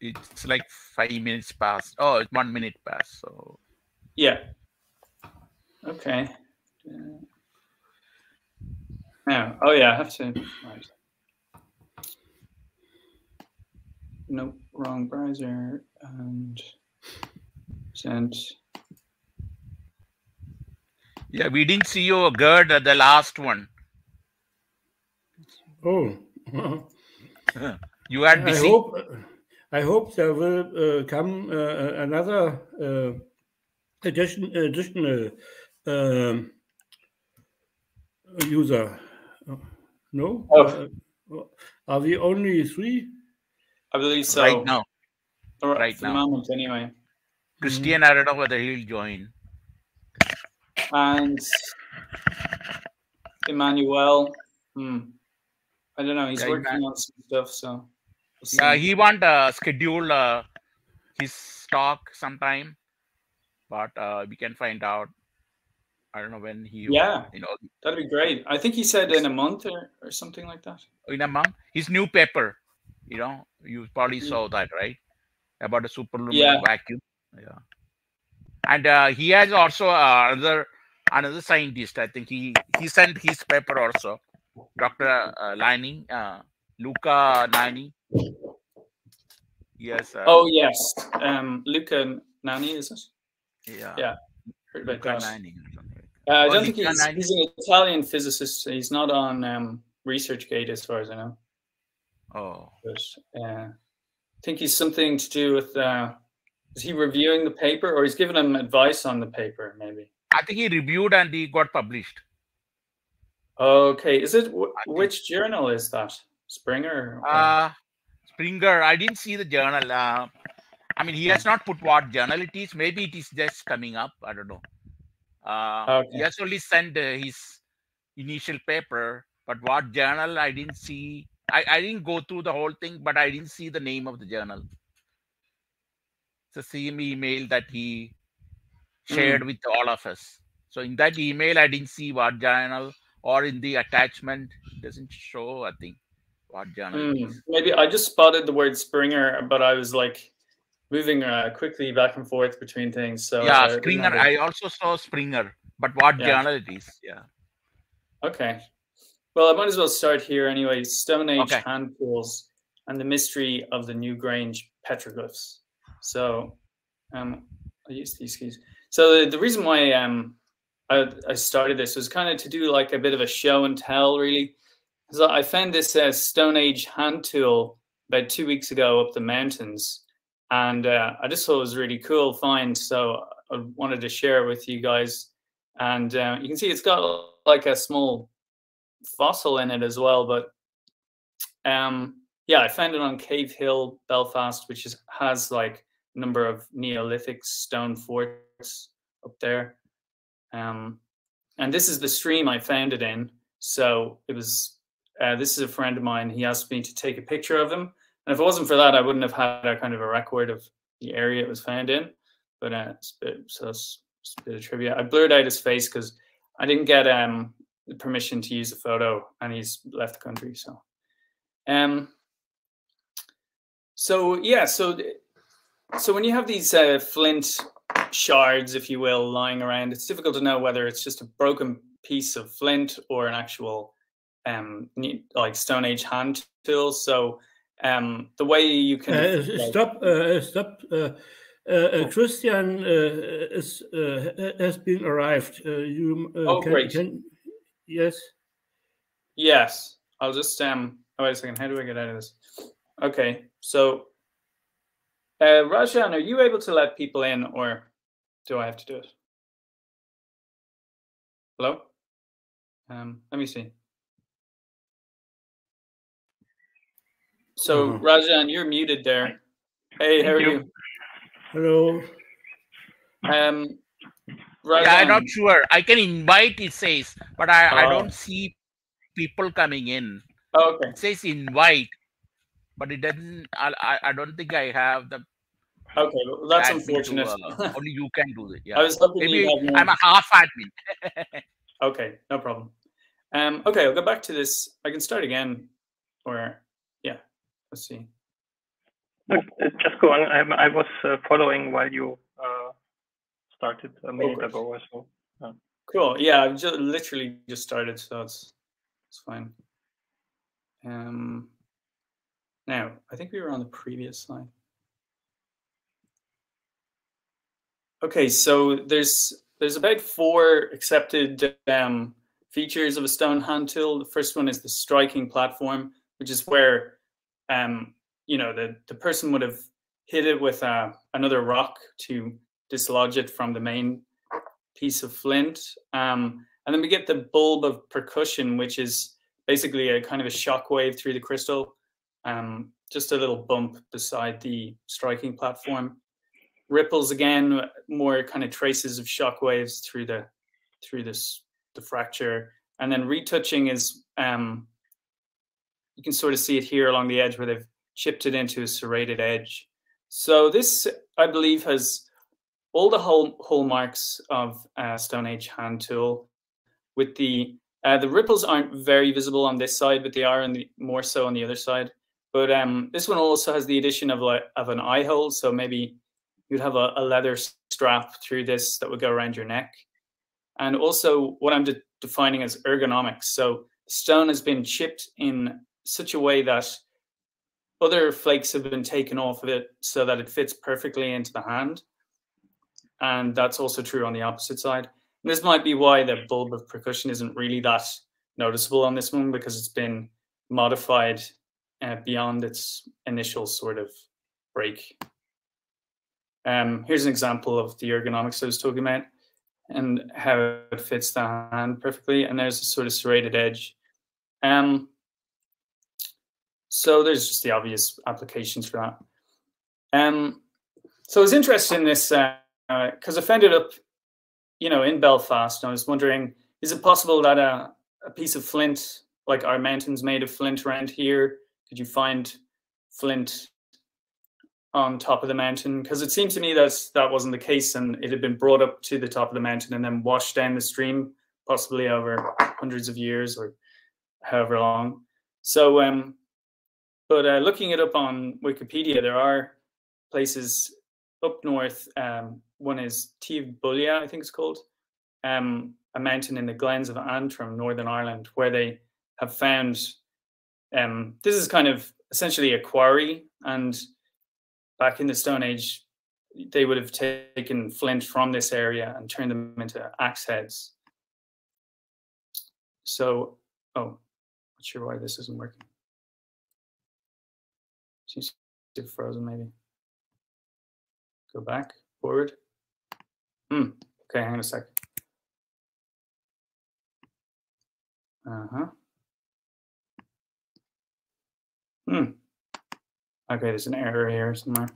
it's like 5 minutes past. Oh, it's 1 minute past. So Yeah. Okay. Now, oh yeah, I have to. Right. Nope, wrong browser and sent. yeah, we didn't see your Gerd at the last one. Oh, You are I busy. hope I hope there will come another additional um, user. No, Oh, are we only three? I believe Right so. now. Or Right for the now. moment, anyway. Christian, I don't know whether he'll join. And Emmanuel, I don't know. He's Yeah, working on some stuff, so we'll see. yeah, he want schedule his talk sometime, but we can find out. I don't know when he, Yeah, you know, that'd be great. I think he said in a month or something like that. in a month. His new paper, you probably saw that, right? About the Yeah. superluminous vacuum. Yeah, and he has also another scientist. I think he sent his paper also. Dr. Lani, Luca Nani. Yes. Oh yes. Luca Nani, is it? Yeah. Yeah, heard about Luca that. Nani. Or something like I that. Or don't think Luca he's Nani. an Italian physicist. He's not on ResearchGate as far as I know. Oh. But I think he's something to do with. Is he reviewing the paper, or he's giving him advice on the paper? Maybe. I think he reviewed and he got published. Okay, is it which journal is that? Springer? Springer. I didn't see the journal. I mean, he has not put what journal it is. Maybe it is just coming up. I don't know. He Okay. has only sent his initial paper, but what journal I didn't see. I didn't go through the whole thing, but I didn't see the name of the journal. It's the same email that he shared with all of us. So in that email, I didn't see what journal, or in the attachment, it doesn't show, I think, what journal it is. Maybe I just spotted the word Springer, but I was like moving quickly back and forth between things. So Yeah, I didn't Springer. have it. I also saw Springer, but what Yeah. journal it is? Yeah. Okay. Well, I might as well start here anyway. Stone Age Okay. hand tools and the mystery of the New Grange petroglyphs. So, I use these keys. So the reason why I started this was kind of to do like a bit of a show and tell, really. Because I found this Stone Age hand tool about 2 weeks ago up the mountains, and I just thought it was a really cool find. So I wanted to share it with you guys. And you can see it's got like a small fossil in it as well. But yeah, I found it on Cave Hill, Belfast, which has like a number of Neolithic stone forts up there. And this is the stream I found it in. So it was, this is a friend of mine. He asked me to take a picture of him. And if it wasn't for that, I wouldn't have had a kind of a record of the area it was found in. But it's a bit of trivia. I blurred out his face because I didn't get permission to use the photo, and he's left the country. So, yeah, so when you have these flint shards, if you will, lying around, it's difficult to know whether it's just a broken piece of flint or an actual like Stone Age hand tool. So the way you can stop. Christian has been arrived. You great. Yes. I'll just oh, wait a second. How do I get out of this? Okay, so Rajan, are you able to let people in, or do I have to do it? Hello? Let me see. So Rajan, you're muted there. Hey, how are you? Hello. Rajan, yeah, I'm not sure. I can invite, it says, but I don't see people coming in. Okay. It says invite, but it doesn't. I don't think I have the. Okay, well, that's unfortunate. Only you can do it. Yeah. I was hoping maybe you'd have more. I'm a half admin. Okay, no problem. Okay, I'll go back to this. I can start again, or yeah, let's see. No, just go on. I was following while you started a minute ago or so. Cool. Yeah, I've literally just started, so it's fine. Now, I think we were on the previous slide. Okay, so there's about 4 accepted features of a stone hand tool. The first one is the striking platform, which is where you know, the person would have hit it with another rock to dislodge it from the main piece of flint. And then we get the bulb of percussion, which is basically a kind of a shock wave through the crystal, just a little bump beside the striking platform. Ripples, again, more kind of traces of shock waves through the fracture. And then retouching is, you can sort of see it here along the edge where they've chipped it into a serrated edge. So this, I believe, has all the hallmarks of a Stone Age hand tool. With the ripples aren't very visible on this side, but they are more so on the other side. But this one also has the addition of an eye hole, so maybe you'd have a leather strap through this that would go around your neck. And also what I'm defining as ergonomics. So the stone has been chipped in such a way that other flakes have been taken off of it so that it fits perfectly into the hand. And that's also true on the opposite side. And this might be why the bulb of percussion isn't really that noticeable on this one, because it's been modified beyond its initial sort of break. Here's an example of the ergonomics I was talking about and how it fits the hand perfectly. And there's a sort of serrated edge. So there's just the obvious applications for that. So I was interested in this because I found it up, you know, in Belfast. And I was wondering, is it possible that a piece of flint, like our mountains made of flint around here, could you find flint on top of the mountain? Because it seemed to me that wasn't the case, and it had been brought up to the top of the mountain and then washed down the stream, possibly over hundreds of years or however long. So, but looking it up on Wikipedia, there are places up north. One is Tív Bulla, I think it's called, a mountain in the Glens of Antrim, Northern Ireland, where they have found, this is kind of essentially a quarry, and back in the Stone Age, they would have taken flint from this area and turned them into axe heads. So, oh, not sure why this isn't working. Seems to be frozen, maybe. Go back, forward. Okay, hang on a sec. Okay, there's an error here somewhere.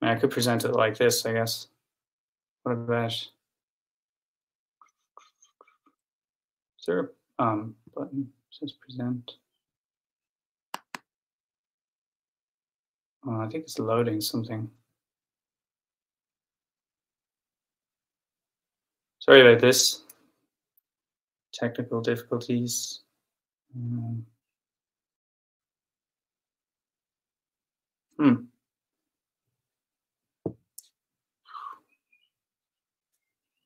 I could present it like this, I guess. What about? Is there a button that says present? Oh, I think it's loading something. Sorry about this. Technical difficulties.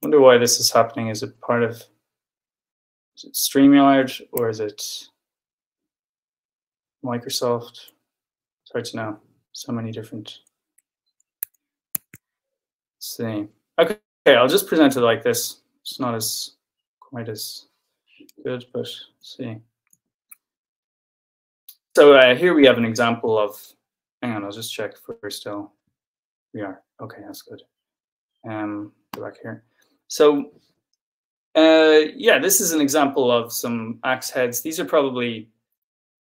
Wonder why this is happening. Is it part of, is it StreamYard or is it Microsoft? It's hard to know. So many different. Let's see. Okay, I'll just present it like this. It's not quite as good, but let's see. So here we have an example of, hang on, I'll just check first. Still, we are. Okay, that's good. Go back here. So yeah, this is an example of some axe heads. These are probably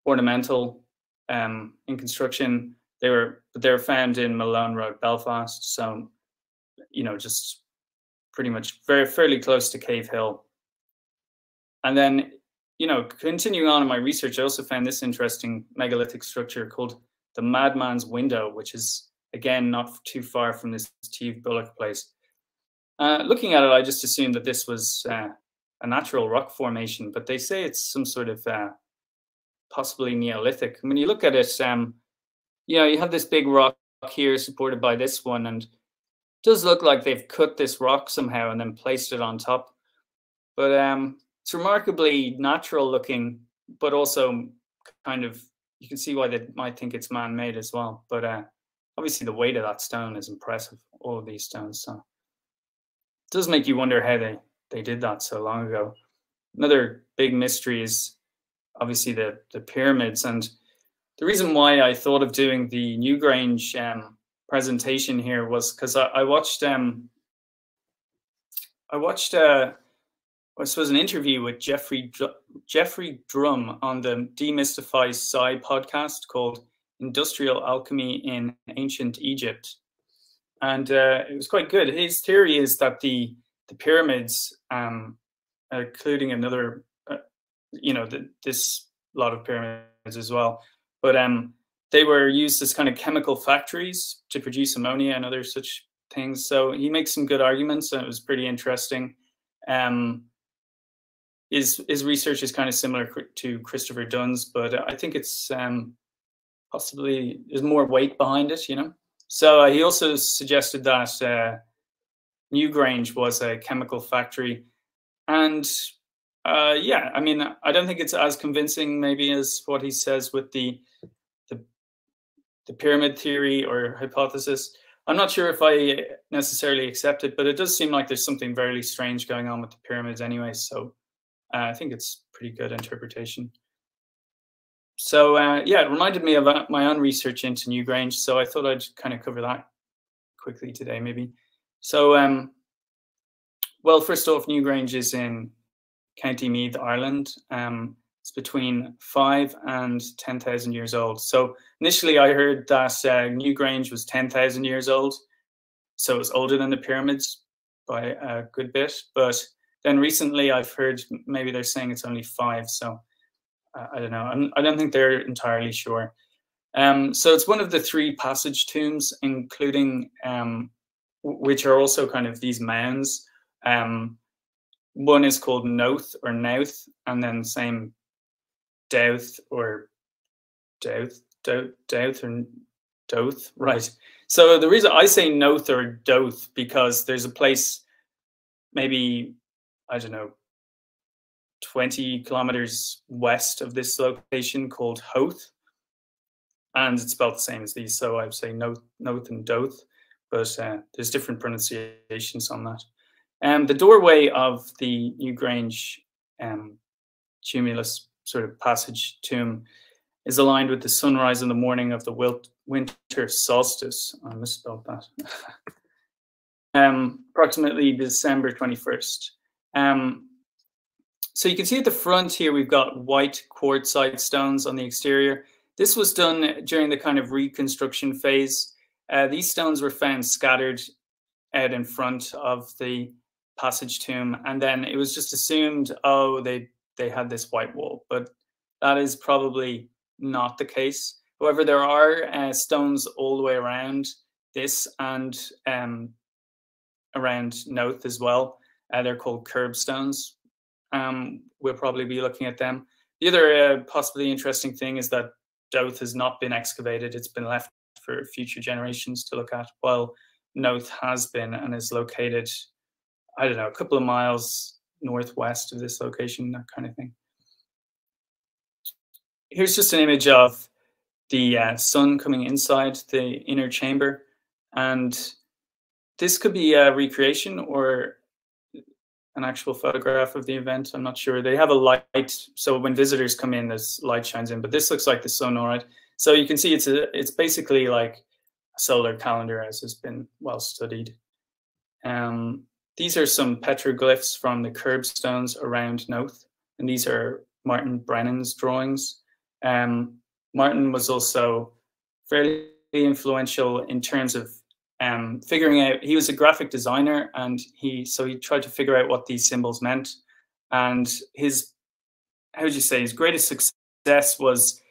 ornamental in construction. They're found in Malone Road, Belfast. So, you know, just pretty much fairly close to Cave Hill. And then, you know, continuing on in my research, I also found this interesting megalithic structure called the Madman's Window, which is, again, not too far from this Tív Bulla place. Looking at it, I just assumed that this was a natural rock formation, but they say it's some sort of possibly Neolithic. When you look at it, you know, you have this big rock here supported by this one, and it does look like they've cut this rock somehow and then placed it on top. But it's remarkably natural looking, but also kind of, you can see why they might think it's man-made as well. But obviously the weight of that stone is impressive, all of these stones. So it does make you wonder how they did that so long ago. Another big mystery is obviously the pyramids. And the reason why I thought of doing the New Grange presentation here was because I watched I suppose an interview with Jeffrey Drum on the Demystify Psi podcast called Industrial Alchemy in Ancient Egypt. And it was quite good. His theory is that the pyramids, including another, you know, this lot of pyramids as well, but they were used as kind of chemical factories to produce ammonia and other such things. So he makes some good arguments, and it was pretty interesting. His research is kind of similar to Christopher Dunn's, but I think it's possibly there's more weight behind it, you know. So he also suggested that New Grange was a chemical factory, and yeah, I mean, I don't think it's as convincing maybe as what he says with the pyramid theory or hypothesis. I'm not sure if I necessarily accept it, but it does seem like there's something very strange going on with the pyramids anyway. So I think it's pretty good interpretation. So yeah, it reminded me of my own research into New Grange. So I thought I'd kind of cover that quickly today, maybe. So, well, first off, New Grange is in County Meath, Ireland. It's between 5,000 and 10,000 years old. So initially I heard that New Grange was 10,000 years old. So it was older than the pyramids by a good bit. But then recently I've heard maybe they're saying it's only 5. So I don't know. I don't think they're entirely sure. So it's one of the 3 passage tombs, including which are also kind of these mounds. One is called Noth or Nouth, and then same Douth or Douth or Doth, right? So the reason I say Noth or Doth, because there's a place maybe, I don't know, 20 kilometers west of this location called Hoth, and it's spelled the same as these. So I would say Noth and Doth, but there's different pronunciations on that. The doorway of the New Grange tumulus sort of passage tomb is aligned with the sunrise in the morning of the winter solstice. I misspelled that. Approximately December 21st. So you can see at the front here, we've got white quartzite stones on the exterior. This was done during the kind of reconstruction phase. These stones were found scattered out in front of the passage tomb, and then it was just assumed, oh, they had this white wall, but that is probably not the case. However, there are stones all the way around this and around Noth as well. They're called curb stones. We'll probably be looking at them. The other possibly interesting thing is that Doth has not been excavated. It's been left for future generations to look at, while Noth has been and is located, I don't know, a couple of miles northwest of this location, that kind of thing. Here's just an image of the sun coming inside the inner chamber. And this could be a recreation or an actual photograph of the event. I'm not sure. They have a light, so when visitors come in, this light shines in, but this looks like the sun, all right. So you can see it's basically like a solar calendar, as has been well studied. These are some petroglyphs from the curbstones around Noth, and these are Martin Brennan's drawings. Martin was also fairly influential in terms of figuring out, he was a graphic designer, and so he tried to figure out what these symbols meant. And his, how would you say, his greatest success was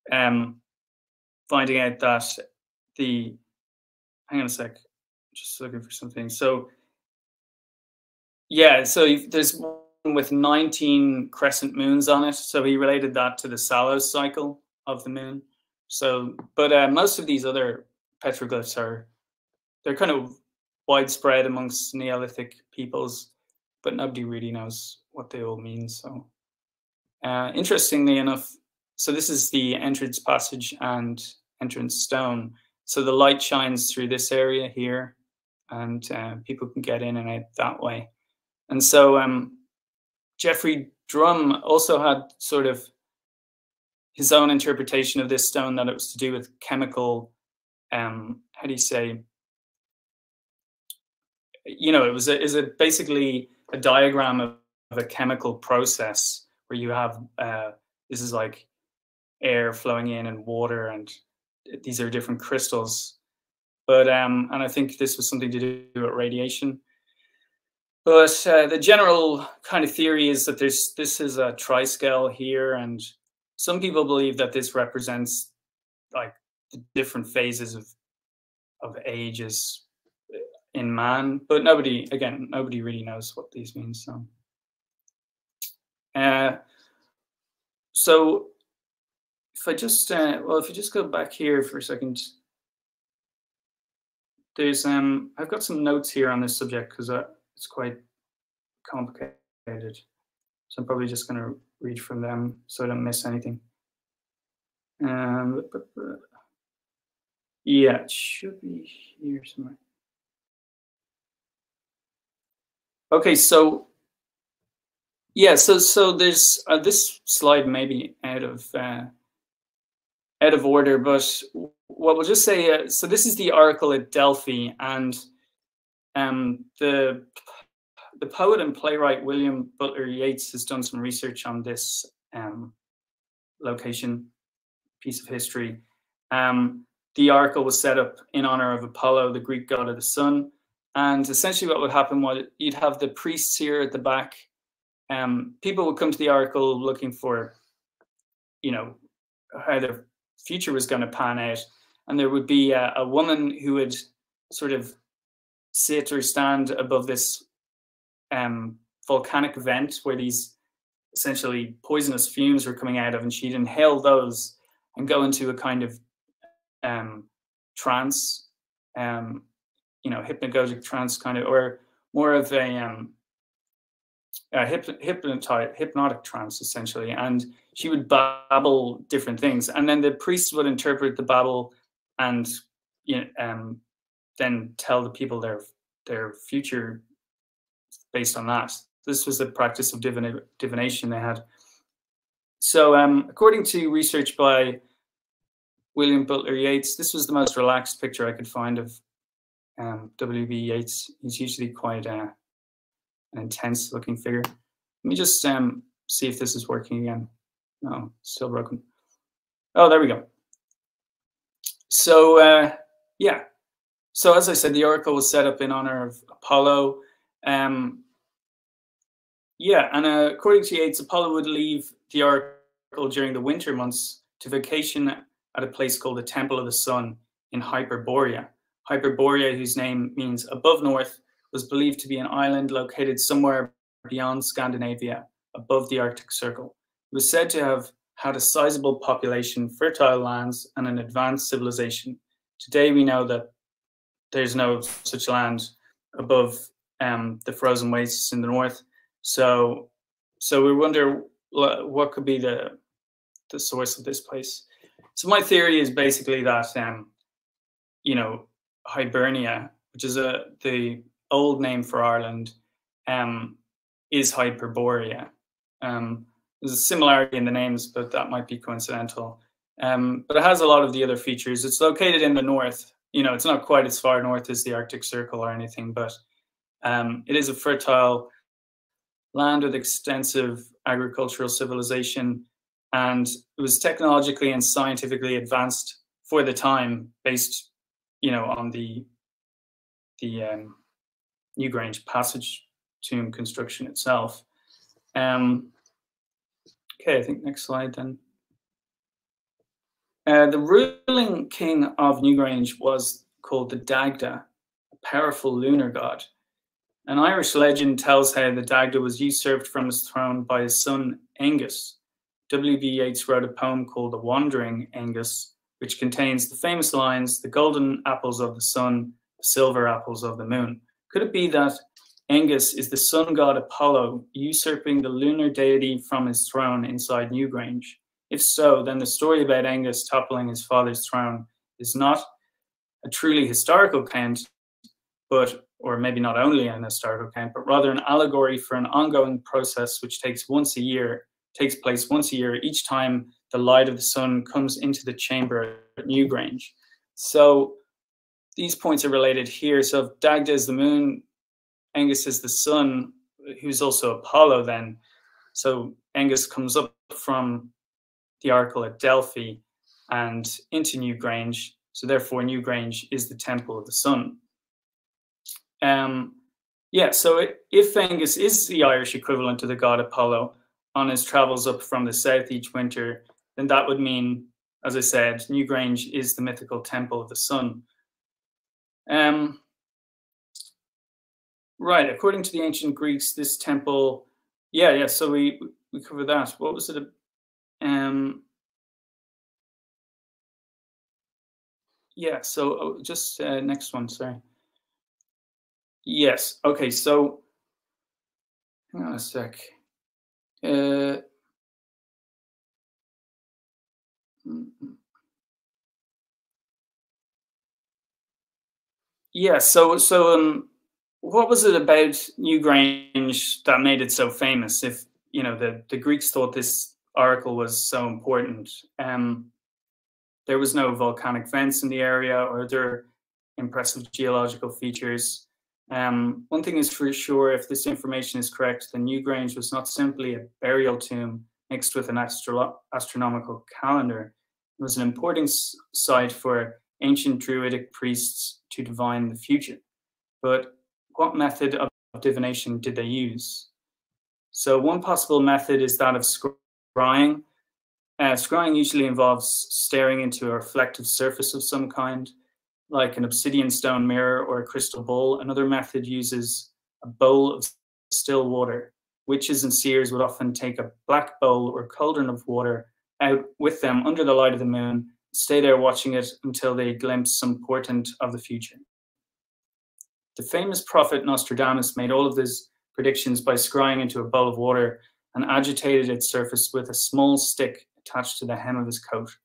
finding out that hang on a sec, just looking for something. So yeah, so there's with 19 crescent moons on it, so he related that to the Salos cycle of the moon. So, but most of these other petroglyphs they're kind of widespread amongst Neolithic peoples, but nobody really knows what they all mean. So, interestingly enough, so this is the entrance passage and entrance stone. So the light shines through this area here, and people can get in and out that way. And so Geoffrey Drum also had sort of his own interpretation of this stone, that it was to do with chemical, how do you say, you know, it was basically a diagram of a chemical process where you have, this is like air flowing in and water, and these are different crystals. But, and I think this was something to do with radiation. But the general kind of theory is that this is a triscale here, and some people believe that this represents like the different phases of ages in man, but nobody really knows what these mean. So, so if I just if you just go back here for a second, there's I've got some notes here on this subject because it's quite complicated. So I'm probably just going to read from them so I don't miss anything. Yeah, it should be here somewhere. Okay, so yeah, so there's this slide may be out of order, but what we'll just say. So this is the oracle at Delphi, and the poet and playwright William Butler Yeats has done some research on this location, piece of history. The oracle was set up in honor of Apollo, the Greek god of the sun. And essentially what would happen was you'd have the priests here at the back. People would come to the oracle looking for, you know, how their future was going to pan out. And there would be a woman who would sort of sit or stand above this volcanic vent where these essentially poisonous fumes were coming out of, and she'd inhale those and go into a kind of trance, you know, hypnagogic trance kind of, or more of a hypnotic trance essentially. And she would babble different things, and then the priests would interpret the babble and, you know, then tell the people their future based on that. This was the practice of divination they had. So according to research by William Butler Yeats, this was the most relaxed picture I could find of W.B. Yeats. He's usually quite an intense looking figure. Let me just see if this is working again. No, still broken. Oh, there we go. So yeah. So as I said, the oracle was set up in honor of Apollo. Yeah, and according to Yeats, Apollo would leave the oracle during the winter months to vacation at a place called the Temple of the Sun in Hyperborea. Hyperborea, whose name means above north, was believed to be an island located somewhere beyond Scandinavia, above the Arctic Circle. It was said to have had a sizable population, fertile lands, and an advanced civilization. Today we know that there's no such land above the frozen wastes in the north. So we wonder what could be the source of this place. So my theory is basically that you know, Hibernia, which is the old name for Ireland, is Hyperborea. There's a similarity in the names, but that might be coincidental. But it has a lot of the other features. It's located in the north. You know, it's not quite as far north as the Arctic Circle or anything, but it is a fertile land with extensive agricultural civilization, and it was technologically and scientifically advanced for the time, based, you know, on the New Grange passage tomb construction itself. Okay, I think next slide then. The ruling king of New Grange was called the Dagda, a powerful lunar god. An Irish legend tells how the Dagda was usurped from his throne by his son Angus. W.B. Yeats wrote a poem called The Wandering Angus, which contains the famous lines, "The golden apples of the sun, the silver apples of the moon." Could it be that Angus is the sun god Apollo usurping the lunar deity from his throne inside Newgrange? If so, then the story about Angus toppling his father's throne is not a truly historical account, or maybe not only an historical account, but rather an allegory for an ongoing process which takes place once a year, each time the light of the sun comes into the chamber at Newgrange. So these points are related here. So if Dagda is the moon, Angus is the sun, who's also Apollo then. So Angus comes up from the oracle at Delphi and into Newgrange. So therefore Newgrange is the temple of the sun. So if Angus is the Irish equivalent to the god Apollo on his travels up from the south each winter, then that would mean, as I said, Newgrange is the mythical temple of the sun. Right, according to the ancient Greeks, this temple, so we covered that. What was it? Just next one, sorry. Yes, okay, so hang on a sec. What was it about Newgrange that made it so famous? If the Greeks thought this oracle was so important, there was no volcanic vents in the area or other impressive geological features. One thing is for sure, if this information is correct, then Newgrange was not simply a burial tomb mixed with an astronomical calendar. It was an important site for ancient druidic priests to divine the future. But what method of divination did they use? So one possible method is that of scrying. Scrying usually involves staring into a reflective surface of some kind, like an obsidian stone mirror or a crystal bowl. Another method uses a bowl of still water. Witches and seers would often take a black bowl or cauldron of water out with them under the light of the moon, stay there watching it until they glimpse some portent of the future. The famous prophet Nostradamus made all of his predictions by scrying into a bowl of water and agitated its surface with a small stick attached to the hem of his coat.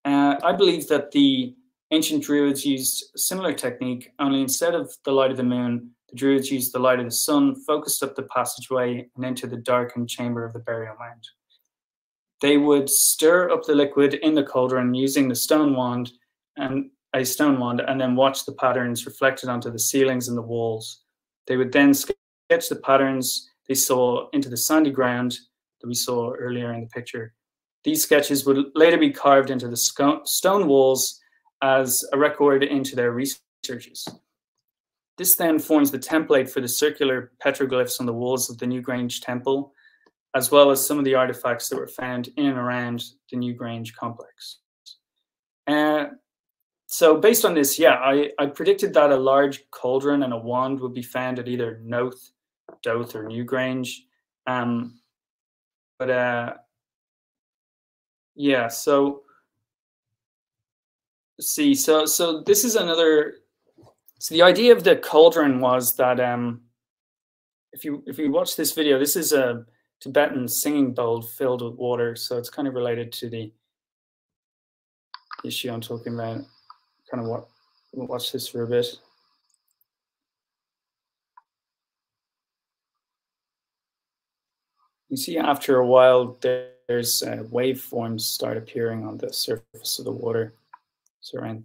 I believe that the ancient Druids used a similar technique, only instead of the light of the moon, the Druids used the light of the sun, focused up the passageway and into the darkened chamber of the burial mound. They would stir up the liquid in the cauldron using a stone wand and then watch the patterns reflected onto the ceilings and the walls. They would then sketch the patterns they saw into the sandy ground that we saw earlier in the picture. These sketches would later be carved into the stone walls as a record into their researches. This then forms the template for the circular petroglyphs on the walls of the Newgrange temple, as well as some of the artifacts that were found in and around the Newgrange complex. So based on this, I predicted that a large cauldron and a wand would be found at either Noath, Doath, or Newgrange. So let's see. So this is another. So the idea of the cauldron was that if you watch this video, this is a Tibetan singing bowl filled with water. So it's kind of related to the issue I'm talking about. Kind of watch this for a bit. You see after a while there's waveforms start appearing on the surface of the water. So around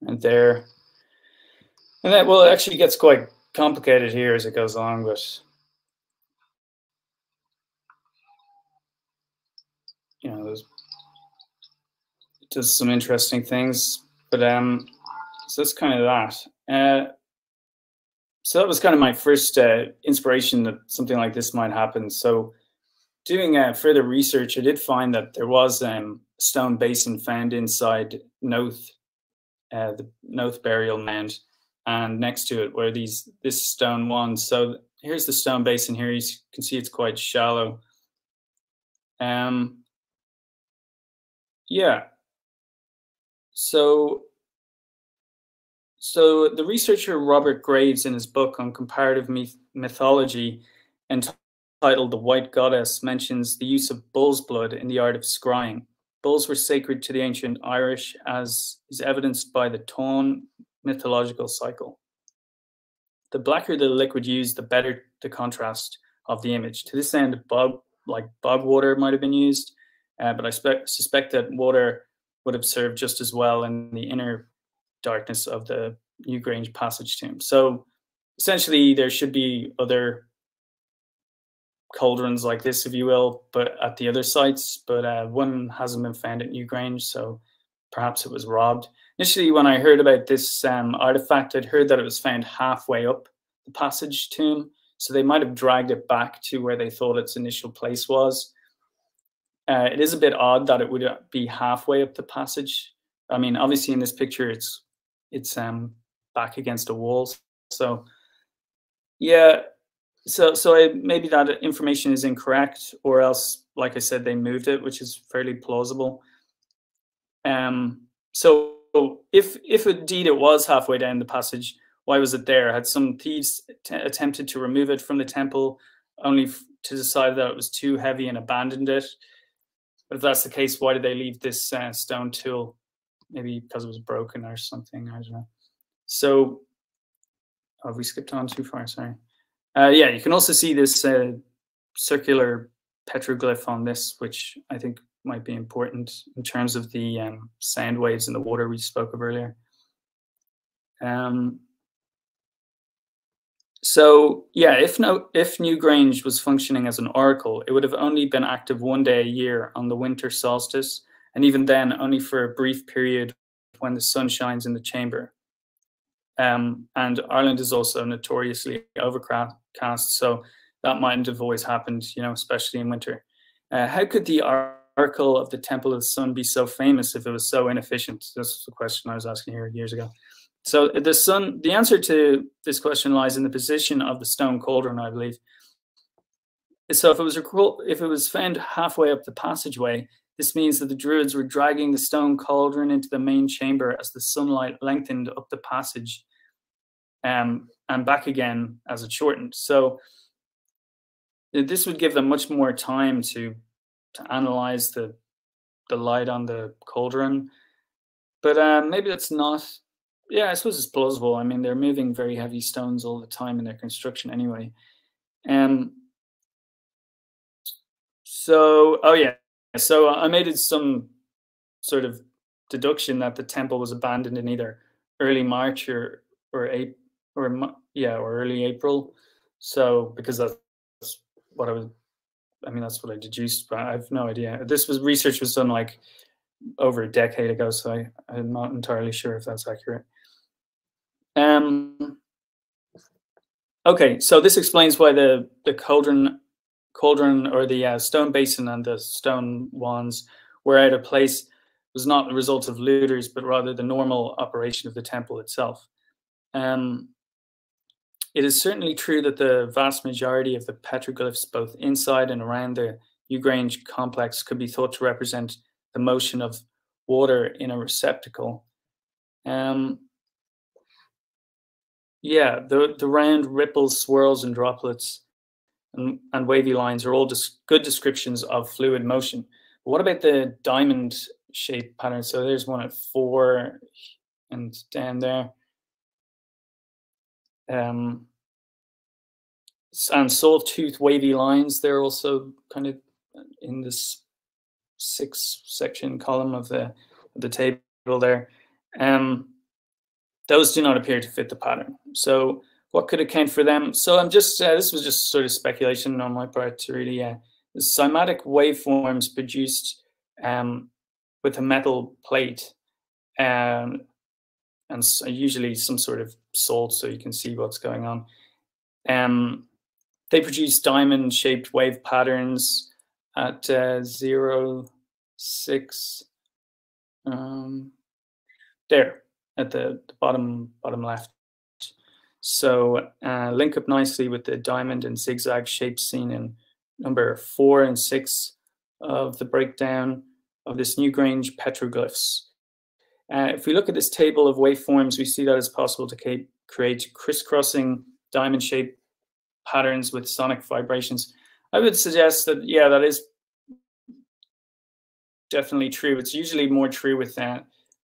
and there. And that, well, it actually gets quite complicated here as it goes along, but it does some interesting things. But so that's kind of that. So that was kind of my first inspiration that something like this might happen. So doing further research, I did find that there was a stone basin found inside Noath, the Noath burial mound. and next to it were this stone wand. So here's the stone basin here. You can see it's quite shallow. Yeah. So the researcher Robert Graves, in his book on comparative mythology entitled The White Goddess, mentions the use of bull's blood in the art of scrying. Bulls were sacred to the ancient Irish, as is evidenced by the Taun mythological cycle. The blacker the liquid used, the better the contrast of the image. To this end, bog water might have been used, but I suspect that water would have served just as well in the inner darkness of the New Grange passage tomb. So essentially, there should be other cauldrons like this, if you will, but at the other sites, but one hasn't been found at New Grange, so perhaps it was robbed. Initially, when I heard about this artifact, I'd heard that it was found halfway up the passage tomb, so they might have dragged it back to where they thought its initial place was. It is a bit odd that it would be halfway up the passage. I mean, obviously in this picture, it's back against a wall. So yeah, so maybe that information is incorrect, or else, like I said, they moved it, which is fairly plausible. So if indeed it was halfway down the passage, why was it there? Had some thieves attempted to remove it from the temple, only to decide that it was too heavy and abandoned it? But if that's the case, why did they leave this stone tool? Maybe because it was broken or something, I don't know. So, have we skipped on too far? Sorry. Yeah, you can also see this circular petroglyph on this, which I think might be important in terms of the sound waves in the water we spoke of earlier. So yeah, if New Grange was functioning as an oracle, it would have only been active one day a year on the winter solstice, and even then only for a brief period when the sun shines in the chamber. And Ireland is also notoriously overcast, so that mightn't have always happened, you know, especially in winter. How could the oracle of the Temple of the Sun be so famous if it was so inefficient? This is the question I was asking here years ago. So the answer to this question lies in the position of the stone cauldron, I believe. So if it was found halfway up the passageway, this means that the Druids were dragging the stone cauldron into the main chamber as the sunlight lengthened up the passage, and back again as it shortened. So this would give them much more time to analyze the light on the cauldron. But maybe that's not. Yeah, I suppose it's plausible. I mean, they're moving very heavy stones all the time in their construction anyway. So, oh yeah. So I made some sort of deduction that the temple was abandoned in either early March or early April. So because that's what that's what I deduced, but I have no idea. Research was done like over a decade ago, so I'm not entirely sure if that's accurate. Okay, so this explains why the cauldron or the stone basin and the stone wands were out of place was not the result of looters, but rather the normal operation of the temple itself. It is certainly true that the vast majority of the petroglyphs, both inside and around the New Grange complex, could be thought to represent the motion of water in a receptacle. Yeah, the round ripples, swirls, and droplets and wavy lines are all good descriptions of fluid motion. But what about the diamond-shaped pattern? So there's one at 4 and down there. And sawtooth wavy lines, they're also kind of in this 6-section column of the table there. Those do not appear to fit the pattern. So what could account for them? So I'm just, this was just sort of speculation on my part to really, the cymatic waveforms produced with a metal plate and usually some sort of salt so you can see what's going on. They produce diamond-shaped wave patterns at 0, 6, there at the bottom left. So link up nicely with the diamond and zigzag shapes seen in number 4 and 6 of the breakdown of this New Grange petroglyphs. If we look at this table of waveforms, we see that it's possible to create crisscrossing diamond-shaped patterns with sonic vibrations. I would suggest that, yeah, that is definitely true. It's usually more true with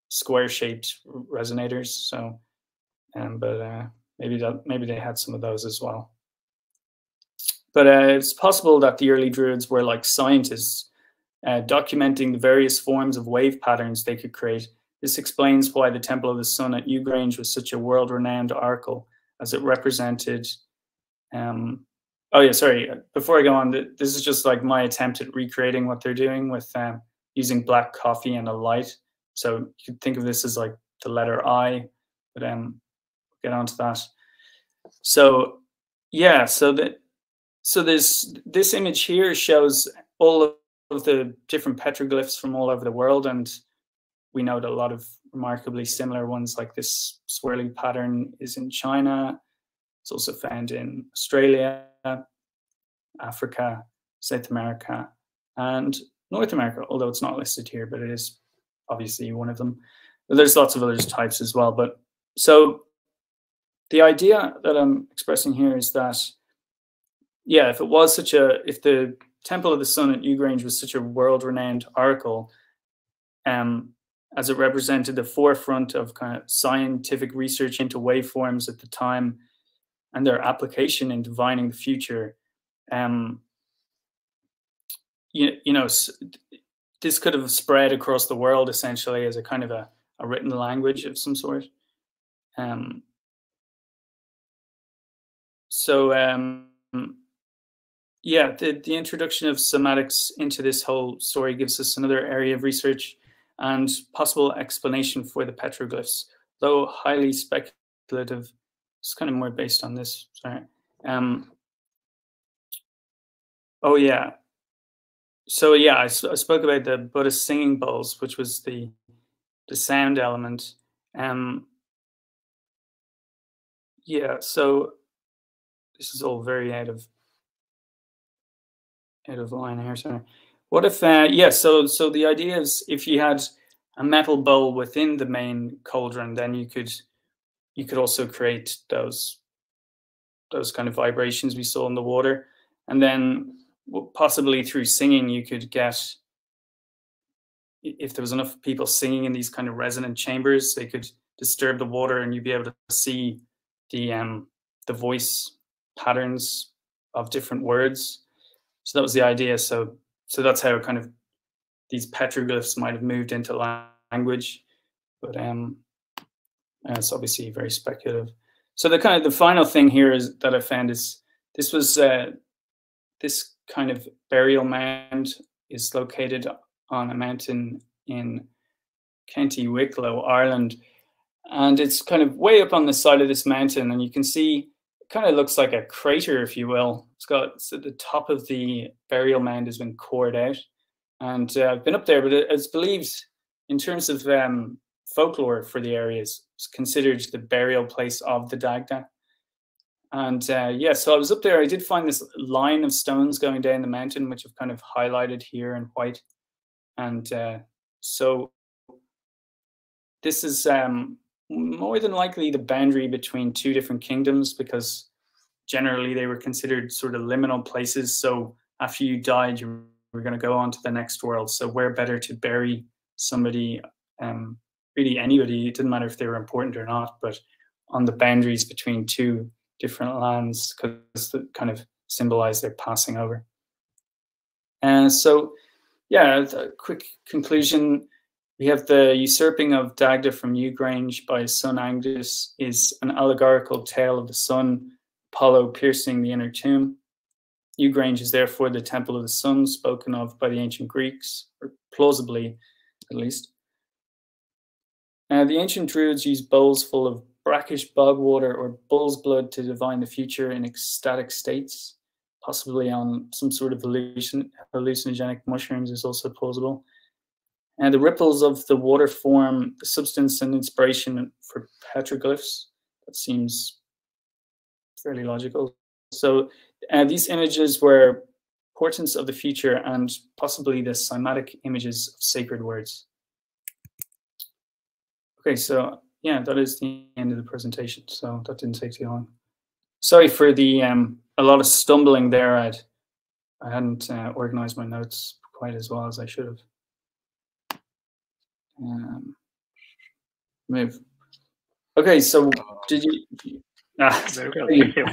square-shaped resonators. So, but maybe they had some of those as well. But it's possible that the early Druids were like scientists, documenting the various forms of wave patterns they could create. This explains why the Temple of the Sun at New Grange was such a world-renowned oracle, as it represented. Oh yeah, sorry. Before I go on, this is just like my attempt at recreating what they're doing with using black coffee and a light. So you could think of this as like the letter I, but we'll get onto that. So yeah, so this image here shows all of the different petroglyphs from all over the world, and we know that a lot of remarkably similar ones like this swirling pattern is in China. It's also found in Australia, Africa, South America, and North America, although it's not listed here, but it is obviously one of them. But there's lots of other types as well. But so the idea that I'm expressing here is that, yeah, if the Temple of the Sun at New Grange was such a world-renowned oracle, as it represented the forefront of kind of scientific research into waveforms at the time and their application in divining the future, you know, this could have spread across the world essentially as a kind of a written language of some sort. Yeah, the introduction of somatics into this whole story gives us another area of research and possible explanation for the petroglyphs, though highly speculative. It's kind of more based on this. Sorry. Oh yeah. So yeah, I spoke about the Buddhist singing bowls, which was the sound element. Yeah. So this is all very out of line here. Sorry. What if, yeah, so the idea is if you had a metal bowl within the main cauldron, then you could also create those kind of vibrations we saw in the water. And then possibly through singing, you could get, if there was enough people singing in these kind of resonant chambers, they could disturb the water and you'd be able to see the voice patterns of different words. So that was the idea. So that's how kind of these petroglyphs might have moved into language, but it's obviously very speculative. So the final thing here is that I found is this was this kind of burial mound is located on a mountain in County Wicklow, Ireland, and it's kind of way up on the side of this mountain, and you can see it kind of looks like a crater, if you will. So the top of the burial mound has been cored out, and I've been up there, but it's believed in terms of folklore for the areas, it's considered the burial place of the Dagda. And yeah, so I was up there. I did find this line of stones going down the mountain, which I've kind of highlighted here in white. And so this is more than likely the boundary between two different kingdoms, because generally they were considered sort of liminal places. So after you died, you were going to go on to the next world. So where better to bury somebody, really anybody, it didn't matter if they were important or not, but on the boundaries between two different lands, because it kind of symbolized their passing over. And so, yeah, a quick conclusion. We have the usurping of Dagda from New Grange by his son Angus is an allegorical tale of the sun, Apollo piercing the inner tomb. New Grange is therefore the temple of the sun spoken of by the ancient Greeks, or plausibly at least. The ancient Druids used bowls full of brackish bog water or bull's blood to divine the future in ecstatic states, possibly on some sort of hallucinogenic mushrooms is also plausible. And the ripples of the water form the substance and inspiration for petroglyphs. That seems fairly logical. So these images were portents of the future and possibly the cymatic images of sacred words. Okay, so yeah, that is the end of the presentation. So that didn't take too long. Sorry for the a lot of stumbling there. I hadn't organized my notes quite as well as I should have. Move. Okay, so did you? Very well, thank you.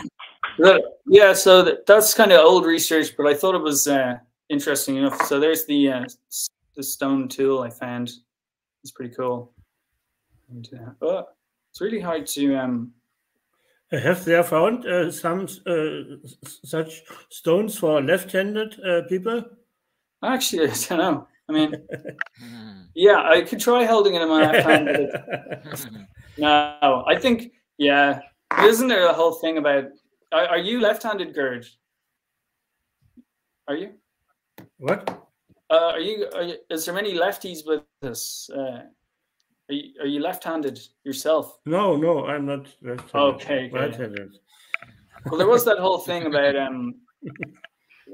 Yeah, so that's kind of old research, but I thought it was interesting enough. So there's the stone tool I found. It's pretty cool. And, it's really hard to. Have they found some such stones for left-handed people? Actually, I don't know. I mean, yeah, I could try holding it in my left hand. But no, I think, yeah. Isn't there a whole thing about? Are you left-handed, Gerd? Are you? What? Are you? Is there many lefties with us? Are you left-handed yourself? No, I'm not left-handed. Okay, right-handed. Well, there was that whole thing about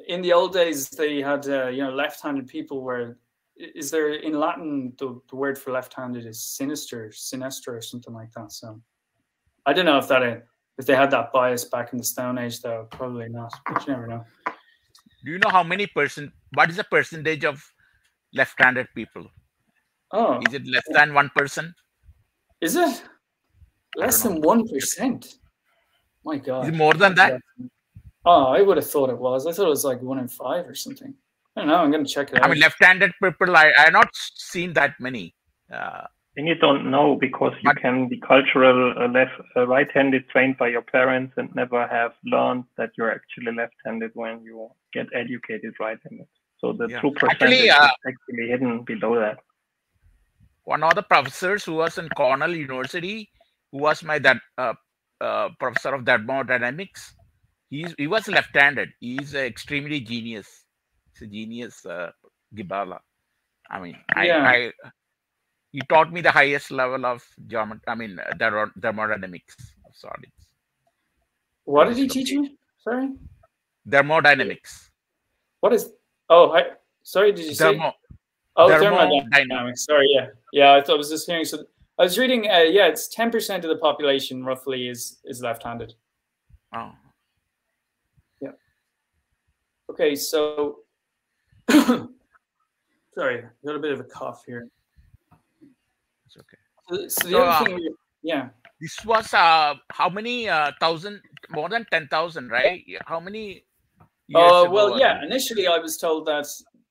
in the old days they had left-handed people. Where is there in Latin the word for left-handed is sinistra or something like that. So I don't know if they had that bias back in the Stone Age, though. Probably not. But you never know. Do you know how many what is the percentage of left-handed people? Oh, is it less than 1%? Is it less than 1%? My God, is it more than that? Oh, I would have thought it was. I thought it was like 1 in 5 or something. I don't know. I'm going to check it out. I mean, left-handed people, I have not seen that many. And you don't know because you can be cultural right-handed, trained by your parents, and never have learned that you're actually left-handed when you get educated right-handed. So the true percentage is actually hidden below that. One of the professors who was in Cornell University, who was my professor of thermodynamics, he was left-handed. He's extremely genius. He's a genius, Gibala. I mean, he taught me the highest level of thermodynamics of solids. What did he teach you? Sorry? Thermodynamics. What is? Oh, sorry. Did you say? Oh, thermodynamics. Sorry, yeah. I thought I was just hearing. So I was reading. It's 10% of the population roughly is left-handed. Oh. Yeah. Okay, so sorry, I got a bit of a cough here. It's okay. So the other thing, yeah. This was how many thousand? More than 10,000, right? How many? Well, yeah. Initially, I was told that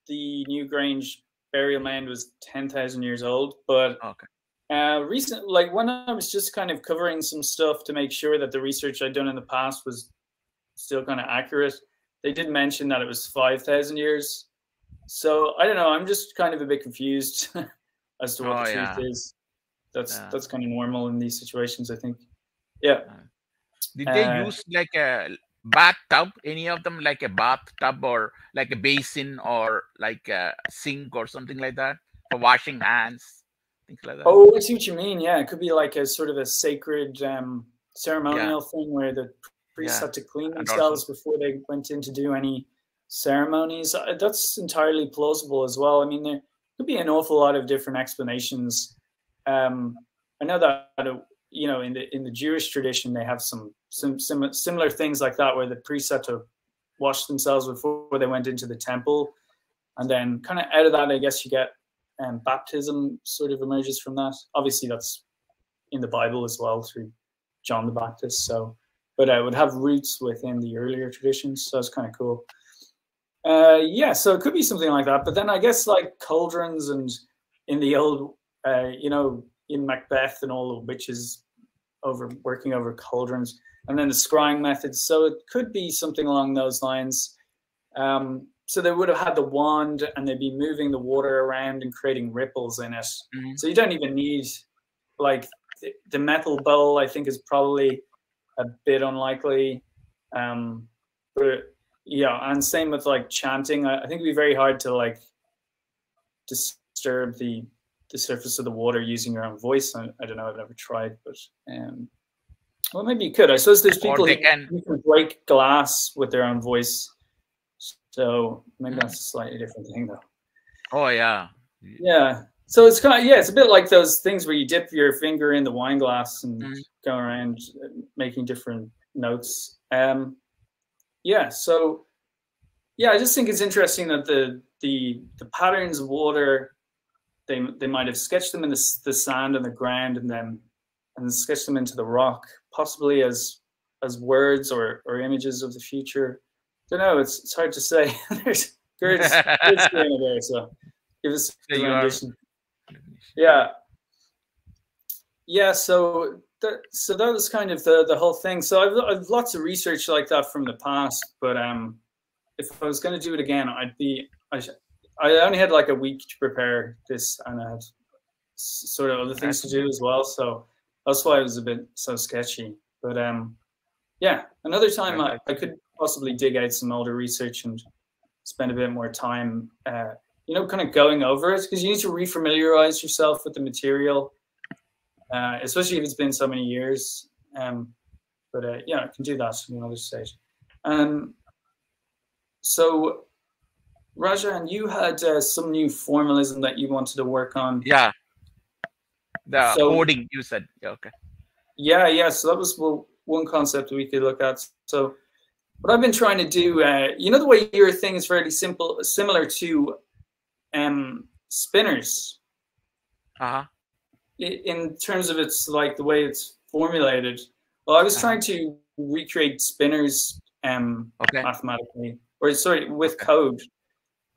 the New Grange burial mound was 10,000 years old, but recently, like when I was just kind of covering some stuff to make sure that the research I'd done in the past was still kind of accurate, they did mention that it was 5,000 years. So I don't know. I'm just kind of a bit confused as to what the truth is. That's kind of normal in these situations, I think. Yeah. Did they use like a bathtub? Any of them like a bathtub or like a basin or like a sink or something like that for washing hands, things like that? Oh, I see what you mean. Yeah, it could be like a sort of a sacred ceremonial thing where the priests had to clean themselves before they went in to do any ceremonies. That's entirely plausible as well. I mean, there could be an awful lot of different explanations. I know that in the Jewish tradition they have some similar things like that, where the priests had to wash themselves before they went into the temple, and then kind of out of that, I guess you get baptism sort of emerges from that. Obviously, that's in the Bible as well through John the Baptist. So, but I would have roots within the earlier traditions. So it's kind of cool. So it could be something like that. But then I guess like cauldrons and in the old, in Macbeth and all the witches working over cauldrons, and then the scrying methods. So it could be something along those lines. So they would have had the wand and they'd be moving the water around and creating ripples in it. Mm-hmm. So you don't even need like the metal bowl, I think is probably a bit unlikely. But yeah, and same with like chanting. I think it'd be very hard to like disturb the surface of the water using your own voice. I don't know, I've never tried, but Well, maybe you could. I suppose there's people they who can break glass with their own voice. So maybe that's a slightly different thing, though. Oh, yeah. Yeah. So it's kind of, yeah, it's a bit like those things where you dip your finger in the wine glass and go around making different notes. Yeah. So, yeah, I just think it's interesting that the patterns of water, they might have sketched them in the sand and the ground, and then sketched them into the rock, possibly as words or images of the future. I don't know. It's hard to say. There's Gert's doing it there, so give us a rendition. Yeah. Yeah. So that was kind of the whole thing. So I've lots of research like that from the past, but if I was going to do it again, I only had like a week to prepare this, and I had sort of other things to do as well. So that's why it was a bit so sketchy. But yeah, another time I could possibly dig out some older research and spend a bit more time, you know, kind of going over it, because you need to refamiliarize yourself with the material, especially if it's been so many years. But yeah, I can do that at another stage. So, Rajan, you had some new formalism that you wanted to work on. Yeah. The coding, you said. Yeah, okay. Yeah. So that was one concept we could look at. So what I've been trying to do, you know, the way your thing is fairly similar to spinners. In terms of its like the way it's formulated. Well, I was trying to recreate spinners mathematically, or sorry, with code,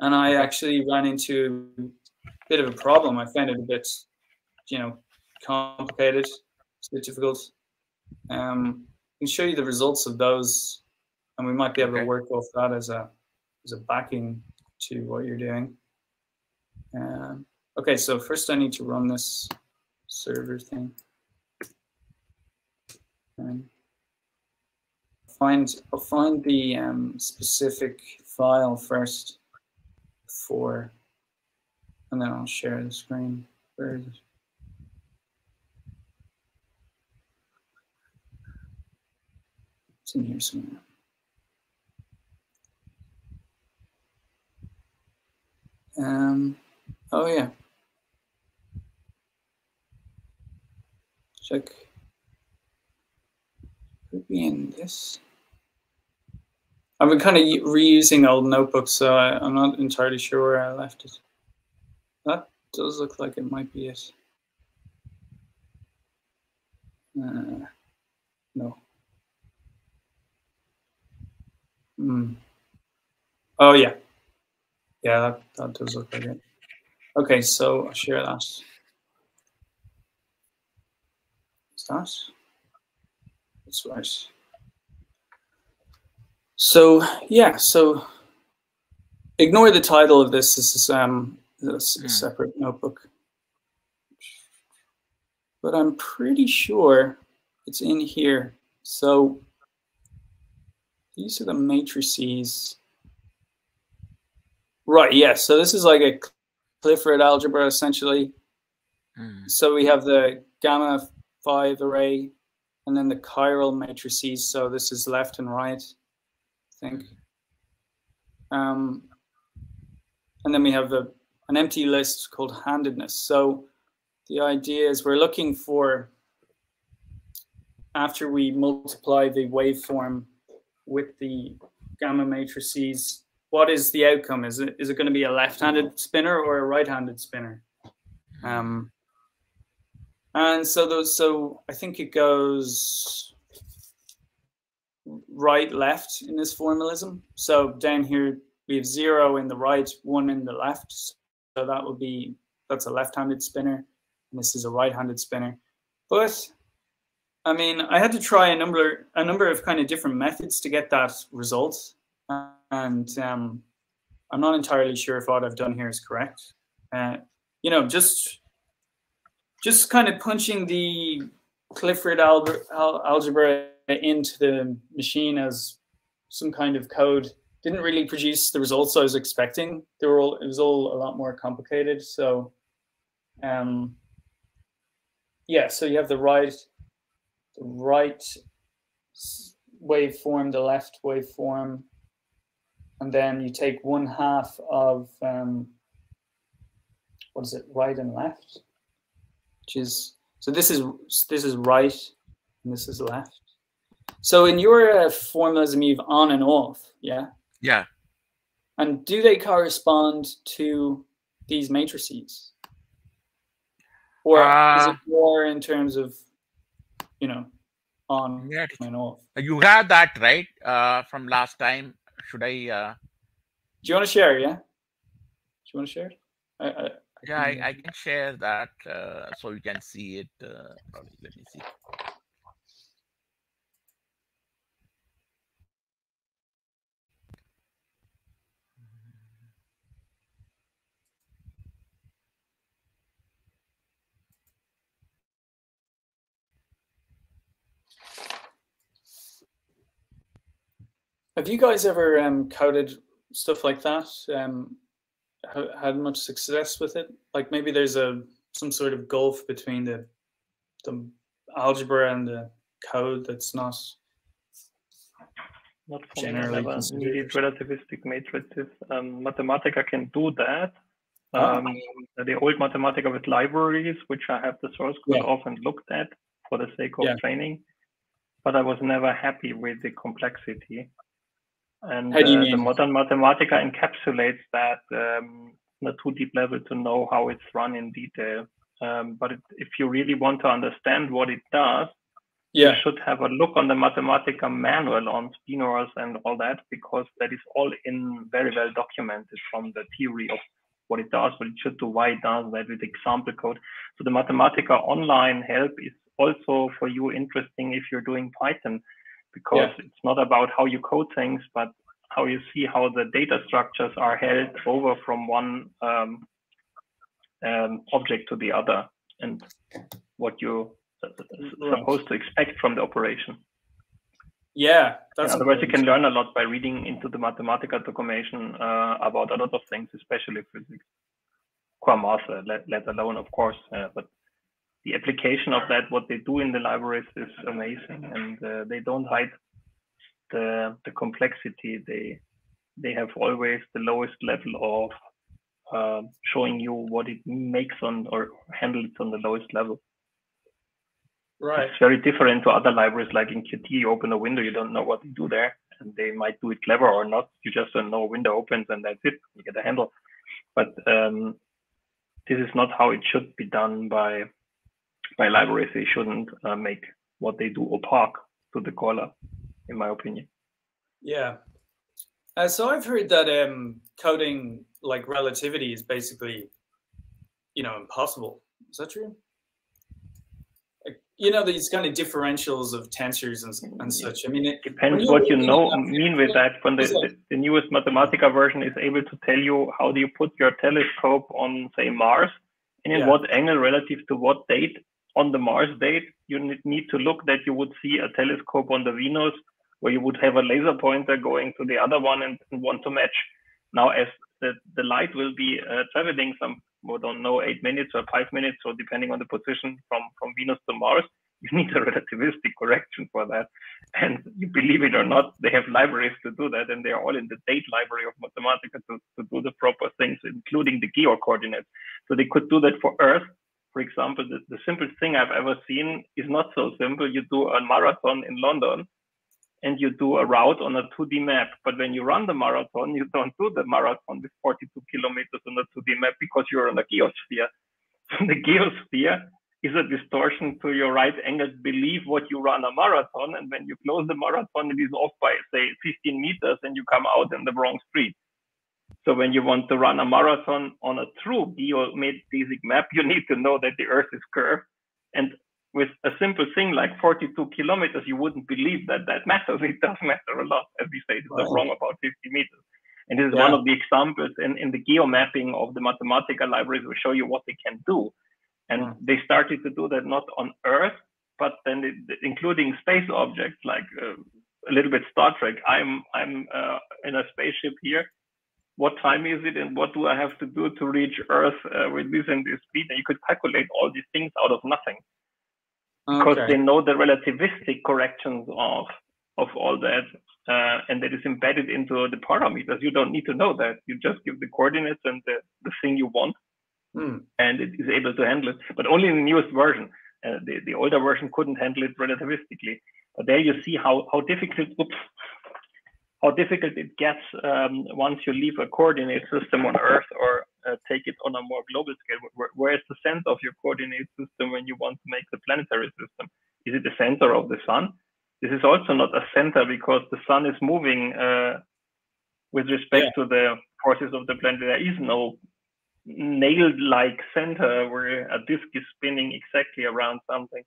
and I actually ran into a bit of a problem. I found it a bit, you know, complicated. It's a bit difficult. I can show you the results of those, and we might be able to work off that as a backing to what you're doing. Okay, so first I need to run this server thing. I'll find the specific file first and then I'll share the screen. Where is it? It's in here somewhere. Oh yeah. Check. Could be in this. I've been kind of reusing old notebooks, so I'm not entirely sure where I left it. That does look like it might be it. No. Oh yeah. Yeah, that does look like it. Okay, so I'll share that. Is that? That's right. So yeah, so ignore the title of this. This is a separate notebook, but I'm pretty sure it's in here. So these are the matrices. Right, yeah, so this is like a Clifford algebra, essentially. So we have the gamma 5 array, and then the chiral matrices. So this is left and right, I think. And then we have an empty list called handedness. So the idea is we're looking for, after we multiply the waveform with the gamma matrices, what is the outcome? Is it going to be a left-handed spinner or a right-handed spinner? And so I think it goes right, left in this formalism. So down here we have 0 in the right, 1 in the left. So that's a left-handed spinner, and this is a right-handed spinner. But I mean, I had to try a number of kind of different methods to get that result. And I'm not entirely sure if what I've done here is correct. You know, just kind of punching the Clifford algebra into the machine as some kind of code didn't really produce the results I was expecting. It was all a lot more complicated. So, yeah. So you have the right the right waveform, the left waveform, and then you take 1/2 of what is it, right and left, which is, so this is right and this is left. So in your formulas, you have on and off, yeah? Yeah. And do they correspond to these matrices? Or is it more in terms of, you know, on and off? You have that, right, from last time. Should I? Do you want to share, yeah? Do you want to share it? I can share that so you can see it. Probably. Let me see. Have you guys ever coded stuff like that? Had much success with it? Like maybe there's some sort of gulf between the algebra and the code that's not for me. I never needed relativistic matrices. Mathematica can do that. The old Mathematica with libraries, which I have the source code often looked at for the sake of training, but I was never happy with the complexity. And the modern Mathematica encapsulates that on a too deep level to know how it's run in detail. But if you really want to understand what it does, you should have a look on the Mathematica manual on spinors and all that, because that is all in very well documented from the theory of what it does, what it should do, why it does that with example code. So the Mathematica online help is also for you interesting if you're doing Python, because it's not about how you code things, but how you see how the data structures are held over from one object to the other, and what you're supposed to expect from the operation. Yeah, that's in other words, you can learn a lot by reading into the Mathematica documentation about a lot of things, especially physics, core math, let alone, of course, but the application of that, what they do in the libraries, is amazing, and they don't hide the complexity. They have always the lowest level of showing you what it makes on or handles on the lowest level. Right. It's very different to other libraries. Like in Qt, you open a window, you don't know what to do there, and they might do it clever or not. You just don't know a window opens and that's it. You get a handle. But this is not how it should be done by libraries. They shouldn't make what they do opaque to the caller, in my opinion. Yeah. So I've heard that coding like relativity is basically, impossible. Is that true? Like, these kind of differentials of tensors and such. I mean, it depends what you mean with that. When the newest Mathematica version is able to tell you how do you put your telescope on, say, Mars, and in what angle relative to what date on the Mars date you need to look that you would see a telescope on the Venus, where you would have a laser pointer going to the other one and want to match. Now, as the light will be traveling some, we don't know, 8 minutes or 5 minutes, or depending on the position from Venus to Mars, you need a relativistic correction for that. And you believe it or not, they have libraries to do that, and they are all in the date library of Mathematica to do the proper things, including the geo coordinates. So they could do that for Earth. For example, the simplest thing I've ever seen is not so simple. You do a marathon in London, and you do a route on a 2D map. But when you run the marathon, you don't do the marathon with 42 kilometers on a 2D map because you're on a geosphere. So the geosphere is a distortion to your right angled belief what you run a marathon. And when you close the marathon, it is off by, say, 15 meters and you come out in the wrong street. So when you want to run a marathon on a true geodesic map, you need to know that the Earth is curved. And with a simple thing like 42 kilometers, you wouldn't believe that matters. It does matter a lot, as we say, it's wrong about 50 meters. And this is one of the examples in the geomapping of the Mathematica libraries will show you what they can do. And they started to do that not on Earth, but then including space objects, like a little bit Star Trek. I'm in a spaceship here. What time is it, and what do I have to do to reach Earth with this and this speed? And you could calculate all these things out of nothing. because Okay. they know the relativistic corrections of all that, and that is embedded into the parameters. You don't need to know that. You just give the coordinates and the thing you want, and it is able to handle it. But only in the newest version. The older version couldn't handle it relativistically. But there you see how difficult it gets once you leave a coordinate system on Earth or take it on a more global scale. Where is the center of your coordinate system when you want to make the planetary system? Is it the center of the sun? This is also not a center because the sun is moving with respect to the forces of the planet. There is no nail-like center where a disk is spinning exactly around something.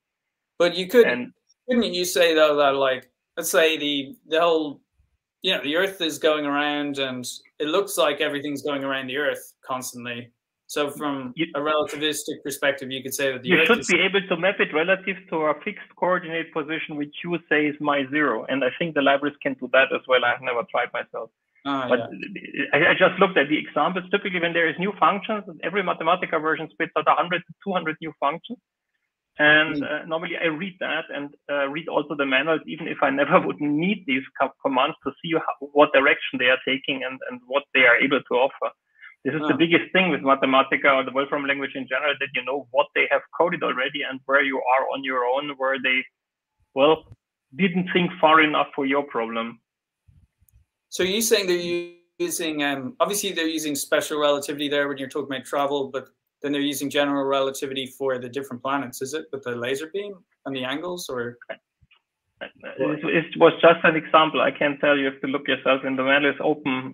But you couldn't you say though that, like, let's say the whole, you know, the Earth is going around and it looks like everything's going around the Earth constantly. So from a relativistic perspective, you could say that the Earth should be able to map it relative to a fixed coordinate position, which you say is my0. And I think the libraries can do that as well. I've never tried myself. But I just looked at the examples. Typically, when there is new functions, every Mathematica version spits out 100 to 200 new functions. And normally I read that and read also the manuals, even if I never would need these commands to see what direction they are taking and what they are able to offer. This is the biggest thing with Mathematica or the Wolfram language in general, that you know what they have coded already and where you are on your own, where they, well, didn't think far enough for your problem. So you're saying they're using, obviously they're using special relativity there when you're talking about travel, but then they're using general relativity for the different planets, is it, with the laser beam and the angles, or? It was just an example. I can't tell. You have to look yourself. In the manual is open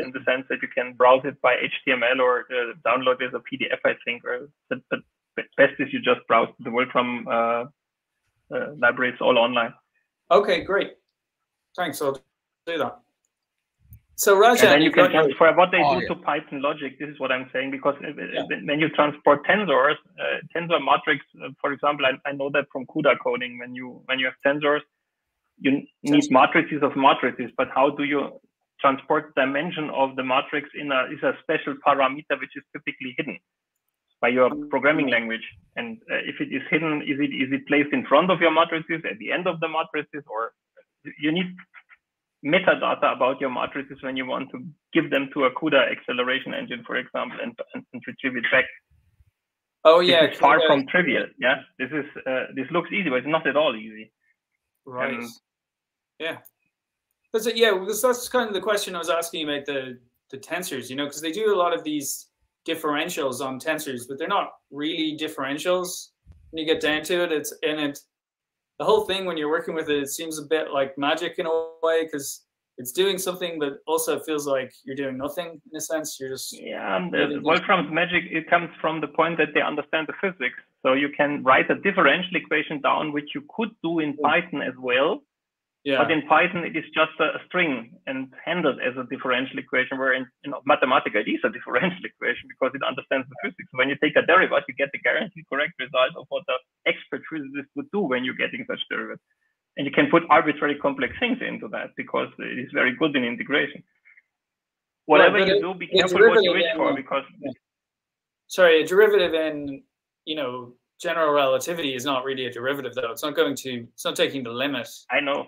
in the sense that you can browse it by HTML or download it as a PDF, I think. But best is you just browse the Wolfram library. It's all online. Okay, great. Thanks. I'll do that. So Rajan, and then you can transfer what they do to Python logic. This is what I'm saying, because when you transport tensors, tensor matrix, for example, I know that from CUDA coding. When you have tensors, you need matrices of matrices. But how do you transport dimension of the matrix is a special parameter which is typically hidden by your programming language. And if it is hidden, is it placed in front of your matrices, at the end of the matrices, or you need metadata about your matrices when you want to give them to a CUDA acceleration engine, for example, and retrieve it back. Oh yeah, this is far from trivial. Yeah, this looks easy, but it's not at all easy. Right. Yeah. Because that's kind of the question I was asking about the tensors. You know, because they do a lot of these differentials on tensors, but they're not really differentials when you get down to it. The whole thing, when you're working with it seems a bit like magic in a way, because it's doing something, but also feels like you're doing nothing in a sense. You're just Wolfram's magic. It comes from the point that they understand the physics. So you can write a differential equation down, which you could do in Python as well. Yeah. But in Python, it is just a string and handled as a differential equation, where in Mathematica, it is a differential equation because it understands the physics. When you take a derivative, you get the guaranteed correct result of what the expert physicist would do when you're getting such derivatives. And you can put arbitrary complex things into that because it is very good in integration. Whatever you do, be careful what you wish for, because... Sorry, a derivative in, general relativity is not really a derivative, though. It's not taking the limit. I know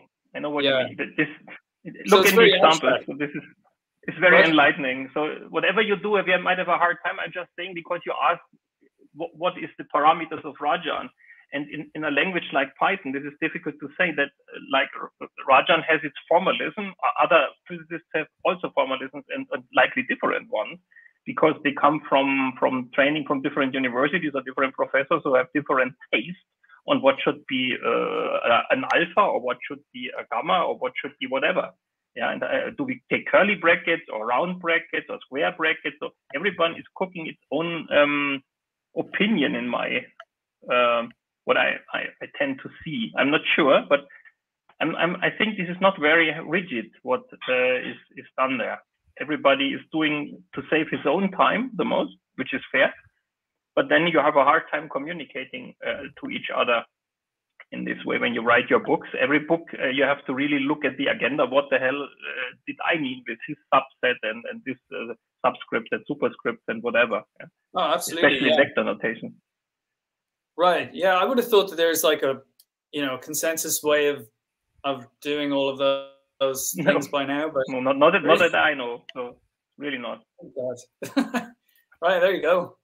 what you mean. But look at the examples. So it's very enlightening. So whatever you do, if you might have a hard time, I'm just saying, because you asked what is the parameters of Rajan. And in a language like Python, this is difficult to say that, like, Rajan has its formalism. Other physicists have also formalisms, and likely different ones, because they come from training from different universities or different professors who have different tastes on what should be an alpha, or what should be a gamma, or what should be whatever. Yeah, and do we take curly brackets or round brackets or square brackets? So everyone is cooking its own opinion in my what I tend to see. I'm not sure, but I think this is not very rigid what is done there. Everybody is doing to save his own time the most, which is fair. But then you have a hard time communicating to each other in this way. When you write your books, every book, you have to really look at the agenda. What the hell did I mean with this subset and this subscript and superscript and whatever? Yeah. Oh, absolutely. Especially vector notation. Right. Yeah, I would have thought that there's like a, consensus way of doing all of those things by now, but no, not that I know. So really not. Oh, God. Right, there you go.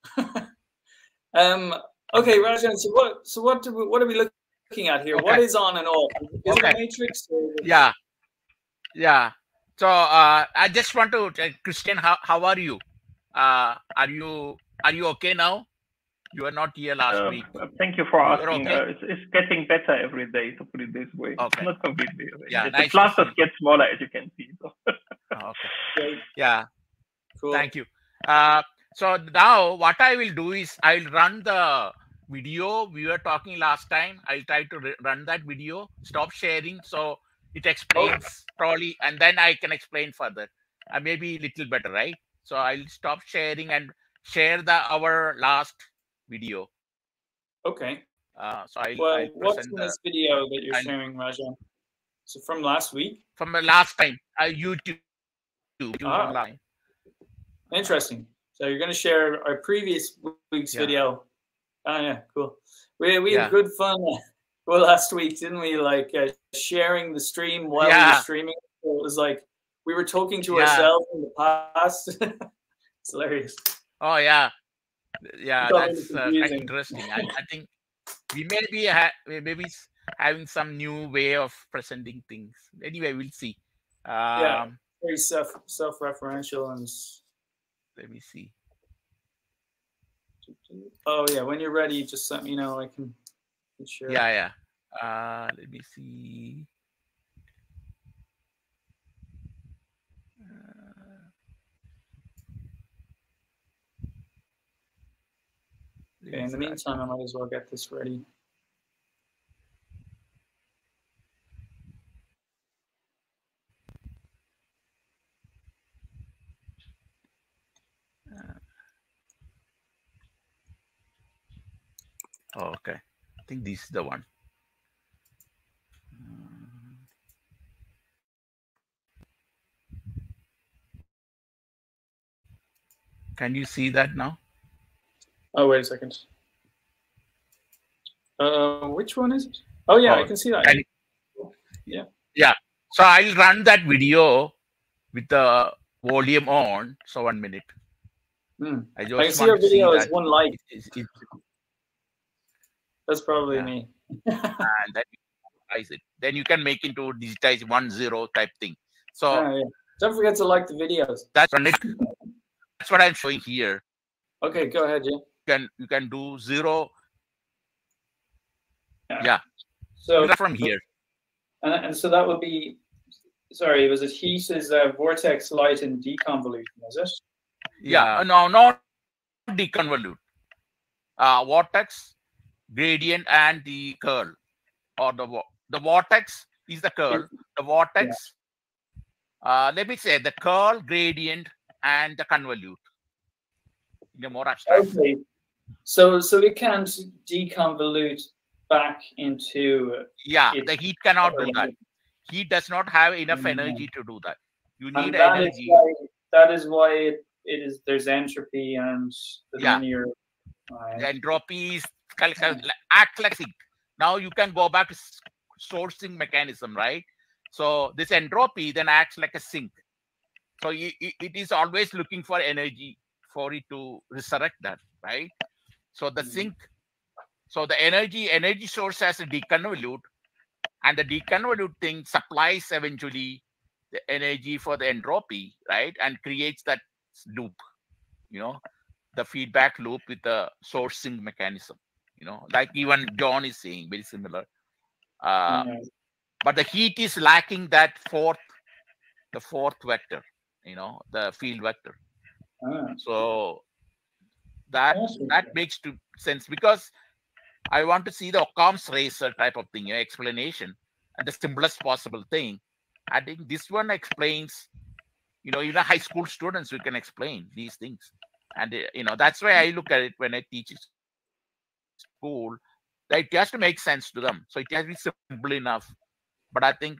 Okay, Rajan. So what are we looking at here? Okay. What is on and off? Is it a matrix? Yeah. So I just want to, Christian, how are you? Are you okay now? You were not here last week. Thank you for asking. Okay? It's getting better every day, to put it this way. Okay. Not completely. Yeah, the plasters get smaller, as you can see. So. Okay. Great. Yeah. Cool. Thank you. So now what I will do is I'll run the video we were talking last time. I'll try to run that video, stop sharing, so it explains probably, and then I can explain further. Maybe a little better, right? So I'll stop sharing and share our last video. Okay. So I'll what's in this video that you're sharing, Rajan? So from last week? From the last time, YouTube online. Interesting. So you're going to share our previous week's video. Oh yeah, cool. We had good fun. Well, last week, didn't we? Like sharing the stream while we were streaming. So it was like we were talking to ourselves in the past. It's hilarious. Oh yeah, that's interesting. I think we may be having some new way of presenting things. Anyway, we'll see. Very self-referential and. Let me see. Oh yeah, when you're ready, just let me know. I can share. Yeah. Let me see. Okay, in the meantime, I might as well get this ready. Okay, I think this is the one. Can you see that now? Oh, wait a second. Which one is it? Oh yeah, I can see that. Yeah. So I'll run that video with the volume on. So 1 minute. I can see your video is one light. That's probably me. And then you can make into digitize 1-0 type thing. So don't forget to like the videos. That's what I'm showing here. Okay, go ahead, You can do 0. So from here. And so that would be, sorry, was it heat is vortex, light, and deconvolution, is it? Yeah, no, not deconvolute. Vortex, gradient, and the curl, or the vortex is the curl. The vortex, let me say the curl, gradient, and the convolute. In a more abstract. Okay, so it can't deconvolute back into. The heat cannot do that. Heat does not have enough energy to do that. You need energy. That is why there's entropy and the linear. The entropy is act like sink. Now you can go back to sourcing mechanism, right? So this entropy then acts like a sink. So it is always looking for energy for it to resurrect that, right? So the sink, so the energy source has a deconvolute, and the deconvolute thing supplies eventually the energy for the entropy, right? And creates that loop, the feedback loop with the sourcing mechanism, like even John is saying, very similar. But the heat is lacking that fourth vector, the field vector. So that makes sense, because I want to see the Occam's razor type of thing, explanation, and the simplest possible thing. I think this one explains, even high school students, we can explain these things. And, that's why I look at it when I teach school, that it has to make sense to them. So it has to be simple enough. But I think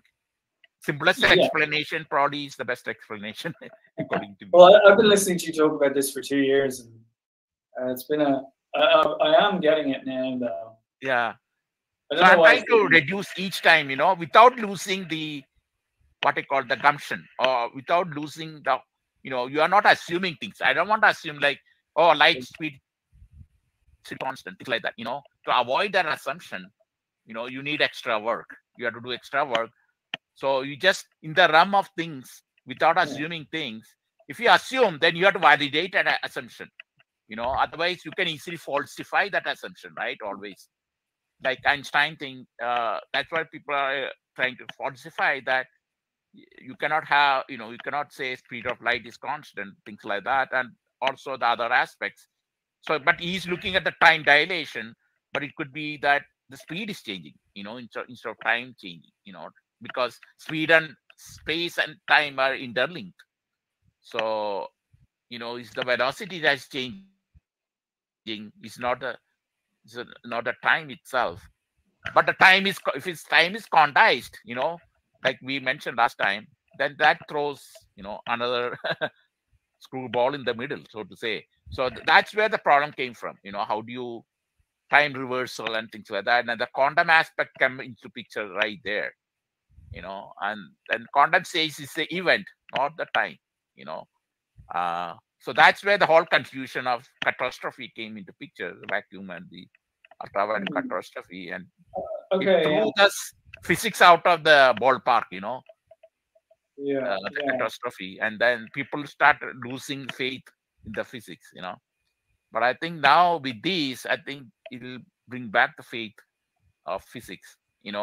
simplest explanation probably is the best explanation, according to me. Well, I've been listening to you talk about this for 2 years, and it's been a I am getting it now, though. Yeah. I So don't know I'm why trying it's to doing it. reduce each time, without losing the what I call the gumption, or without losing the, you are not assuming things. I don't want to assume like, oh, light speed is constant, things like that. To avoid that assumption, you need extra work. You have to do extra work. So you just in the realm of things without Yeah. assuming things. If you assume, then you have to validate an assumption. Otherwise you can easily falsify that assumption, right? Always. Like Einstein thing, that's why people are trying to falsify that you cannot have, you cannot say speed of light is constant, things like that, and also the other aspects. So, but he's looking at the time dilation, but it could be that the speed is changing, instead of time changing, because speed and space and time are interlinked. So, it's the velocity that's changing, it's not the time itself. But the time is, if its time is quantized, like we mentioned last time, then that throws, another screwball in the middle, so to say. So that's where the problem came from. How do you time reversal and things like that? And the quantum aspect come into picture right there. And then quantum says it's the event, not the time. You know, so that's where the whole confusion of catastrophe came into picture, the vacuum and the ultraviolet catastrophe, and it Okay. threw Yeah. this physics out of the ballpark, Yeah. the Yeah. catastrophe, and then people start losing faith in the physics. But I think now with these, I think it'll bring back the faith of physics, in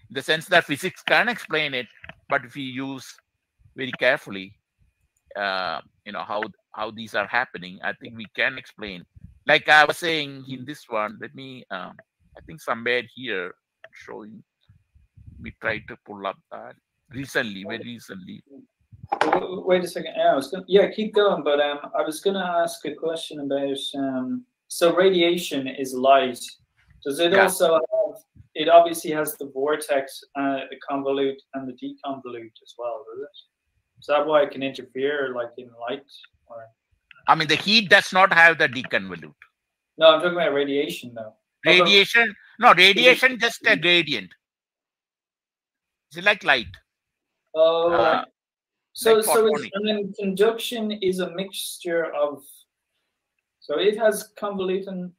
the sense that physics can explain it, but if we use very carefully, how these are happening, I think we can explain. Like I was saying in this one, let me, I think somewhere here showing, we try to pull up that recently, very recently. Wait a second. Yeah, I was gonna, yeah, keep going. But I was gonna ask a question about so radiation is light. Does it Yeah. also have? It obviously has the vortex, the convolute, and the deconvolute as well, does it? Is that why it can interfere, like in light? Or I mean, the heat does not have the deconvolute. no, I'm talking about radiation though. Radiation, no, radiation just a gradient. It's like light. Oh, right. So, like so it's, photonic. and then conduction is a mixture of. So it has convolute and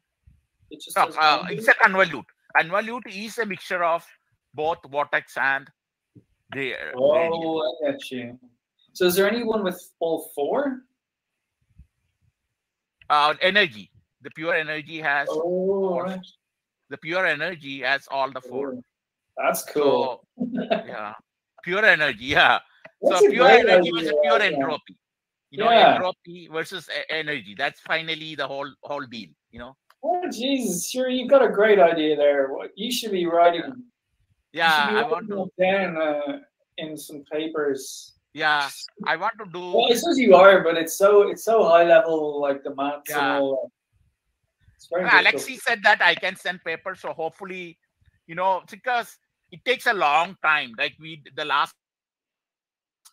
it just has It's a convolute. Convolute is a mixture of both vortex and gradient. Oh, I get you. So is there anyone with all four? Energy. The pure energy has Oh, right. the pure energy has all the four. Oh, that's cool. So, yeah, pure energy. Yeah. That's So a pure great energy idea, is a pure yeah. entropy. Yeah. Entropy versus energy. That's finally the whole deal. Oh, Jesus, sure, you got a great idea there. What you should be writing. Yeah, you should be I writing want to. that down in some papers. Yeah, I want to do. Well, it says you are, but it's so high level, like the maths and Yeah. all. It's very difficult. Alexi said that I can send papers, so hopefully, because it takes a long time. Like the last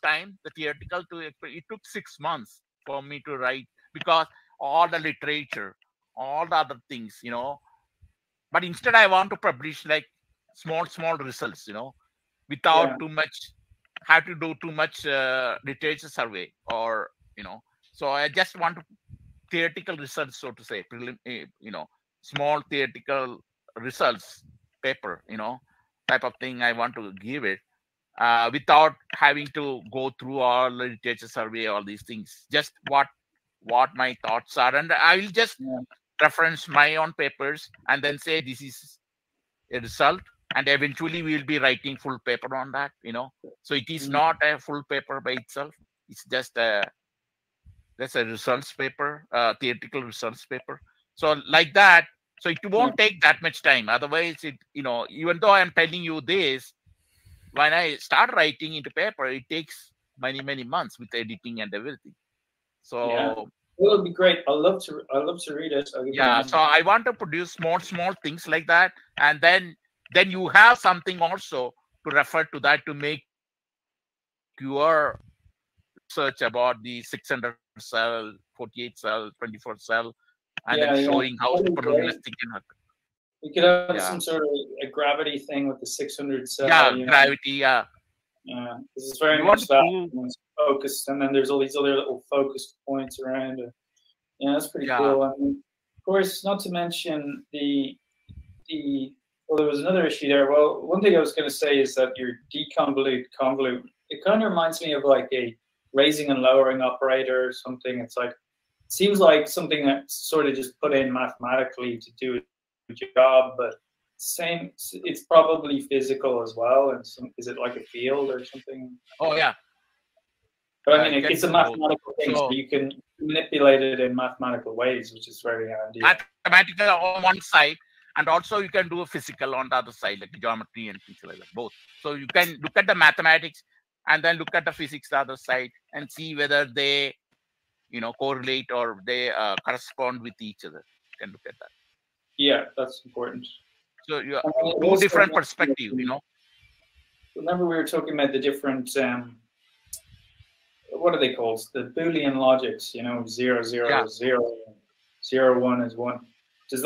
time, the theoretical it took 6 months for me to write, because all the literature, all the other things. But instead, I want to publish like small results. Without Yeah. too much, have to do too much literature survey, or So I just want to theoretical results, so to say, small theoretical results paper, type of thing I want to give it, without having to go through all the literature survey, all these things. Just what my thoughts are, and I will just reference my own papers and then say this is a result, and eventually we will be writing full paper on that. So it is not a full paper by itself. It's just that's a results paper, theoretical results paper. So like that, so it won't take that much time. Otherwise, even though I'm telling you this, when I start writing into paper, it takes many months with editing and everything. So it would be great. I love to read it. So I want to produce small things like that, and then you have something also to refer to that to make your search about the 600 cell, 48 cell, 24 cell, and then showing how probabilistic can occur. You could have some sort of a gravity thing with the 600 cell. Yeah, gravity. Yeah. Yeah, this is very much that. It's focused, and then there's all these other little focused points around it. Yeah, that's pretty cool. I mean, of course, not to mention well, there was another issue there. Well, one thing I was going to say is that your deconvolute convolute, it kind of reminds me of like a raising and lowering operator or something. It's like, it seems like something that's sort of just put in mathematically to do a job, but it's probably physical as well. And is it like a field or something? Oh yeah. But I mean, it's a mathematical thing, so you can manipulate it in mathematical ways, which is very handy. Mathematical on one side, and also you can do a physical on the other side, like geometry and things like that, both. So you can look at the mathematics and then look at the physics the other side and see whether they, correlate or they correspond with each other. You can look at that. Yeah, that's important. So you have two different perspectives, Remember we were talking about the different, what are they called? The Boolean logics, 0, 0, 0, 0, 1 is 1. Could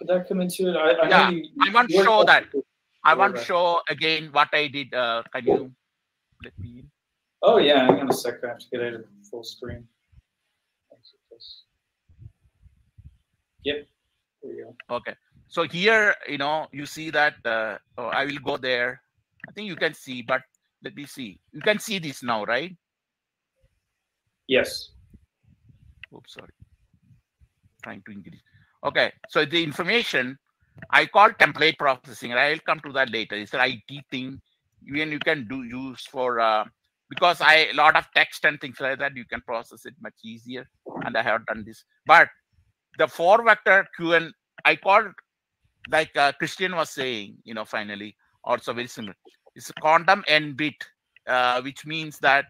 that come into it? I want to show that. I want to show again what I did. Can you let me in? Oh yeah, hang on a sec. I have to get out of full screen. Yep. There you go. Okay. So here, you see that. I will go there. I think you can see, but let me see. You can see this now, right? Yes. Oops, sorry. Trying to increase. Okay. So the information I call template processing, and I'll come to that later. It's an IT thing. Even you can use for because a lot of text and things like that, you can process it much easier. And I have done this. But the 4-vector QN, I call, like Christian was saying, finally, also very similar. It's a quantum n bit, which means that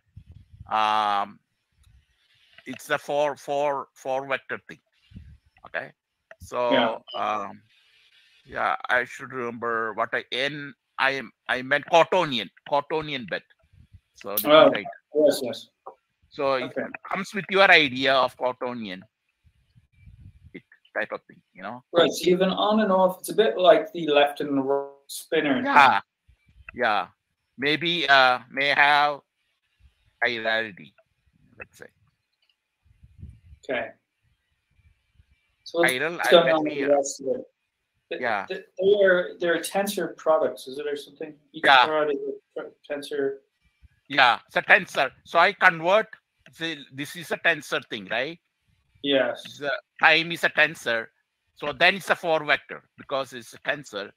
it's a four vector thing. Okay. So I should remember what I meant quaternion bit. So right. Yes. So it comes with your idea of quaternion type of thing, Right. So you have an on and off. It's a bit like the left and the right spinner. Yeah. Maybe may have chirality, let's say. Okay. So chiral, what's going on with the rest of it? Yeah. They're tensor products, is it, or something? Each product is a tensor. Yeah, it's a tensor. So I convert. This is a tensor thing, right? Yes. The time is a tensor. So then it's a 4-vector because it's a tensor.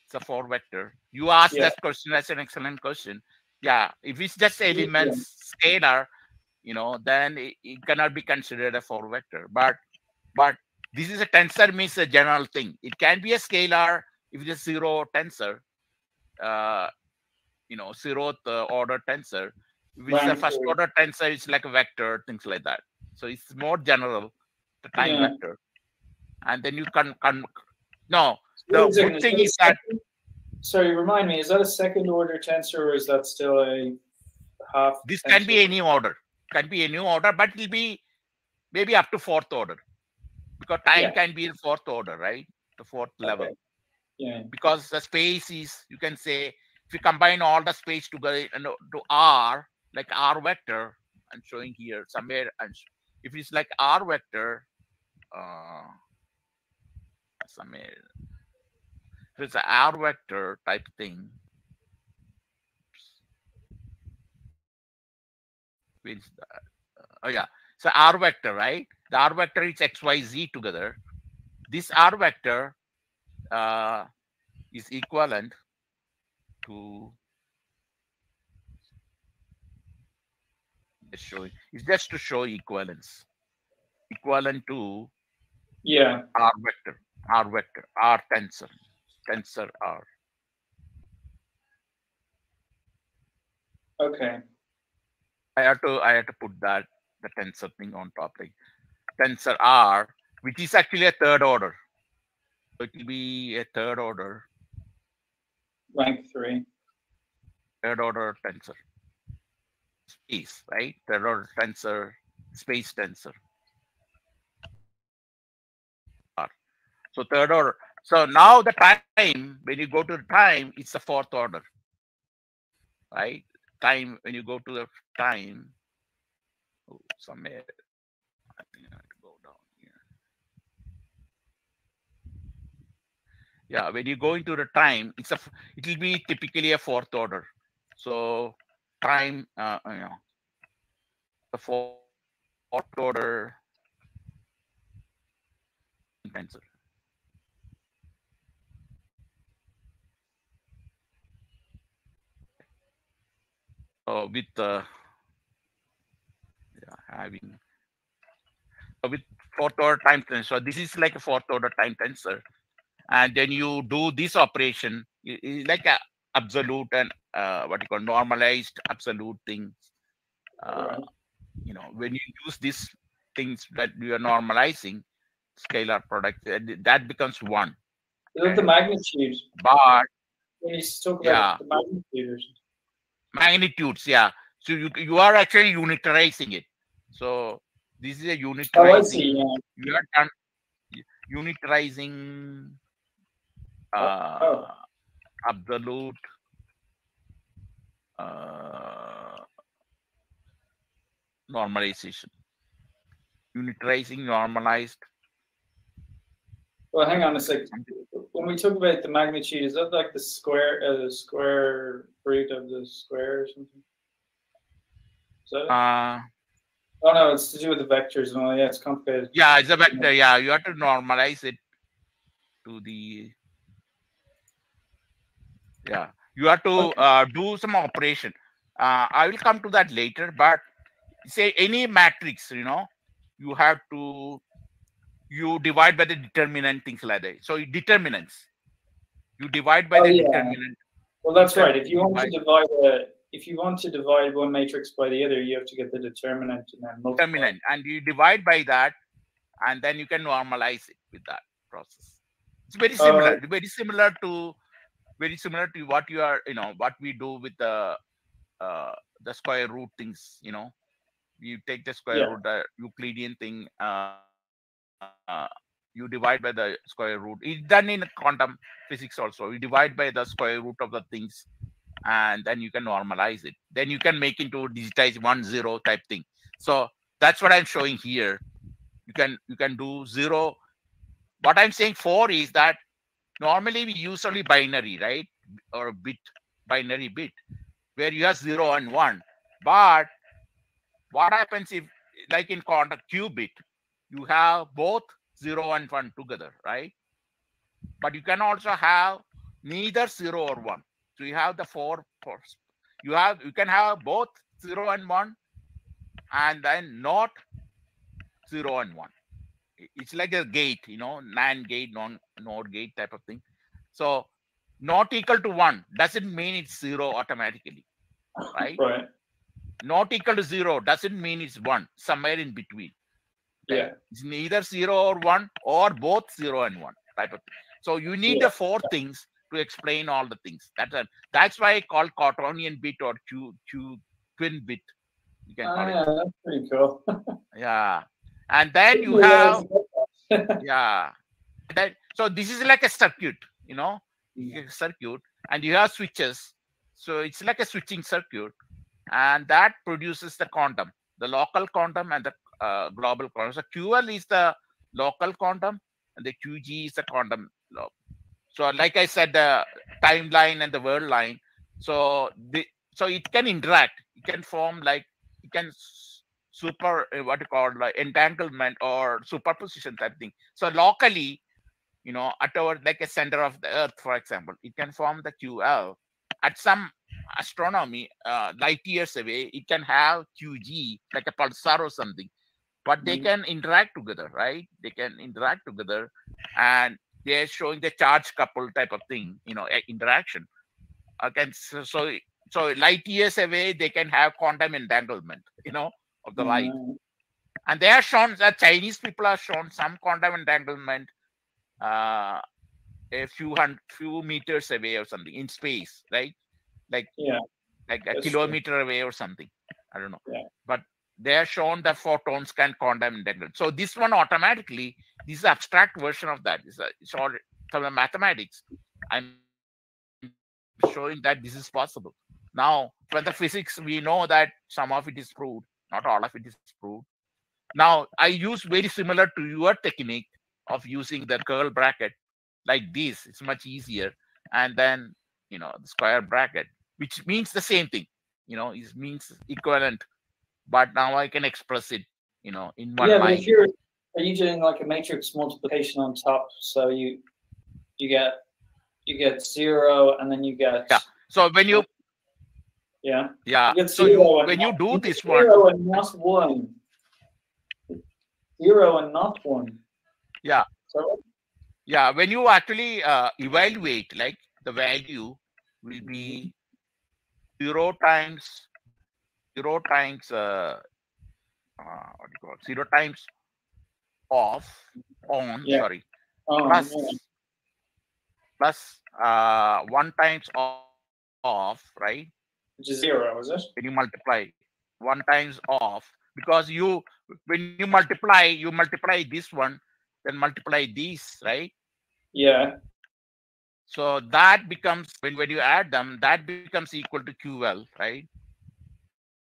It's a 4-vector. You asked that question. That's an excellent question. Yeah, if it's just elements, scalar, then it cannot be considered a 4-vector. But this is a tensor, means a general thing. It can be a scalar if it's a 0 tensor, 0th order tensor. If it's a 1st order tensor, it's like a vector, things like that. So it's more general, the time vector. And then you can no. The good thing is that. Sorry, remind me. Is that a 2nd order tensor, or is that still a half? This tensor? Can be any order. Can be any order, but it'll be maybe up to 4th order, because time can be in 4th order, right? The 4th level. Yeah. Because the space is, you can say, if you combine all the space together to R, like R vector, I'm showing here somewhere. And if it's like R vector, somewhere. If it's an R vector type thing. Which oh yeah, so R vector, right? The R vector is X, Y, Z together. This R vector is equivalent to it's just to show equivalence. Equivalent to R vector, R tensor R. Okay. I had to put the tensor thing on top, like tensor R, which is actually a 3rd order. So it will be a 3rd order. Rank 3. 3rd order tensor. Space, right? 3rd order tensor, space tensor. So third order. So now the time, when you go to the time, it's the fourth order, right? Time, when you go to the time, oh, somewhere, I think I have to go down here. Yeah, when you go into the time, it will be typically a fourth order. So time, the fourth order tensor. With having with fourth order time tensor. So this is like a fourth order time tensor, and then you do this operation like a absolute and what you call normalized absolute thing. Right. When you use these things that you are normalizing scalar product, that becomes one. Is that the magnitude? But When you talk yeah, about the magnitude or something. magnitudes, yeah. So you are actually unitarizing it. So this is a unitarizing. Oh, I see. Yeah. You are done unitarizing absolute normalization. Unitarizing normalized. Well, hang on a sec. When we talk about the magnitude, is that like the square root of the square or something? Is that it? Oh no, it's to do with the vectors and all. Yeah, it's complicated. Yeah, it's a vector. Yeah, you have to normalize it to the. Yeah, you have to do some operation. I will come to that later. But say any matrix, you have to divide by the determinant, things like that. So determinants, you divide by the determinant. Well, that's right. If you want to divide one matrix by the other, you have to get the determinant and then multiply. Determinant, and you divide by that, and then you can normalize it with that process. It's very similar. Very similar to what you are, what we do with the square root things. You take the square root, the Euclidean thing. You divide by the square root. It's done in quantum physics also. You divide by the square root of the things, and then you can normalize it. Then you can make into digitize 1 0 type thing. So that's what I'm showing here. You can do 0. What I'm saying 4 is that normally we use only binary, right? Or binary bit, where you have 0 and 1. But what happens if, like in quantum qubit, you have both 0 and 1 together, right? But you can also have neither 0 or 1. So you have the 4. You can have both 0 and 1, and then not 0 and 1. It's like a gate, NAND gate, NOR gate type of thing. So not equal to 1 doesn't mean it's 0 automatically, right? Right. Not equal to 0 doesn't mean it's 1, somewhere in between. Okay? Yeah. It's neither 0 or 1 or both 0 and 1 type of thing. So you need the 4 things to explain all the things. That's why I call quaternion bit or twin bit. You can call it. That's pretty cool. Yeah. And then you have so this is like a circuit, a circuit, and you have switches. So it's like a switching circuit, and that produces the quantum, the local quantum and the global quantum. So QL is the local quantum, and the QG is the quantum log. So like I said, the timeline and the world line. So it can interact. It can form it can what you call entanglement or superposition type thing. So locally, at our like a center of the Earth, for example, it can form the QL. At some astronomy, light years away, it can have QG, like a pulsar or something. But they can interact together, right? They can interact together, and they're showing the charge couple type of thing, interaction. Again, so light years away, they can have quantum entanglement, of the light. And they are shown that Chinese people have shown some quantum entanglement a few meters away or something in space, right? Like a kilometer away or something. I don't know. But they are shown that photons can quantum entangle. So this one automatically This is abstract version of that. It's all from the mathematics. I'm showing that this is possible. Now, from the physics, we know that some of it is proved, not all of it is proved. Now, I use very similar to your technique of using the curl bracket like this. It's much easier. And then, the square bracket, which means the same thing, it means equivalent. But now I can express it, in one Yeah, line. but are you doing like a matrix multiplication on top? So you get 0, and then you get So when you you so when you do this one, 0 and not 1. 0 and not 1. Yeah. So, yeah, when you actually evaluate, like the value will be 0 times what do you call it? 0 times on, plus 1 times off, right? Which is 0, is it? When you multiply 1 times off, because when you multiply this one, then multiply these, right? Yeah. So that becomes, when you add them, that becomes equal to QL, right?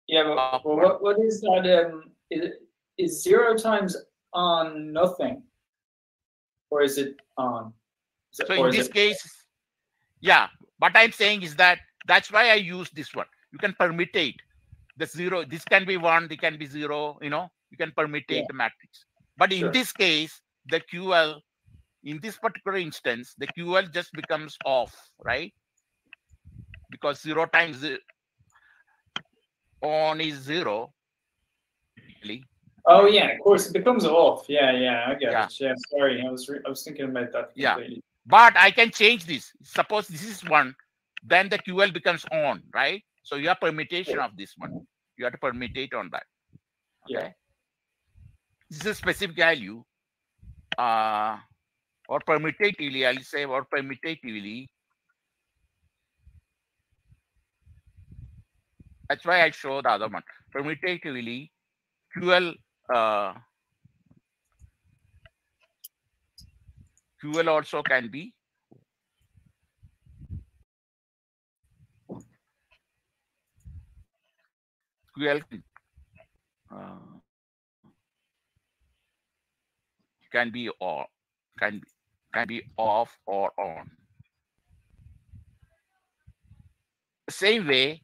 Yeah, but what is that? Is 0 times on nothing, or is it on? So in this case, what I'm saying is that's why I use this one. You can permutate the 0. This can be 1, this can be 0. You can permutate the matrix. But in this case, the QL, in this particular instance, the QL just becomes off, right? Because 0 times on is 0. Oh yeah, of course it becomes off. Yeah, I get it. Yeah, sorry, I was thinking about that completely. But I can change this. Suppose this is 1, then the QL becomes on, right? So you have permutation of this one. You have to permutate on that. Okay. This is a specific value. Or permutatively, I'll say, or permutatively. That's why I show the other one. Permutatively, QL also can be QL can be off or on. The same way,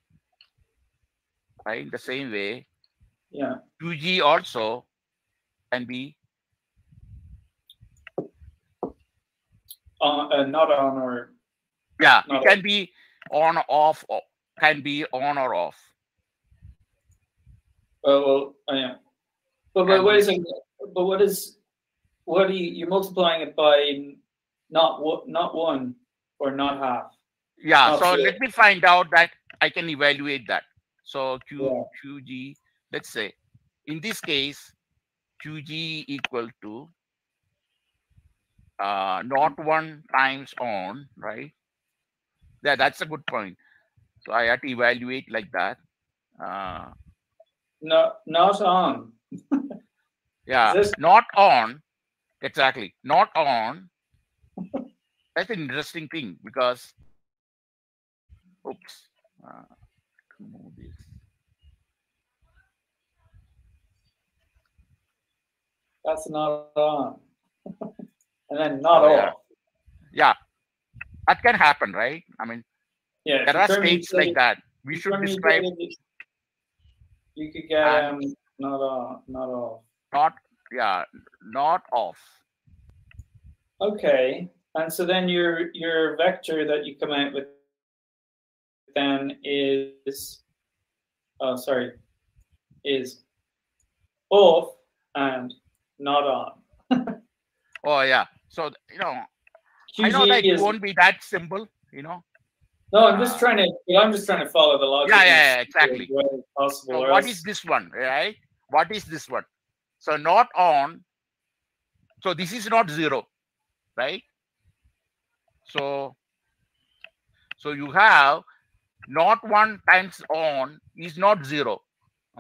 right? The same way, QG also can be not on or it can be on, off, or can be on or off. But what are you're multiplying it by? Not 1 or not half. So let me find out that I can evaluate that. So QG, let's say in this case, QG equal to not 1 times on, right? Yeah, that's a good point. So I have to evaluate like that. Not on. Not on. Exactly. Not on. That's an interesting thing because, oops. Move this. That's not on. And then not off. Yeah. That can happen, right? I mean, there are states like that. We should describe. You could get not on, not off. Not off. Okay, and so then your vector that you come out with then is off and not on. So I know that it won't be that simple, No, I'm just trying to follow the logic. Exactly. Possible. So what is this one, right? What is this one? So not on. So this is not 0, right? So you have not 1 times on is not 0.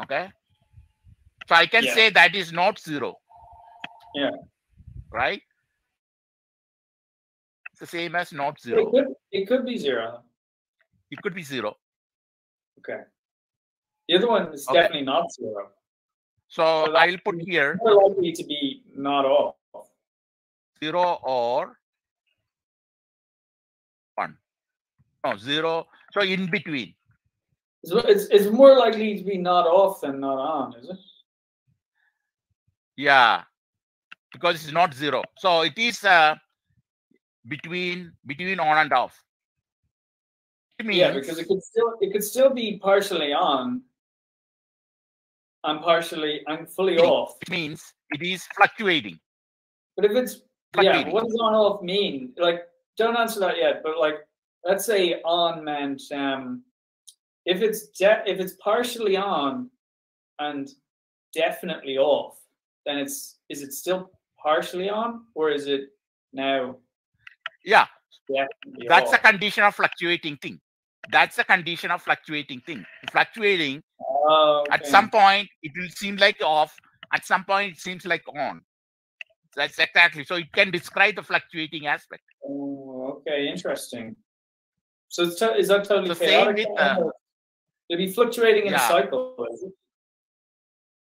Okay. So I can say that is not 0. Yeah. right? It's the same as not 0. It could be 0. It could be 0. Okay. The other one is definitely not 0. So I'll put here more likely to be not off. 0 or 1. No, 0. So in between. It's more likely to be not off than not on, is it? Yeah, because it's not 0. So it is between on and off. It means, yeah, because it could still be partially on. I'm fully off. It means it is fluctuating. But if it's yeah, what does on off mean? Like, don't answer that yet. But like, let's say on meant if it's partially on and definitely off, then is it still partially on, or is it now? Yeah, that's off? a condition of fluctuating thing. That's a condition of fluctuating thing. Fluctuating. Okay. At some point it will seem like off. At some point it seems like on. That's exactly. So it can describe the fluctuating aspect. Oh, okay, interesting. So is that totally chaotic? It'll be fluctuating in a cycle, is it?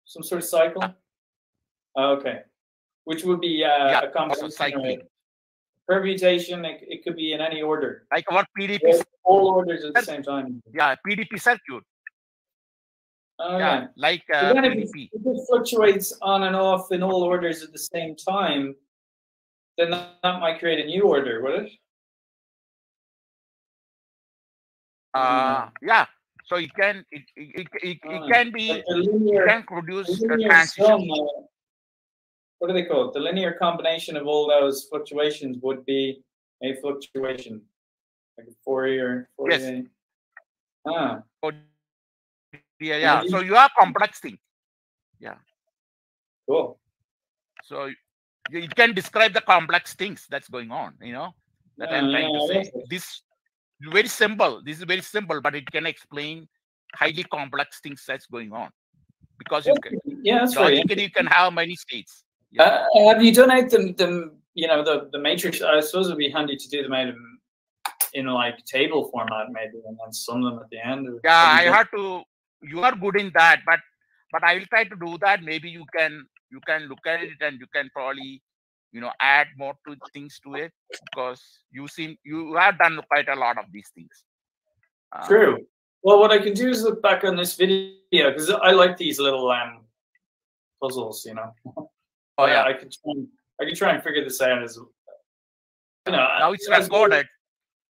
Some sort of cycle? Okay. Which would be a combination of permutation. It could be in any order. Like our PDP. All orders at the same time. Yeah, PDP circuit. Oh, yeah. Like PDP. If it fluctuates on and off in all orders at the same time, then that might create a new order, would it? Yeah. So it can can be like linear, it can produce a transition. What do they call it? The linear combination of all those fluctuations would be a fluctuation, like a Fourier. Yes. Ah. Yeah. So you have complex thing. Yeah. Cool. So it can describe the complex things that's going on. You know that I'm trying to say. This very simple. This is very simple, but it can explain highly complex things that's going on because you can. That's logically you can have many states. Yeah. Have you done out the matrix? I suppose it'd be handy to do them out in like table format maybe, and then sum them at the end. Yeah, I have to. You are good in that, but I will try to do that. Maybe you can look at it and you can probably add more to things to it because you have done quite a lot of these things. True. Well, what I can do is look back on this video because I like these little puzzles. Oh yeah. I could try and figure this out as now it's recorded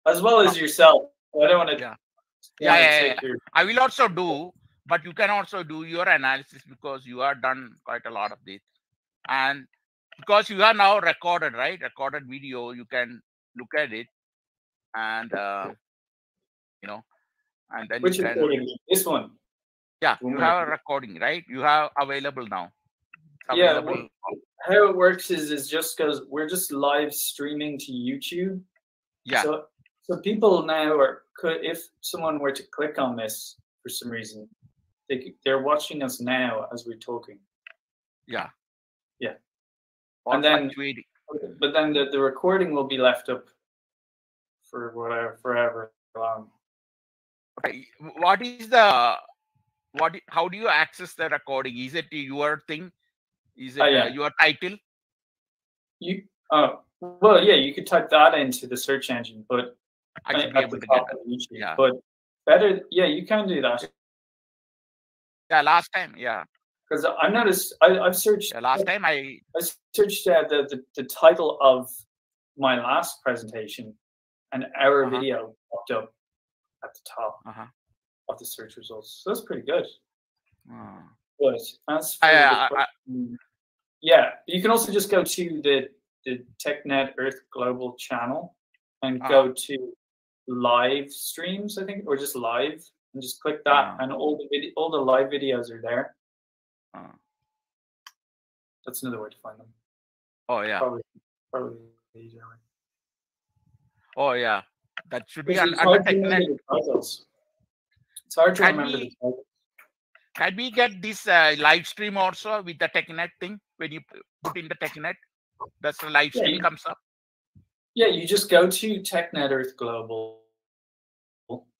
as well as yourself. I don't want to. Yeah. I will also do, but you can also do your analysis because you have done quite a lot of this, and because you are now recorded, right? Recorded video, you can look at it, and and then which you can. Recording? This one. Yeah, you have a recording, right? You have available now. Available. How it works is just because we're just live streaming to YouTube. Yeah. So people now if someone were to click on this for some reason, they're watching us now as we're talking. Yeah. Yeah. Or and then, fluctuating. but then the recording will be left up for forever long. Okay. How do you access the recording? Is it your thing? Is it your title? Well, yeah, you could type that into the search engine, but I should be able to get that. Yeah. But better, yeah, you can do that. Yeah, last time, yeah. Because I noticed I've searched. Yeah, last time I searched the title of my last presentation, and our video popped up at the top of the search results. So that's pretty good. But as for yeah, you can also just go to the TechNet Earth Global channel and go to live streams, I think, or just live, and just click that, and all the live videos are there. That's another way to find them. Oh yeah. Probably the easier way. Oh yeah, that should be under TechNet. It's hard to remember the titles. Can we get this live stream also with the TechNet thing when you put in the TechNet? Does the live stream comes up? Yeah, you just go to TechNet Earth Global,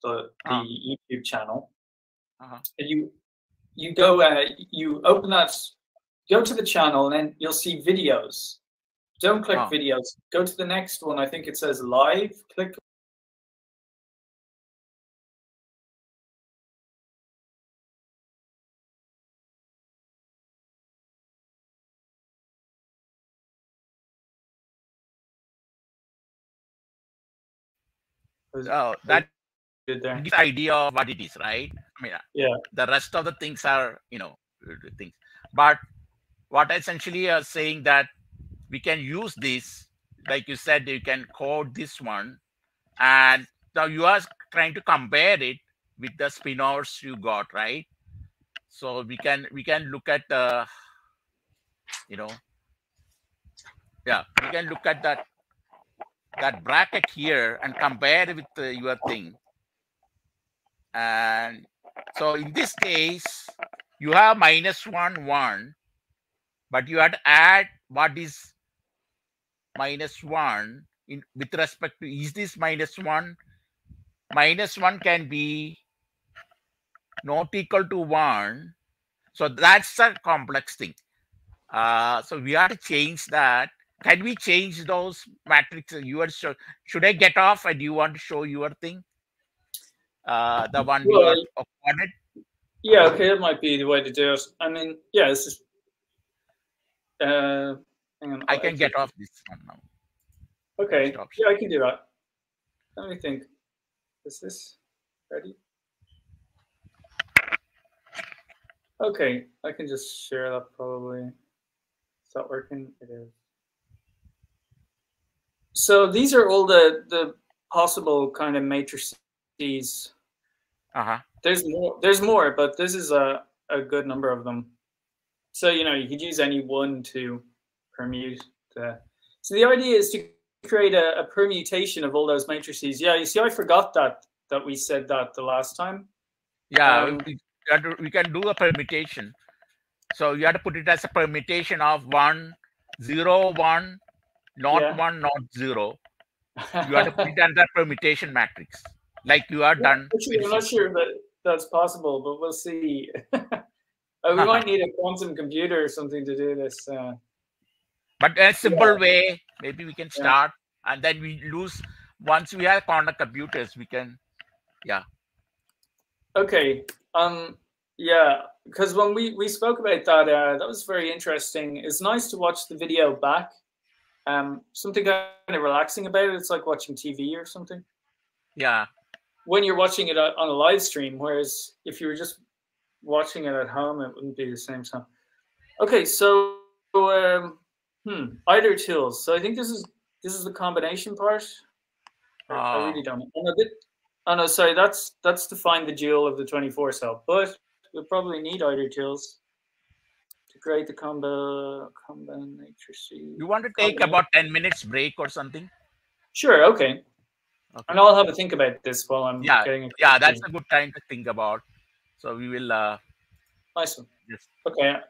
the YouTube channel, and you go, you open that, go to the channel, and then you'll see videos. Don't click videos. Go to the next one. I think it says live. Click. Oh, that gives idea of what it is, right? I mean, yeah. The rest of the things are, things. But what essentially are saying that we can use this, like you said, you can code this one, and now you are trying to compare it with the spin-offs you got, right? So we can look at the, we can look at that bracket here and compare with your thing. And so in this case, you have -1, 1, but you have to add what is -1 in with respect to, is this -1? -1 can be not equal to 1. So that's a complex thing. So we have to change that. Can we change those matrices? Should I get off and you want to show your thing? The one you are awarded? Yeah, okay, that might be the way to do it. I mean, yeah, this is. Hang on. I can get off this one now. Okay. Yeah, I can do that. Let me think. Is this ready? Okay, I can just share that probably. Is that working? It is. So these are all the possible kind of matrices. There's more, but this is a good number of them. So you could use any one to permute. So the idea is to create a permutation of all those matrices. Yeah, you see, I forgot that we said that the last time. Yeah, we can do a permutation. So you have to put it as a permutation of 1, 0, 1, not 1, not 0. You have to put it under permutation matrix, like you are done. Actually, I'm not sure that that's possible, but we'll see. We might need a quantum computer or something to do this. But in a simple way, maybe we can start, and then we lose. Once we have quantum computers, we can, Okay. Yeah, because when we spoke about that, that was very interesting. It's nice to watch the video back. Something kind of relaxing about it. It's like watching TV or something. Yeah. When you're watching it on a live stream, whereas if you were just watching it at home, it wouldn't be the same time. Okay, so either tools. So I think this is the combination part. I really don't know. Oh no, sorry, that's to find the dual of the 24 cell, but we'll probably need either tools to create the combinatrix. You want to take about 10 minutes break or something? Sure, okay. And I'll have a think about this while I'm getting yeah, that's a good time to think about. So we will nice one. Yes. Okay.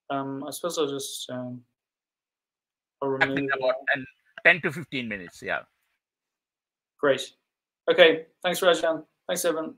I suppose I'll just I'll remove about 10 to 15 minutes, yeah. Great. Okay, thanks Rajan. Thanks everyone.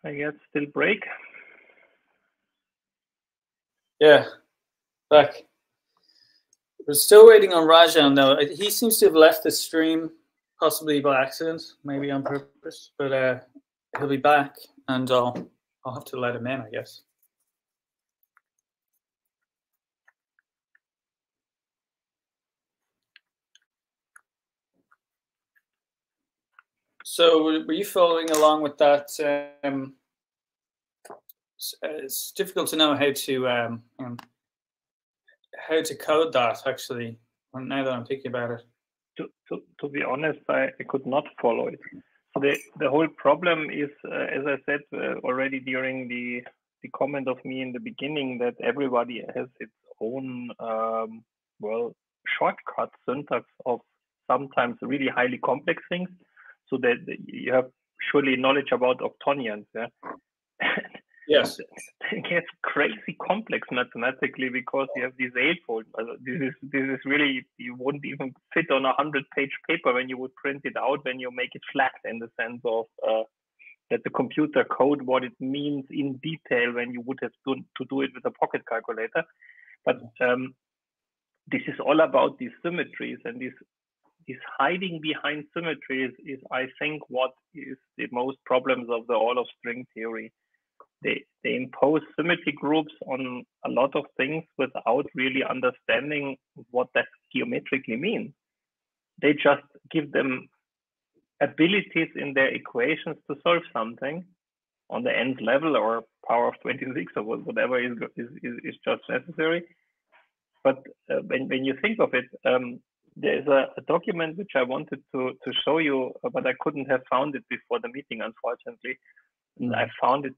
I guess still break. Yeah, back. We're still waiting on Rajan though. He seems to have left the stream, possibly by accident, maybe on purpose. But he'll be back, and I'll have to let him in, I guess. So were you following along with that? It's difficult to know how to code that, actually, now that I'm thinking about it. To be honest, I could not follow it. So the whole problem is, as I said already during the comment of me in the beginning, that everybody has its own well, shortcut syntax of sometimes really highly complex things. So that you have surely knowledge about octonions, yeah. Yes. It gets crazy complex mathematically because you have these eightfold. This is really, you wouldn't even fit on a 100-page paper when you would print it out, when you make it flat, in the sense of that the computer code what it means in detail when you would have to do it with a pocket calculator. But this is all about these symmetries, and this hiding behind symmetries is, I think, what is the most problems of the all of string theory. They impose symmetry groups on a lot of things without really understanding what that geometrically means. They just give them abilities in their equations to solve something on the nth level or power of 26 or whatever is just necessary. But when you think of it, there's a document which I wanted to show you, but I couldn't have found it before the meeting, unfortunately. And I found it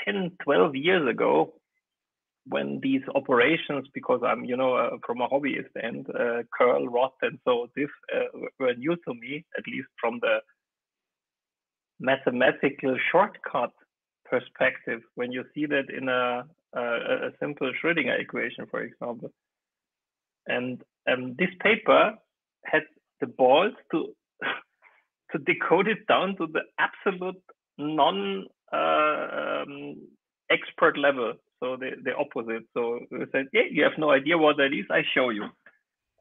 10, 12 years ago, when these operations, because I'm, from a hobbyist and curl, rot, and so this were new to me, at least from the mathematical shortcut perspective, when you see that in a simple Schrödinger equation, for example. And this paper had the balls to decode it down to the absolute non-expert level, so the opposite. So we said, yeah, you have no idea what that is, I show you.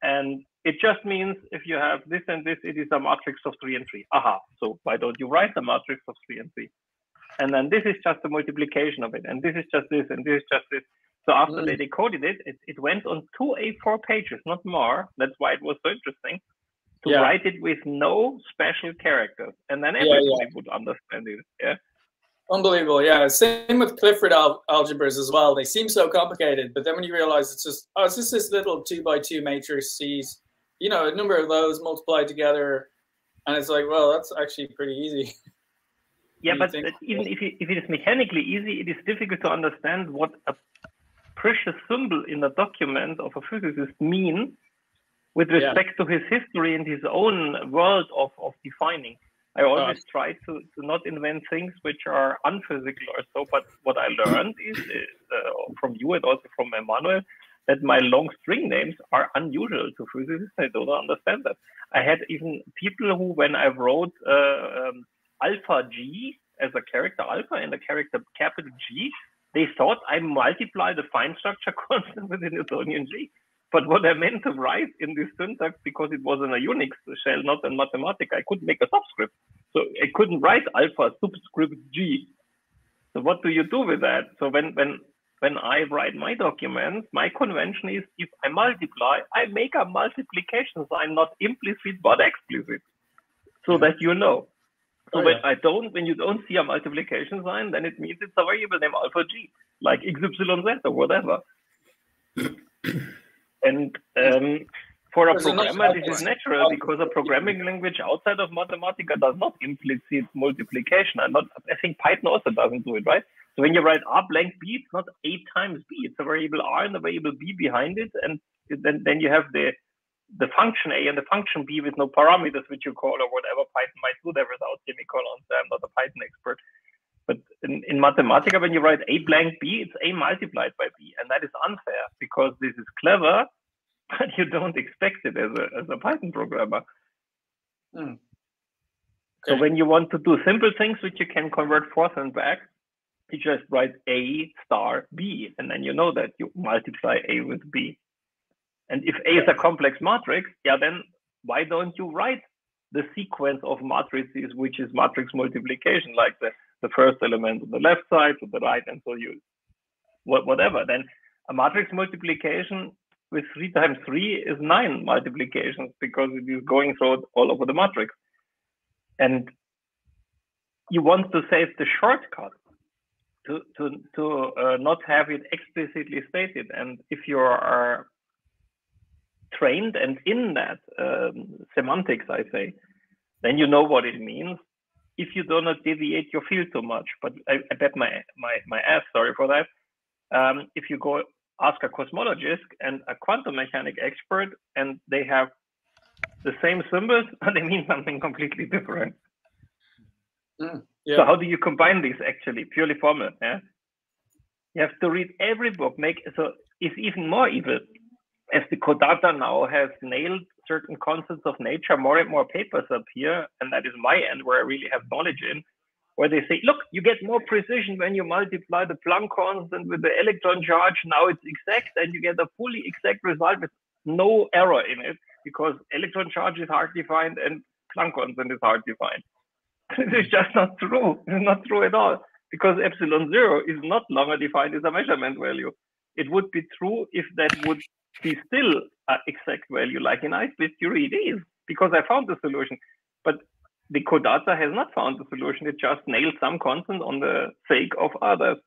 And it just means if you have this and this, it is a matrix of 3 and 3. Aha, so why don't you write the matrix of 3 and 3? And then this is just the multiplication of it, and this is just this, and this is just this. So after they decoded it, it went on 2 A4 pages, not more. That's why it was so interesting. To write it with no special characters, and then everybody would understand it. Yeah, unbelievable. Yeah, same with Clifford algebras as well. They seem so complicated, but then when you realize it's just this little 2x2 matrices, a number of those multiplied together, and it's like, well, that's actually pretty easy. Yeah, but even if it is mechanically easy, it is difficult to understand what a precious symbol in a document of a physicist means with respect to his history and his own world of defining. I always try to not invent things which are unphysical or so, but what I learned is from you and also from Emmanuel, that my long string names are unusual to physicists. I don't understand that. I had even people who, when I wrote alpha G as a character alpha and a character capital G, they thought I multiply the fine structure constant with the Newtonian G. But what I meant to write in this syntax, because it was in a Unix shell, not in Mathematica, I couldn't make a subscript. So I couldn't write alpha subscript G. So what do you do with that? So when I write my documents, my convention is if I multiply, I make a multiplication sign, not implicit but explicit, so that you know. So when you don't see a multiplication sign, then it means it's a variable named alpha G, like XYZ or whatever. And for a programmer, this is natural, because a programming language outside of Mathematica does not implicit multiplication. I think Python also doesn't do it, right? So when you write R blank B, it's not A times B. It's a variable R and a variable B behind it. And then you have the function A and the function B with no parameters, which you call or whatever. Python might do that without semicolons. I'm not a Python expert. But in Mathematica, when you write A blank B, it's A multiplied by B. And that is unfair, because this is clever, but you don't expect it as a Python programmer. Okay. So when you want to do simple things which you can convert forth and back, you just write A star B, and then you know that you multiply A with B. And if A is a complex matrix, yeah, then why don't you write the sequence of matrices, which is matrix multiplication, like the first element on the left side to the right, and so you whatever. Then a matrix multiplication with 3 times 3 is 9 multiplications, because it is going through all over the matrix. And you want to save the shortcut to not have it explicitly stated. And if you are trained and in that semantics, I say, then you know what it means. If you do not deviate your field too much, but I bet my ass, sorry for that. If you go ask a cosmologist and a quantum mechanic expert, and they have the same symbols, they mean something completely different. Yeah. So how do you combine these actually? Purely formal. Yeah. You have to read every book. So it's even more evil, as the Kodata now has nailed certain concepts of nature. More and more papers appear, and that is my end where I really have knowledge in, where they say, look, you get more precision when you multiply the Planck constant with the electron charge. Now it's exact, and you get a fully exact result with no error in it, because electron charge is hard defined and Planck constant is hard defined. This is just not true. It's not true at all, because epsilon 0 is not longer defined as a measurement value. It would be true if that would be still an exact value, like in ice-space theory it is, because I found the solution. But the Kodata has not found the solution. It just nailed some constant on the sake of others.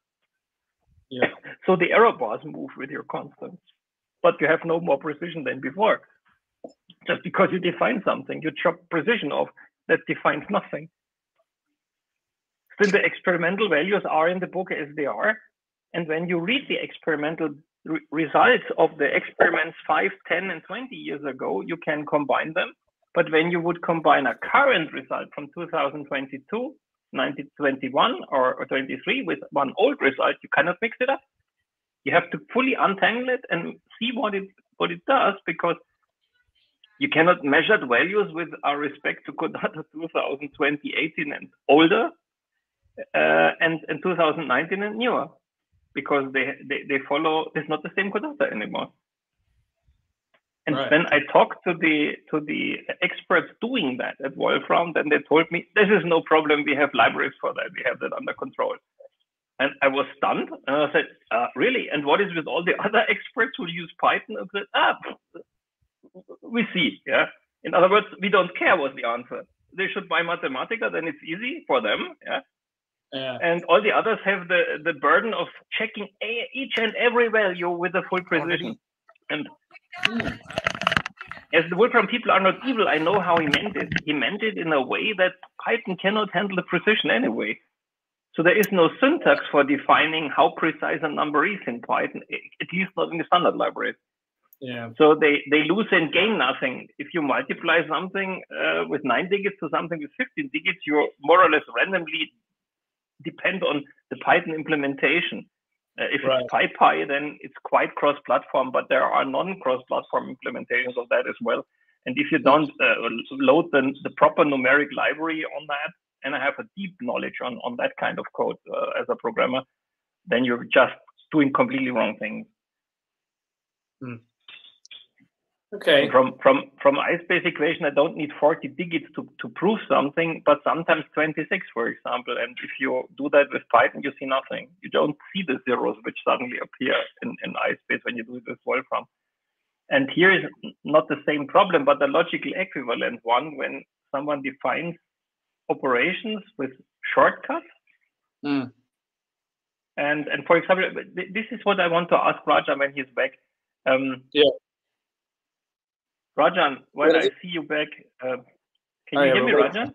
Yeah. So the error bars move with your constants, but you have no more precision than before. Just because you define something, you chop precision off, that defines nothing. Still, the experimental values are in the book as they are. And when you read the experimental results of the experiments 5, 10, and 20 years ago, you can combine them. But when you would combine a current result from 2022, 1921, or 23 with one old result, you cannot mix it up. You have to fully untangle it and see what it does, because you cannot measure the values with respect to Kodata 2020, 18 and older, and 2019 and newer, because they follow, it's not the same Kodata anymore. And right. when I talked to the experts doing that at Wolfram, then they told me, this is no problem, we have libraries for that, we have that under control. And I was stunned, and I said, really? And what is with all the other experts who use Python? I said, we see, yeah. In other words, we don't care was the answer. They should buy Mathematica, then it's easy for them, yeah. Yeah. And all the others have the burden of checking each and every value with a full precision. And as the Wolfram people are not evil, I know how he meant it. He meant it in a way that Python cannot handle the precision anyway. So there is no syntax for defining how precise a number is in Python, at least not in the standard library. Yeah. So they lose and gain nothing. If you multiply something with 9 digits to something with 15 digits, you more or less randomly depend on the Python implementation. If it's PyPy, then it's quite cross-platform, but there are non-cross-platform implementations of that as well. And if you don't load the proper numeric library on that, and I have a deep knowledge on that kind of code as a programmer, then you're just doing completely wrong things. Okay. From ice-space equation, I don't need 40 digits to prove something, but sometimes 26, for example. And if you do that with Python, you see nothing. You don't see the zeros which suddenly appear in ice-space when you do it with Wolfram. And here is not the same problem, but the logical equivalent one, when someone defines operations with shortcuts. And for example, this is what I want to ask Rajan when he's back. Yeah. Rajan, when I see you back, can you hear me, Rajan?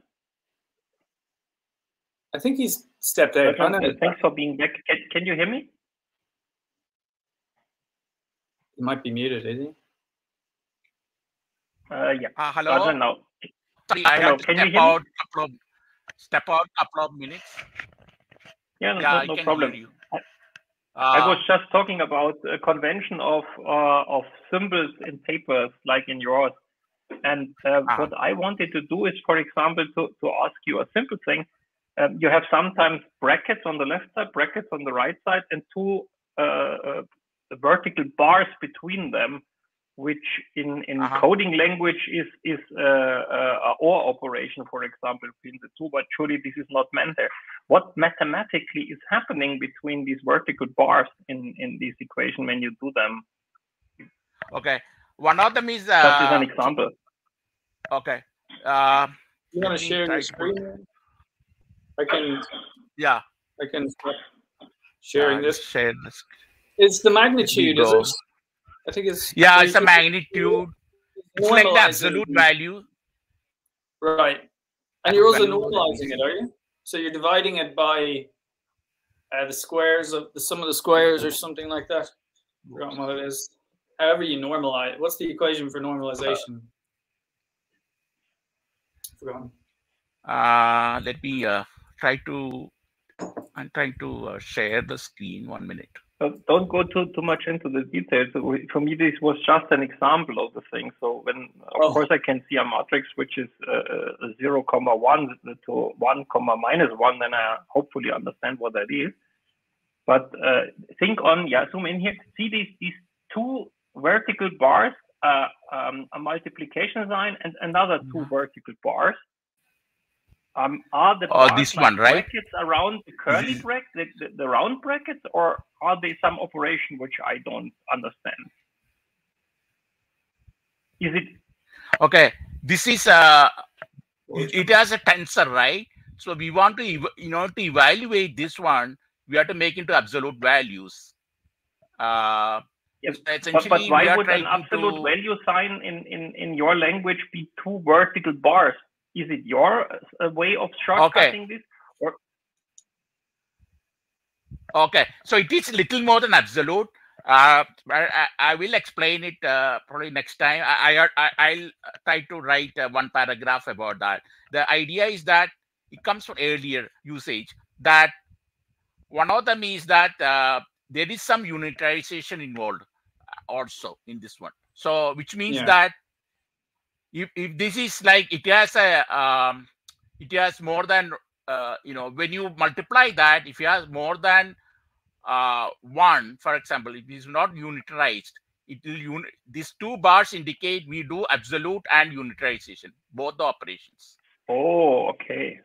I think he's stepped out. Rajan, thanks for being back. Can you hear me? He might be muted, is he? Yeah. Hello. Rajan, now. Sorry, I had to step out a couple of minutes. Yeah, no problem. I was just talking about a convention of symbols in papers like in yours. And what I wanted to do is, for example, to ask you a simple thing. you have sometimes brackets on the left side, brackets on the right side, and two vertical bars between them, which in coding language is a OR operation, for example, between the two, but surely this is not meant there. What mathematically is happening between these vertical bars in this equation when you do them? Okay, one of them is just as an example. Okay. You want to share your screen? I can. Yeah. I can start sharing this. Share this. It's the magnitude, is it? I think it's. Yeah, it's a magnitude. It's like the absolute value. Right. And you're also normalizing it, are you? So you're dividing it by the squares of the sum of the squares or something like that. I forgot what it is. However you normalize. What's the equation for normalization? Forgotten. Let me try to. I'm trying to share the screen. 1 minute. Don't go too much into the details. For me, this was just an example of the thing. So when, of course, I can see a matrix which is 0, 1 to 1, -1, then I hopefully understand what that is. But think on, zoom in here. See these two vertical bars, a multiplication sign and another two vertical bars. Are the bars this like one, right? brackets around the curly bracket, the round brackets, or are they some operation which I don't understand? Is it okay? This is it has a tensor, right? So we want to, in order to evaluate this one, we have to make into absolute values. Yes, so but why would an absolute value sign in your language be two vertical bars? Is it your way of shortcutting this? Or okay, so it is a little more than absolute. I will explain it probably next time. I'll try to write one paragraph about that. The idea is that it comes from earlier usage. That one of them is that there is some unitarization involved also in this one. So which means that if this is like it has more than when you multiply that, if you have more than 1, for example, it is not unitarized. It will these two bars indicate we do absolute and unitarization, both the operations. Oh, okay.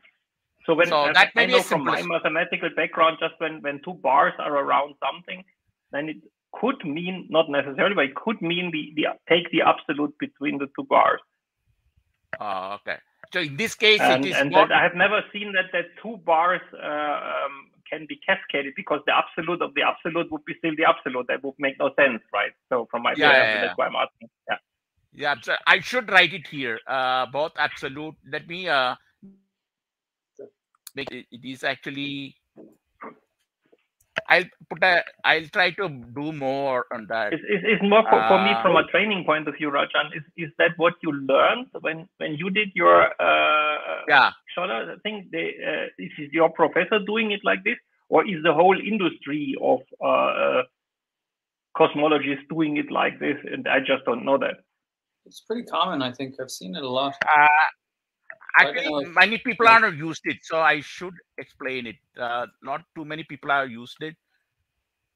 So when that I know from my mathematical background, just when two bars are around something, then it could mean, not necessarily, but it could mean take the absolute between the two bars. Okay. So in this case, and it is that I have never seen that two bars can be cascaded, because the absolute of the absolute would be still the absolute. That would make no sense, right? So from my perspective, that's why I'm asking. Yeah. So I should write it here. Both absolute. Let me make it. It is actually. I'll try to do more on that. It's more for me from a training point of view, Rajan. Is that what you learned when you did your Scholar thing? Is your professor doing it like this, or is the whole industry of cosmologists doing it like this? And I just don't know that. It's pretty common, I think. I've seen it a lot. Actually, many people are not used it, so I should explain it. Not too many people are used it.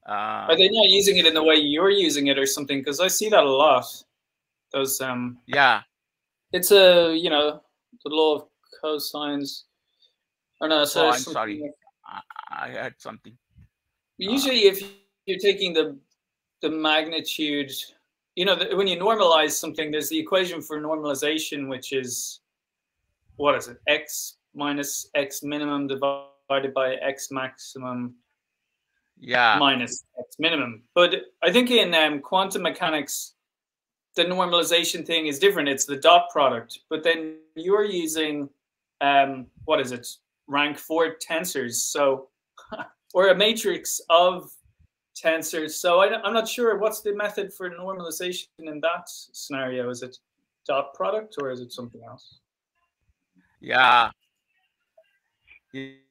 Are they not using it in the way you're using it or something? Because I see that a lot. Those it's a the law of cosines. Or no, so I'm sorry, I had something. Usually, if you're taking the magnitude, when you normalize something, there's the equation for normalization, which is, what is it? X minus X minimum divided by X maximum minus X minimum. But I think in quantum mechanics, the normalization thing is different. It's the dot product. But then you're using, what is it? Rank 4 tensors. So, or a matrix of tensors. So I'm not sure what's the method for normalization in that scenario. Is it dot product or is it something else? Yeah,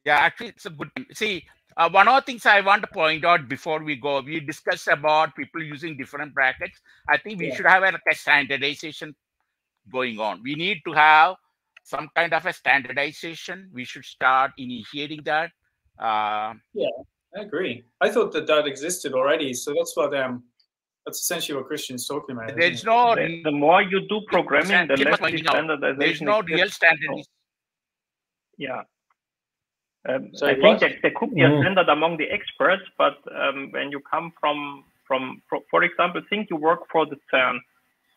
actually, it's a good thing. See, one of the things I want to point out before we go, we discussed about people using different brackets. I think we should have a standardization going on. We need to have some kind of a standardization. We should start initiating that. Yeah, I agree. I thought that existed already, so that's what that's essentially what Christian's talking about. There's no the more you do programming, the less the standardization. There's no real standard. Yeah. I think that there could be a standard among the experts, but when you come from, for example, think you work for the CERN,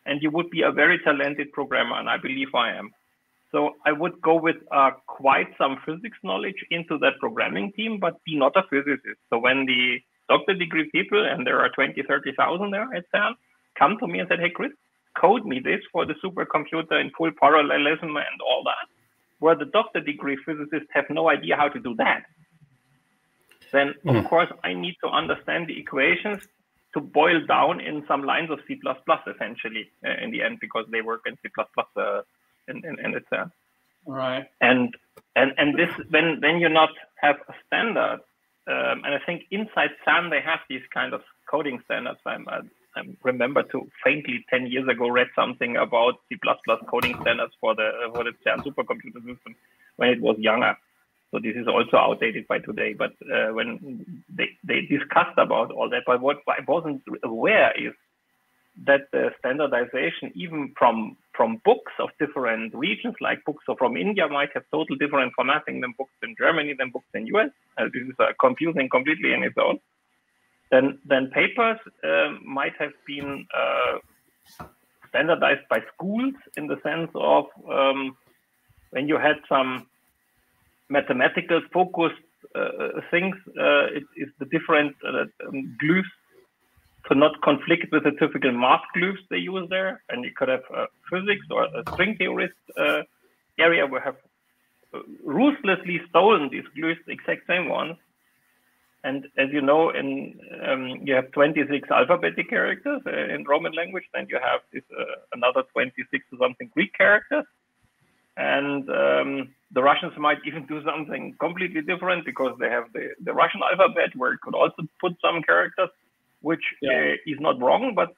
and you would be a very talented programmer, and I believe I am. So I would go with quite some physics knowledge into that programming team, but be not a physicist. So when the doctor degree people, and there are 20, 30,000 there at CERN, come to me and said, hey, Chris, code me this for the supercomputer in full parallelism and all that, where the doctor degree physicists have no idea how to do that. Then, of course, I need to understand the equations to boil down in some lines of C++, essentially, in the end, because they work in C++ in its CERN. Right. And this, when you not have a standard, and I think inside CERN they have these kind of coding standards. I remember to faintly 10 years ago read something about C++ coding standards for the CERN supercomputer system when it was younger. So this is also outdated by today. But when they discussed about all that, but what I wasn't aware is that the standardization, even from books of different regions, like books from India might have total different formatting than books in Germany, than books in US. This is confusing completely in its own. Then papers might have been standardized by schools in the sense of when you had some mathematical focused things, it is the different glyphs to not conflict with the typical math glyphs they use there. And you could have physics or a string theorist area where have ruthlessly stolen these glyphs, exact same ones. And as you know, you have 26 alphabetic characters in Roman language, then you have this, another 26 or something Greek characters. And the Russians might even do something completely different because they have the Russian alphabet where it could also put some characters, which is not wrong, but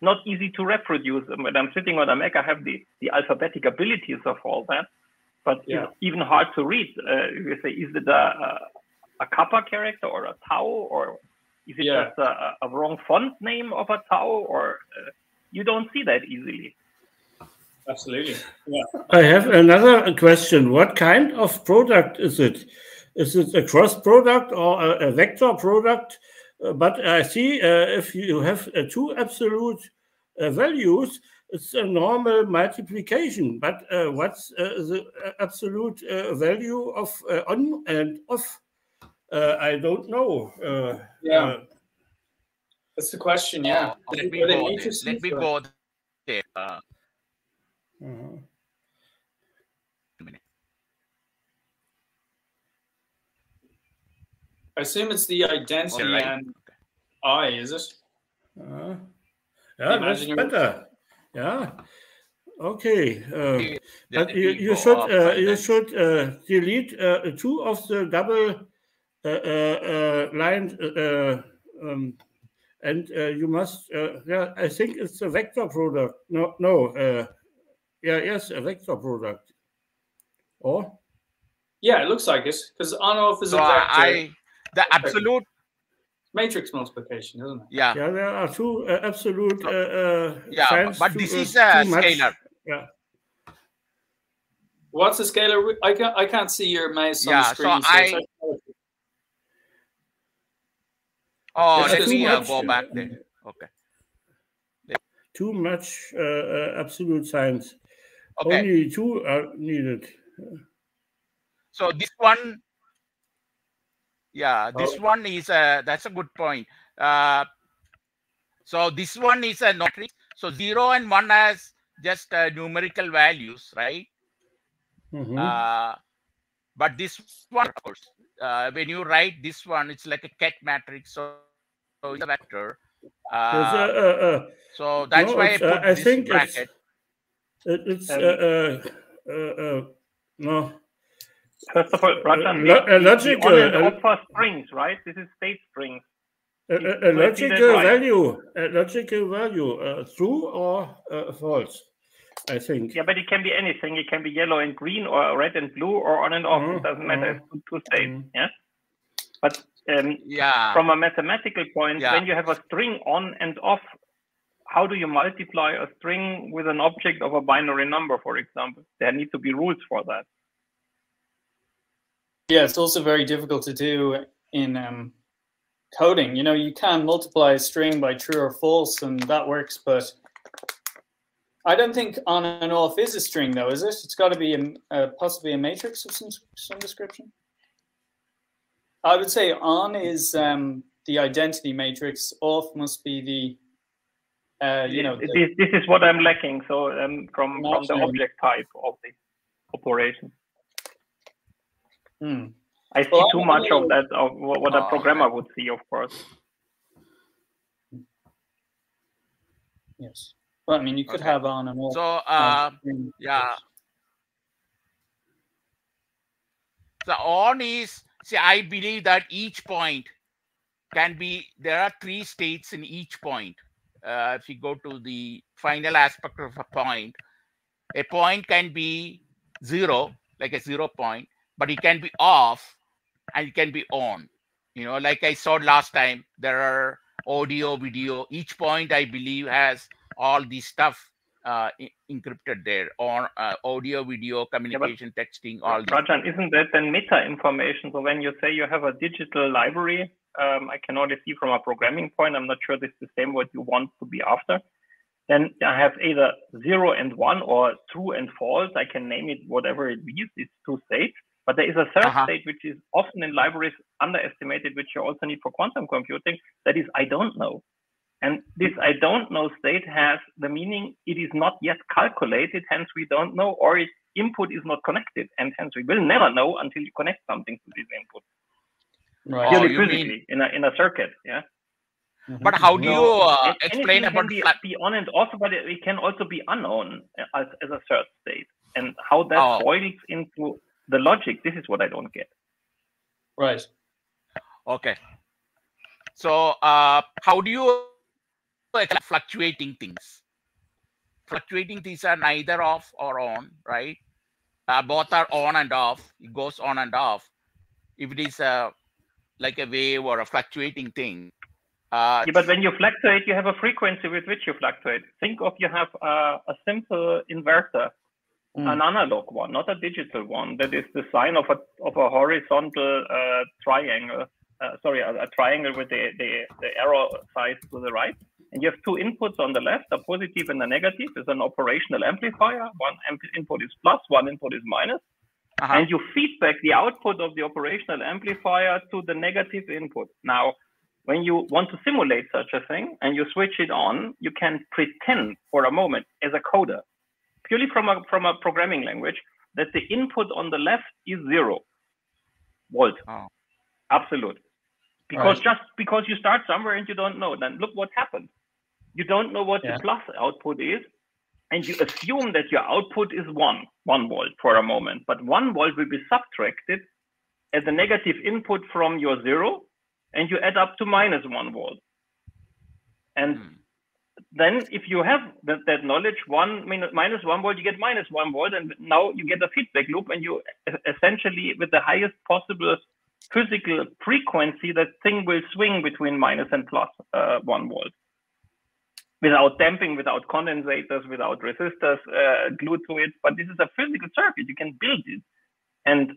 not easy to reproduce. When I'm sitting on a Mac, I have the alphabetic abilities of all that, but it's even hard to read. You say, is it a kappa character or a tau, or is it just a wrong font name of a tau, or you don't see that easily. Absolutely. Yeah. I have another question. What kind of product is it? Is it a cross product or a vector product? But I see if you have two absolute values, it's a normal multiplication. But what's the absolute value of on and off? I don't know. That's the question. Yeah. Let me go there. I assume it's the identity and I, is it? Yeah, that's better. Yeah. Okay. But you should delete two of the double lines, and you must. I think it's a vector product. No. Yes, a vector product. Or? Yeah, it looks like it because on-off is a vector. The absolute matrix multiplication, isn't it? Yeah. Yeah, there are two absolute. But this is a scalar. Yeah. What's the scalar? I can't see your mouse on the screen. Let me go back there. Okay. Too much absolute signs. Okay. Only two are needed. So this one, this one is that's a good point. So this one is a matrix. So 0 and 1 has just numerical values, right? But this one, of course, when you write this one, it's like a ket matrix. So it's a vector. So that's why I put this think bracket. No. First of all, Rajan, logical the on and off are strings, right? This is state strings. A logical value, true or false. I think. Yeah, but it can be anything. It can be yellow and green, or red and blue, or on and off. It doesn't matter. It's two states. Yeah. But from a mathematical point, when you have a string on and off, how do you multiply a string with an object of a binary number, for example? There need to be rules for that. Yeah, it's also very difficult to do in coding. You know, you can multiply a string by true or false, and that works, but I don't think on and off is a string, though, is it? It's got to be possibly a matrix of some description. I would say on is the identity matrix. Off must be the you know. This is what I'm lacking. So from the object type of the operation. I see too much of that, of what a programmer would see, of course. Yes. Well, I mean, you could have on and off. So, So on is, see, I believe that each point can be, there are 3 states in each point. If you go to the final aspect of a point can be 0, like a 0 point, but it can be off and it can be on. You know, like I saw last time, there are audio, video. Each point, I believe, has all this stuff encrypted there, on audio, video, communication, texting, all this. Rajan, isn't that then meta information? So when you say you have a digital library, I can only see from a programming point, I'm not sure this is the same what you want to be after. Then I have either 0 and 1 or true and false. I can name it whatever it is. It's 2 states. But there is a third state, which is often in libraries underestimated, which you also need for quantum computing. That is, I don't know. And this I don't know state has the meaning it is not yet calculated, hence we don't know, or its input is not connected, and hence we will never know until you connect something to this input. Right. Purely physically, in a circuit, yeah. But how do you explain about be on and off, but it can also be unknown as a third state, and how that boils into the logic. This is what I don't get. Right. Okay. So how do you fluctuating things? Fluctuating things are neither off or on, right? Both are on and off. It goes on and off. If it is like a wave or a fluctuating thing. Yeah, but when you fluctuate, you have a frequency with which you fluctuate. Think of you have a simple inverter, an analog one, not a digital one. That is the sign of a horizontal triangle. Sorry, a triangle with the arrow size to the right. And you have 2 inputs on the left, a positive and a negative. It's an operational amplifier. One input is plus, one input is minus. And you feedback the output of the operational amplifier to the negative input. Now, when you want to simulate such a thing and you switch it on, you can pretend for a moment as a coder, purely from a programming language, that the input on the left is 0 volt. Absolute. Because just because you start somewhere and you don't know, then look what happened. You don't know what the plus output is, and you assume that your output is 1 volt for a moment. But 1 volt will be subtracted as a negative input from your 0, and you add up to minus 1 volt. And then if you have that knowledge, minus 1 volt, you get minus 1 volt, and now you get a feedback loop, and you essentially, with the highest possible physical frequency, that thing will swing between minus and plus 1 volt. Without damping, without condensators, without resistors glued to it. But this is a physical circuit. You can build it. And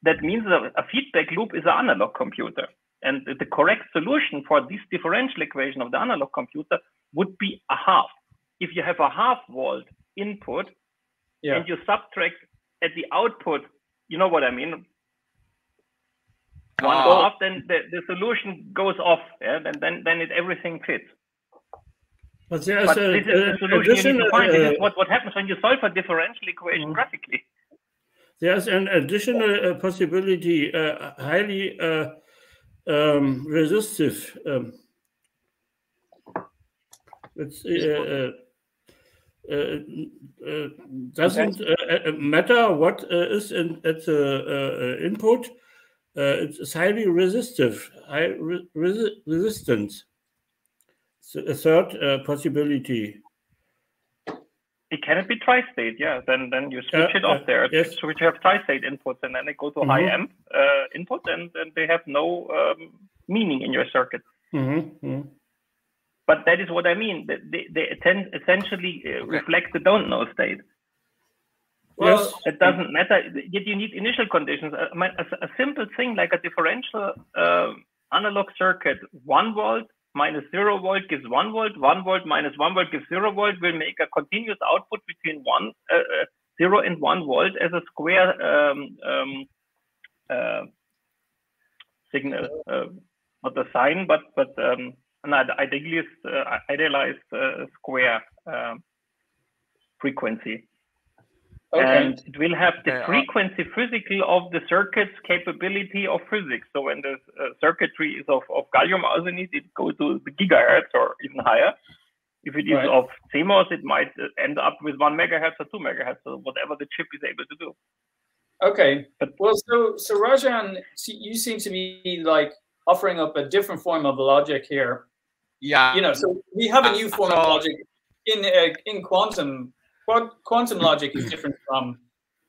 that means a feedback loop is an analog computer. And the correct solution for this differential equation of the analog computer would be a half. If you have a half volt input and you subtract at the output, you know what I mean? 1 half, then the solution goes off. Yeah? Then everything fits. But this is the solution you need to find. This is what happens when you solve a differential equation graphically. There's an additional possibility, highly resistive. Doesn't matter what is at the input. It's highly resistive, resistance. A third possibility. It cannot be tri-state, yeah. Then you switch it off there. Yes. Switch have tri-state inputs, and then they go to high amp input, and they have no meaning in your circuit. But that is what I mean. They essentially reflect the don't know state. Well, yes. It doesn't matter. Yet you need initial conditions. A simple thing like a differential analog circuit, 1 volt minus 0 volt gives 1 volt, 1 volt minus 1 volt gives 0 volt, will make a continuous output between 0 and 1 volt as a square signal. Not a sign, but an idealized square frequency. Okay. And it will have the frequency physical of the circuit's capability of physics. So when the circuitry is of gallium arsenide, it goes to the gigahertz or even higher. If it is of CMOS, it might end up with 1 megahertz or 2 megahertz, so whatever the chip is able to do. Okay. Well, so Rajan, you seem to be like offering up a different form of logic here. Yeah. You know, so we have a new form of logic in quantum. Quantum logic is different from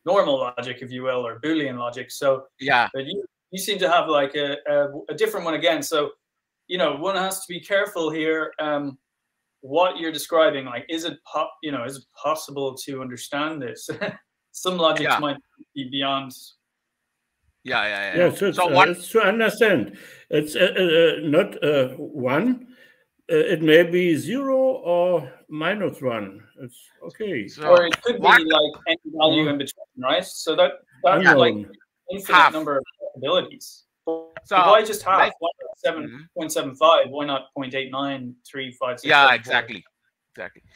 normal logic, if you will, or Boolean logic. So yeah, you seem to have like a different one again. So, you know, one has to be careful here. What you're describing, like, is it possible to understand this? Some logics might be beyond. Yeah. Yes, it's to understand. It's not 1. It may be 0 or -1. It's okay. So, or it could be like any value in between, right? So that's like infinite number of possibilities. So why just half? Like, why not 7.75? Why not 0.8935? Yeah, exactly.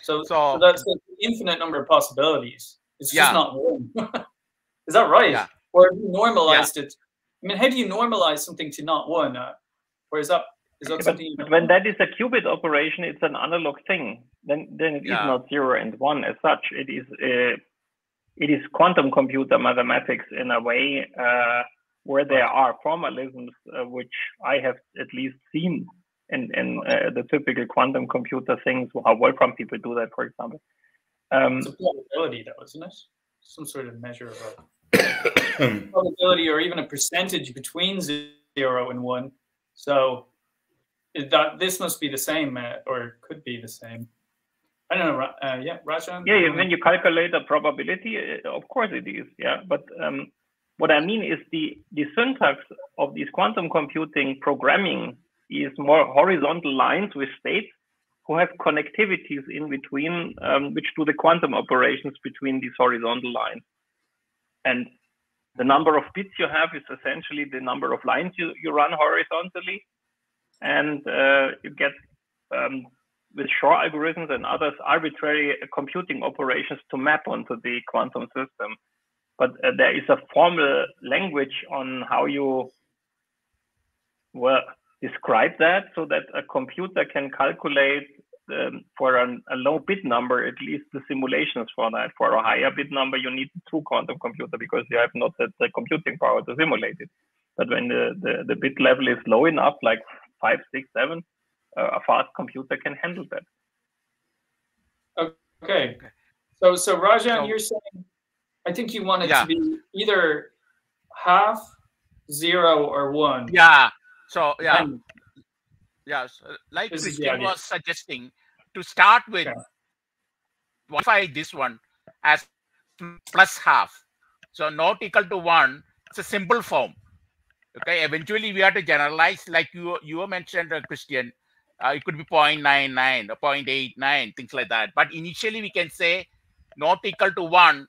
So that's an infinite number of possibilities. It's just not one. Is that right? Yeah. Or have you normalized it? I mean, how do you normalize something to not one? Or is that something? But when that is a qubit operation, it's an analog thing. Then it is not 0 and 1 as such. It is quantum computer mathematics in a way where there are formalisms which I have at least seen in the typical quantum computer things. How Wolfram people do that, for example. It's a probability, though, isn't it? Some sort of measure of a probability, or even a percentage between 0 and 1. So this must be the same, or could be the same. I don't know. Rajan? Yeah, when you calculate a probability, of course it is. Yeah, but what I mean is the syntax of these quantum computing programming is more horizontal lines with states who have connectivities in between, which do the quantum operations between these horizontal lines. And the number of bits you have is essentially the number of lines you run horizontally. And you get, with Shor algorithms and others, arbitrary computing operations to map onto the quantum system. But there is a formal language on how you describe that, so that a computer can calculate for a low bit number, at least the simulations for that. For a higher bit number, you need a true quantum computer because you have not the computing power to simulate it. But when the bit level is low enough, like 5, 6, 7, a fast computer can handle that. Okay. So Rajan, you're saying, I think you want it to be either half, 0, or 1. Yeah. So like Christian was suggesting, to start with, modify this one as plus half. So not equal to 1. It's a simple form. Okay. Eventually, we have to generalize, like you mentioned, Christian. It could be 0.99 or 0.89, things like that. But initially, we can say not equal to 1.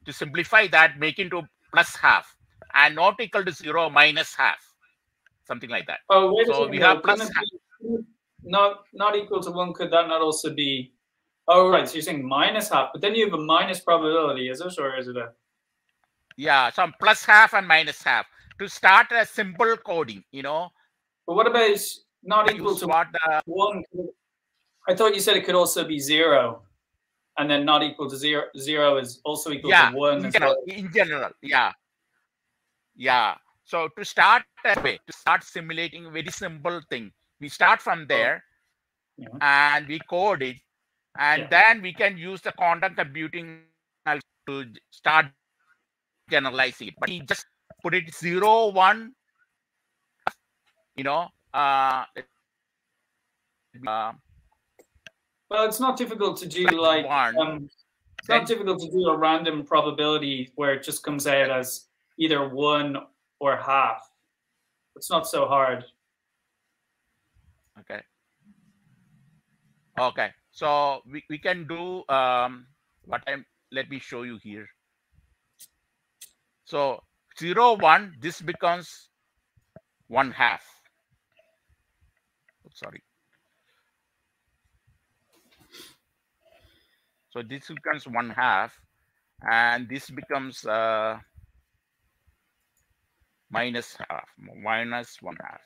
To simplify that, make into plus half, and not equal to 0 minus half, something like that. Oh, wait a second. We have plus not equal to 1. Could that not also be? Oh, right. So you're saying minus half, but then you have a minus probability, is it, or is it a? Yeah, some plus half and minus half to start a simple coding, But what about not equal to 1? I thought you said it could also be 0. And then not equal to 0. 0 is also equal to 1. In general, yeah. So to start that way, to start simulating a very simple thing, we start from there and we code it And then we can use the quantum computing to start generalizing it. But he just put it 0, 1, you know, well, it's not difficult to do like like it's not difficult to do a random probability where it just comes out as either 1 or half. It's not so hard. Okay. Okay. So we can do let me show you here. So 0, 1, this becomes 1/2. Oh, sorry. So this becomes 1/2, and this becomes minus 1/2.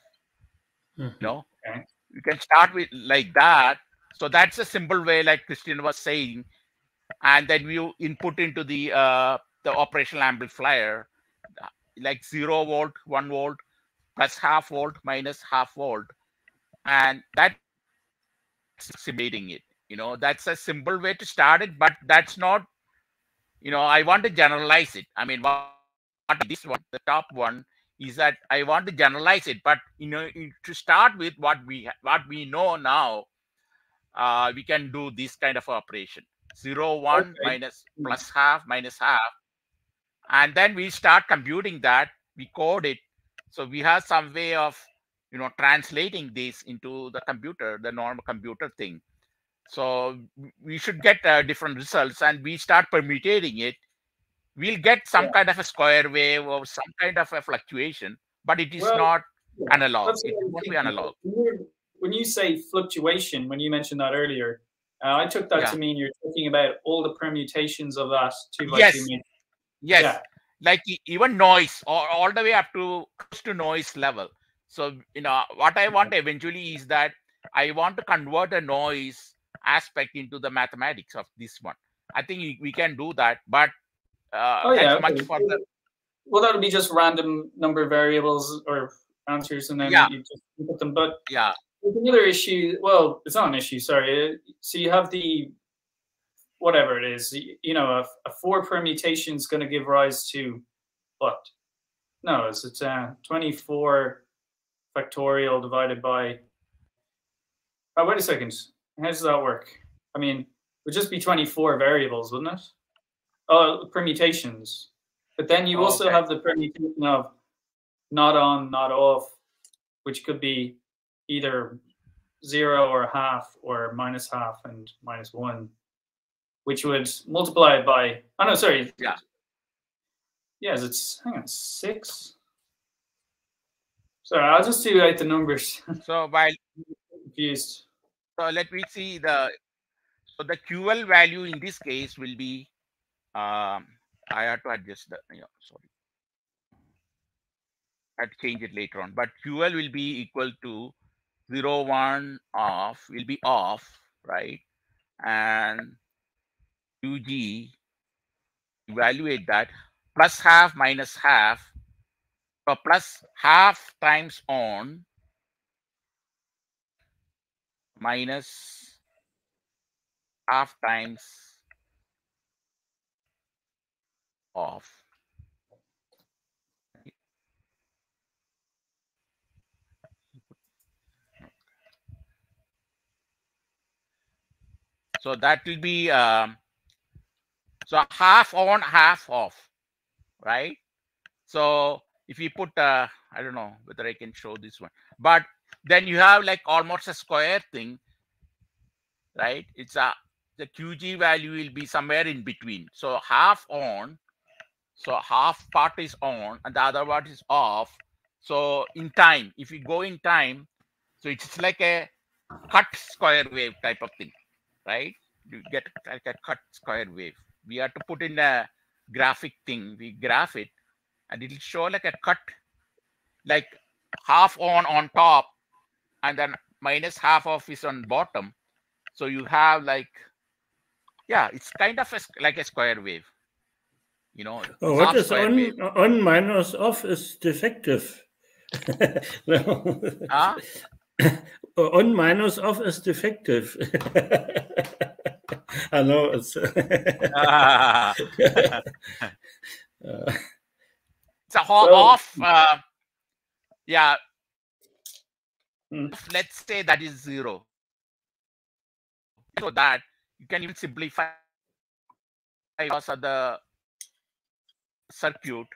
No, Okay. you can start with like that. So that's a simple way, like Christian was saying, and then you input into the operational amplifier, like 0 volt, 1 volt, plus half volt, minus half volt, and that's simulating it. That's a simple way to start it, but that's not. I want to generalize it. I mean, what this one, the top one, is that I want to generalize it, but to start with what we know now, we can do this kind of operation: 0, 1, Okay. minus, plus half, minus half, and then we start computing that. We code it, so we have some way of translating this into the computer, the normal computer thing. So we should get different results, and we start permutating it. We'll get some kind of a square wave or some kind of a fluctuation, but it is not analog. It won't be analog. When you say fluctuation, when you mentioned that earlier, I took that to mean you're talking about all the permutations of that 2 by 2 matrix. Yes. Yeah. Like even noise, or all the way up to close to noise level. So what I want eventually is that I want to convert a noise aspect into the mathematics of this one. I think we can do that, but that's much further. Well, that would be just random number of variables or answers, and then you just put them. But there's another issue. Well, it's not an issue. Sorry. So you have the whatever it is. A 4 permutation is going to give rise to what? No, it's 24 factorial divided by. Oh, wait a second. How does that work? I mean, it would just be 24 variables, wouldn't it? Oh, permutations. But then you also have the permutation of not on, not off, which could be either 0 or half, or minus half and minus 1, which would multiply by. Oh no, sorry. Yeah. Yes, it's 6. Sorry, I'll just do the numbers. So while confused. So let me see the QL value in this case will be. I have to adjust the. Sorry. I have to change it later on, but QL will be equal to 0, 1 off will be off, right? And QG, evaluate that, plus half minus half, so plus half times on minus half times off. So that will be so half on, half off, right? So if you put I don't know whether I can show this one, but then you have like almost a square thing, right? It's the QG value will be somewhere in between. So half on, so half part is on and the other part is off. So in time, if you go in time, so it's like a cut square wave type of thing, right? You get like a cut square wave. We have to put in a graphic thing. We graph it, and it will show like a cut, like half on top, and then minus half of is on bottom. So you have like, it's kind of like a square wave. What is on minus off is defective. No. On minus off is defective. I know it's. It's a off. Yeah. Let's say that is 0. So that you can even simplify because of the circuit.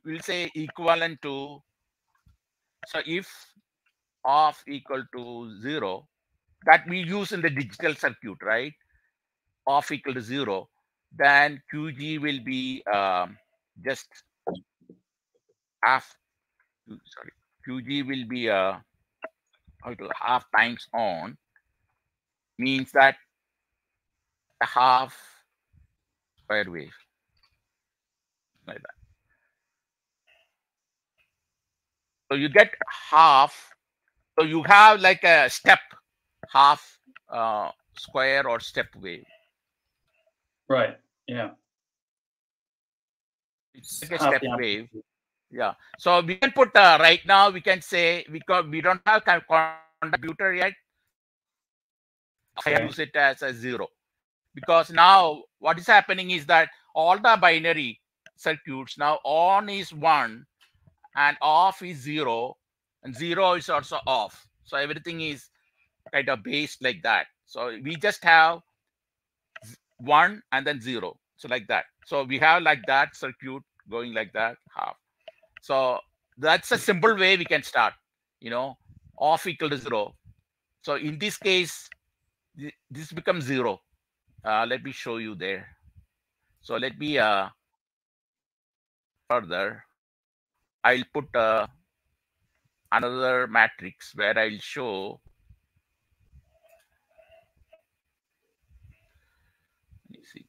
We'll say equivalent to. So if off equal to 0, that we use in the digital circuit, right? Off equal to 0, then QG will be just half. Sorry, QG will be half times on, means that a half square wave like that. So you get half. So you have like a step half square or step wave. Right. Yeah. It's like a step wave. Yeah. So we can put right now we can say because we don't have computer yet. I use it as a 0 because now what is happening is that all the binary circuits now on is 1 and off is 0 and 0 is also off. So everything is kind of based like that. So we just have 1 and then 0. So like that. So we have like that circuit going like that half. So that's a simple way we can start, off equal to 0. So in this case, this becomes 0. Let me show you there. So let me further. I'll put another matrix where I'll show. Let me see.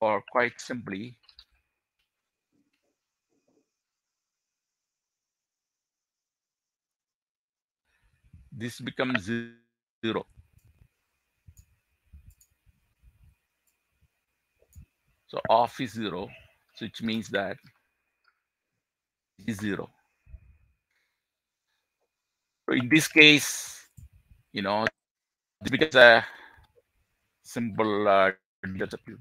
Or quite simply, this becomes 0. So off is 0, so which means that is 0. So in this case, this becomes a simple digital circuit.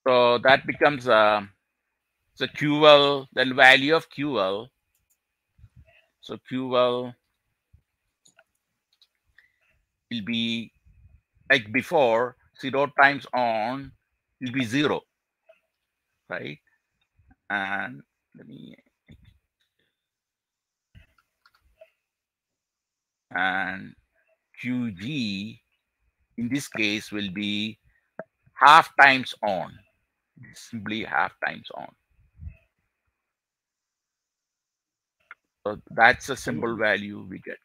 So that becomes the QL, then value of QL. So QL will be like before, 0 times on will be 0, right? And let me, and QG in this case will be half times on, simply half times on. So that's a simple value we get.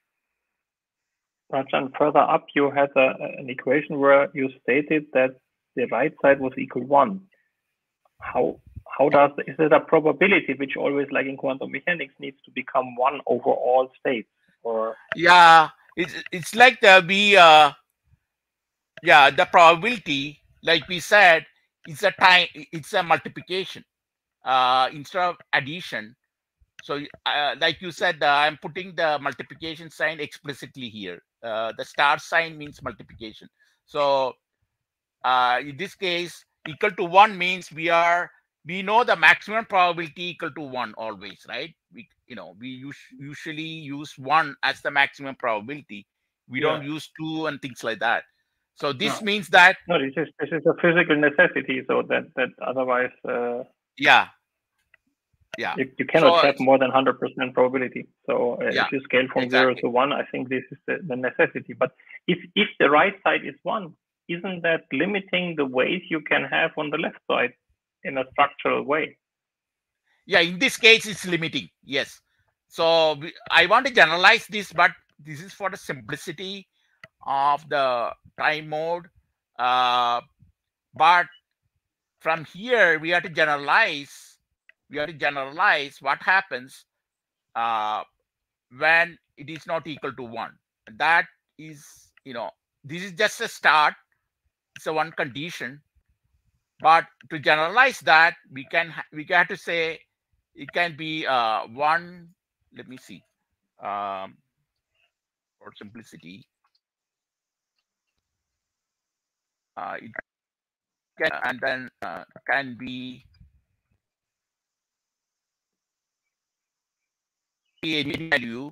Rajan, further up, you had an equation where you stated that the right side was equal 1. Is it a probability which always, like in quantum mechanics, needs to become 1 over all states? Or yeah, it's like the the probability, like we said, it's a multiplication instead of addition. So like you said, I'm putting the multiplication sign explicitly here. The star sign means multiplication. So in this case, equal to 1 means we know the maximum probability equal to 1 always, right? We usually use 1 as the maximum probability. We don't use 2 and things like that. So this means that this is a physical necessity. So that otherwise, you cannot have more than 100% probability. So if you scale from 0 to 1, I think this is the necessity. But if the right side is 1, isn't that limiting the ways you can have on the left side in a structural way? Yeah, in this case, it's limiting. Yes. So I want to generalize this, but this is for the simplicity of the time mode. But from here, we have to generalize. What happens when it is not equal to 1. That is, this is just a start. It's a one condition. But to generalize that, we have to say it can be one. Let me see. For simplicity, it can, and then can be any value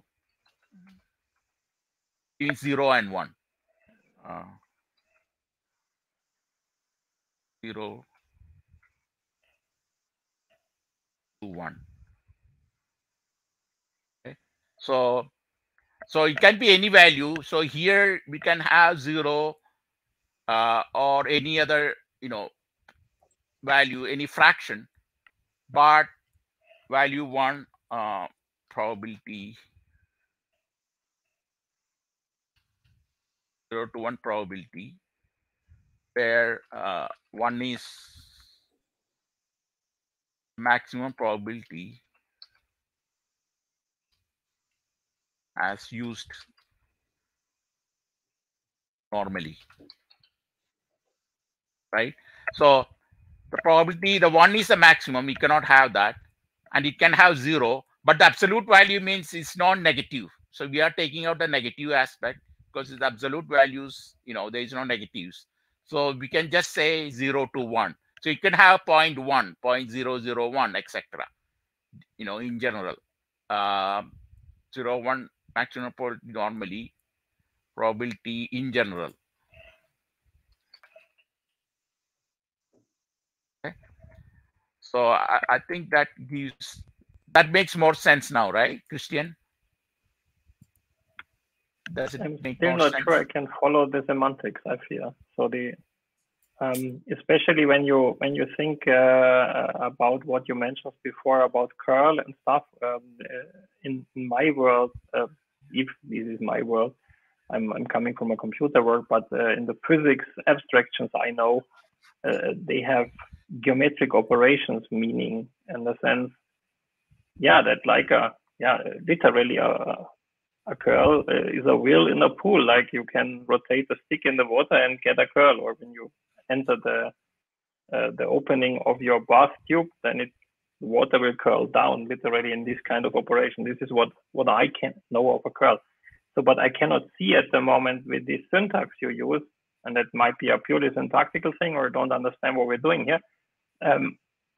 in 0 and 1. 0 to 1. Okay. So it can be any value. So here we can have 0 or any other value, any fraction, but value 1 probability, 0 to 1 probability, where 1 is maximum probability as used normally, right? So the probability, the 1 is the maximum, we cannot have that, and it can have 0, but the absolute value means it's non-negative. So we are taking out the negative aspect because it's absolute values, there is no negatives. So we can just say 0 to 1. So you can have 0.1, 0.001, etc. In general, 0, 1 maximum probability normally, probability in general. Okay. So I think that makes more sense now, right, Christian? Does it I'm make still more not sense? sure I can follow the semantics, I fear. So especially when you think about what you mentioned before about curl and stuff, in my world, if this is my world, I'm coming from a computer world, but in the physics abstractions I know, they have geometric operations meaning in the sense, that like literally a curl is a wheel in a pool. Like you can rotate a stick in the water and get a curl, or when you enter the opening of your bath tube, then the water will curl down literally in this kind of operation. This is what I can know of a curl. So, but I cannot see at the moment with this syntax you use, and that might be a purely syntactical thing, or don't understand what we're doing here,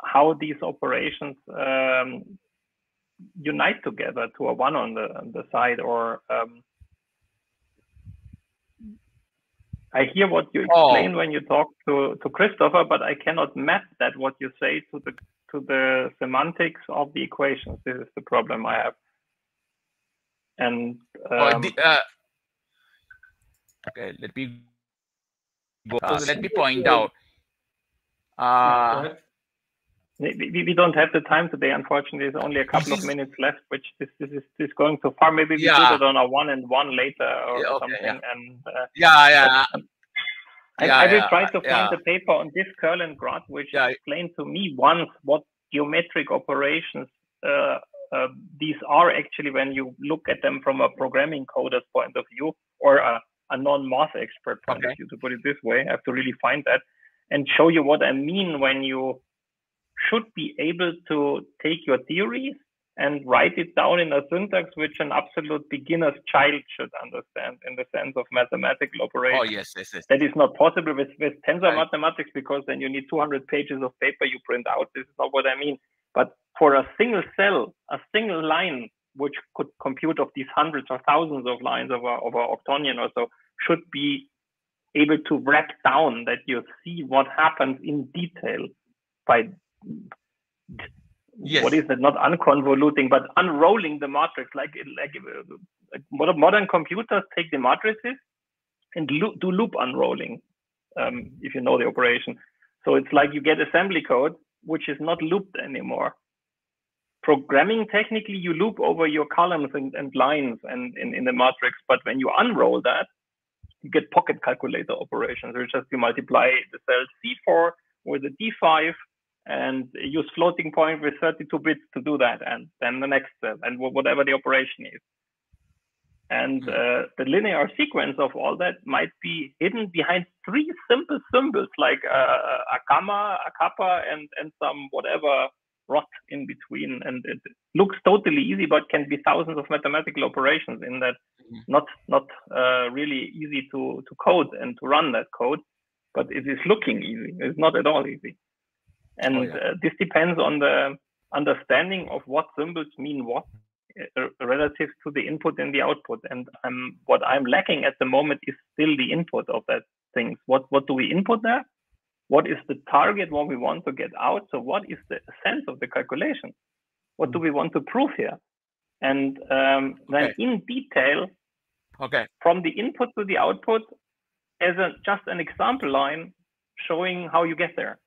how these operations unite together to a 1 on the side, or I hear what you explain when you talk to Christopher, but I cannot map that what you say to the semantics of the equations. This is the problem I have. And okay, let me point out. We don't have the time today, unfortunately. There's only a couple of minutes left, which this is going too far. Maybe we do it on a 1-and-1 later or something. Yeah. And I will try to find the paper on this curl and graph, which explained to me once what geometric operations these are actually when you look at them from a programming coder's point of view, or a non-math expert point of view, to put it this way. I have to really find that and show you what I mean when you should be able to take your theories and write it down in a syntax which an absolute beginner's child should understand in the sense of mathematical operations. Oh, yes. That is not possible with tensor mathematics, because then you need 200 pages of paper you print out. This is not what I mean. But for a single cell, a single line, which could compute of these hundreds or thousands of lines of a octonion or so, should be able to wrap down that you see what happens in detail by what is it? Not unconvoluting, but unrolling the matrix. Like modern computers take the matrices and do loop unrolling, if you know the operation. So it's like you get assembly code which is not looped anymore. Programming, technically, you loop over your columns and lines and in the matrix, but when you unroll that, you get pocket calculator operations, which is you multiply the cell C4 with a D5 and use floating point with 32 bits to do that, and then the next cell, and whatever the operation is. And the linear sequence of all that might be hidden behind three simple symbols like a gamma, a kappa, and some whatever rot in between. And it looks totally easy, but can be thousands of mathematical operations in that. Not really easy to code and to run that code, but it is looking easy. It's not at all easy. And this depends on the understanding of what symbols mean what relative to the input and the output. And what I'm lacking at the moment is still the input of that thing. What do we input there? What is the target, what we want to get out? So what is the sense of the calculation? What do we want to prove here? And then in detail, from the input to the output, as just an example line showing how you get there.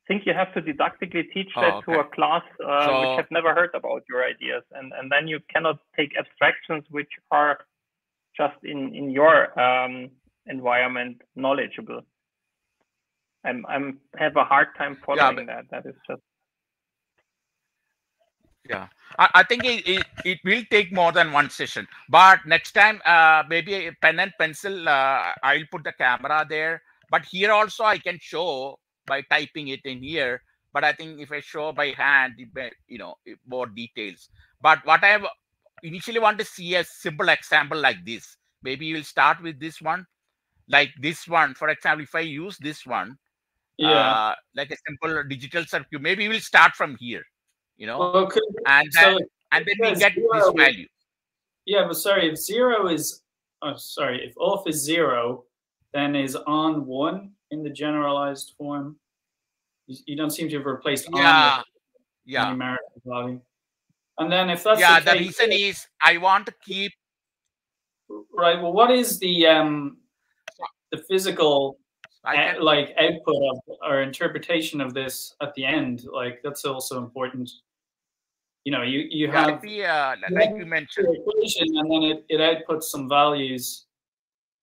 I think you have to didactically teach that to a class which have never heard about your ideas, and then you cannot take abstractions which are just in your environment knowledgeable. I have a hard time following that. That is just. Yeah, I think it will take more than one session. But next time, maybe a pen and pencil, I'll put the camera there. But here also I can show by typing it in here. But I think if I show by hand, you know, more details. But what I initially want to see a simple example like this. Maybe you'll start with this one, like this one. For example, if I use this one, like a simple digital circuit, maybe we'll start from here. You know, and then we get this value. Yeah, but sorry, if zero is, if off is 0, then is on 1 in the generalized form. You don't seem to have replaced on with numerical value. And then if that's the reason is I want to keep. Right. Well, what is the physical like output of or interpretation of this at the end? Like that's also important. You know, you have like you mentioned equation, and then it outputs some values.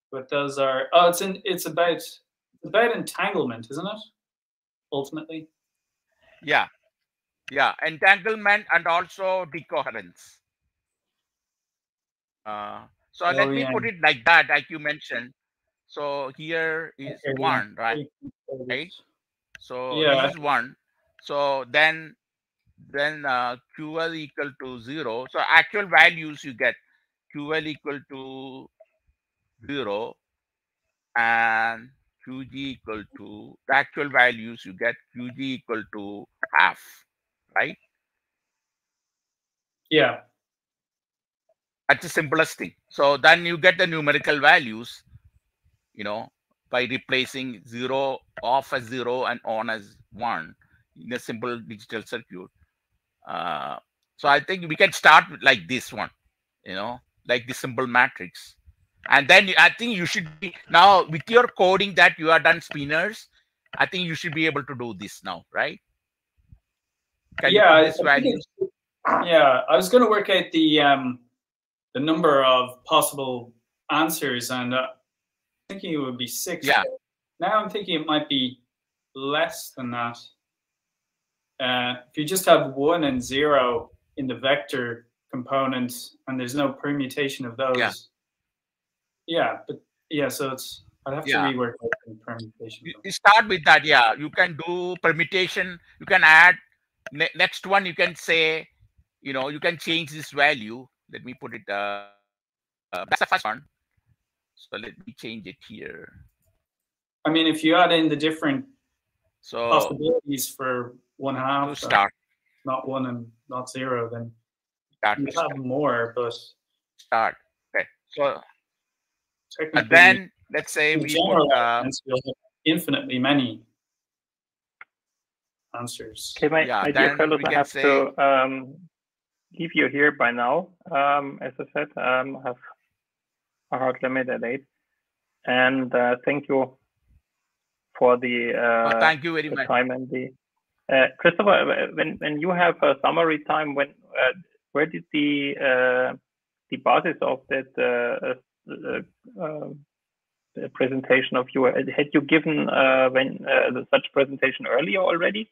But those are it's about entanglement, isn't it? Ultimately. Yeah, entanglement and also decoherence. So let me put it like that, like you mentioned. So here is 1, right? Right. So this is 1. So then QL equal to 0. So actual values you get QL equal to 0 and QG equal to the actual values you get QG equal to half, right? Yeah. That's the simplest thing. So then you get the numerical values, you know, by replacing 0 off as 0 and on as 1 in a simple digital circuit. So I think we can start with like this one, you know, like the simple matrix. And then I think you should be now with your coding that you are done spinners. I think you should be able to do this now, right? Can you put this values? Yeah, I was going to work out the number of possible answers, and thinking it would be 6. Yeah. Now I'm thinking it might be less than that. If you just have 1 and 0 in the vector component, and there's no permutation of those. So it's I'd have to rework the permutation. You start with that. Yeah, you can do permutation. You can add next one. You can say, you know, you can change this value. Let me put it. That's the first one. So let me change it here. I mean, if you add in the different possibilities for 1/2, start not 1 and not 0, then you have more. But start. Okay. So and then let's say we put infinitely many answers. Okay, my dear fellows, I have to leave you here by now. As I said, I have a hard limit at 8. And thank you for the thank you very much. Time and the Christopher. When you have a summary time, where did the basis of that presentation of you had you given such presentation earlier already,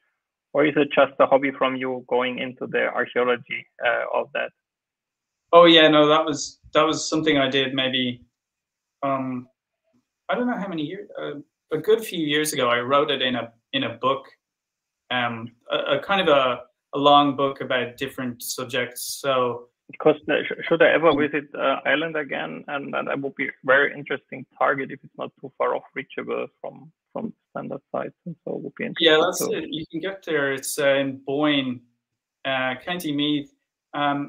or is it just a hobby from you going into the archaeology of that? Oh yeah, no, that was something I did maybe. I don't know how many years. A good few years ago, I wrote it in a book, a kind of a long book about different subjects. So, because should I ever visit Ireland again, and that would be a very interesting target if it's not too far off reachable from standard sites, and so it would be interesting. Yeah, that's it. You can get there. It's in Boyne, County Meath.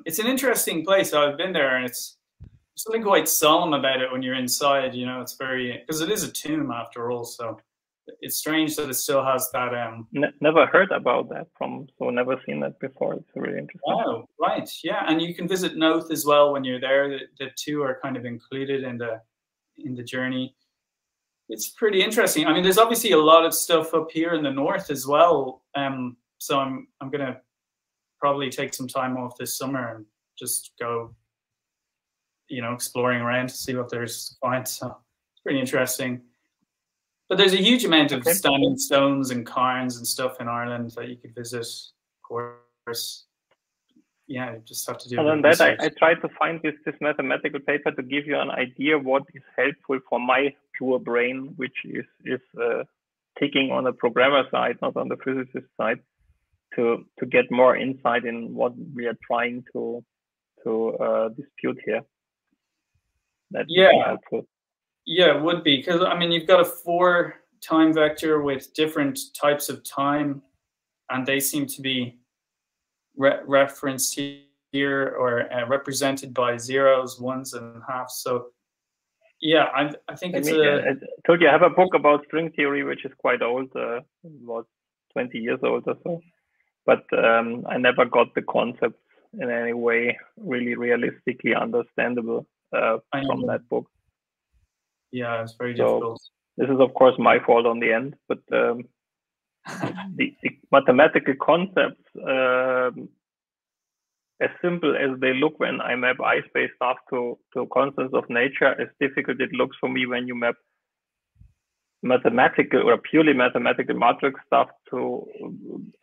It's an interesting place. I've been there, and it's something quite solemn about it when you're inside. You know, it's very, because it is a tomb after all. So it's strange that it still has that. Never heard about that so never seen that before. It's really interesting. Oh, right, yeah, and you can visit Noath as well when you're there. The two are kind of included in the journey. It's pretty interesting. I mean, there's obviously a lot of stuff up here in the north as well. So I'm gonna probably take some time off this summer and just go, you know, exploring around to see what there's to find. So it's pretty interesting. But there's a huge amount of standing stones and cairns and stuff in Ireland that you could visit, of course. Yeah, you just have to do. Other than that, I tried to find this mathematical paper to give you an idea what is helpful for my pure brain, which is ticking on the programmer side, not on the physicist side, to get more insight in what we are trying to dispute here. That would be helpful. Yeah, it would be, because I mean, you've got a 4 time vector with different types of time, and they seem to be referenced here or represented by zeros, ones, and halves. So yeah, I think I told you I have a book about string theory, which is quite old, about 20 years old or so. But I never got the concepts in any way really realistically understandable from that book. Yeah, it's very difficult. This is, of course, my fault on the end, but the mathematical concepts, as simple as they look when I map iSpace stuff to constants of nature, as difficult it looks for me when you map mathematical or purely mathematical matrix stuff to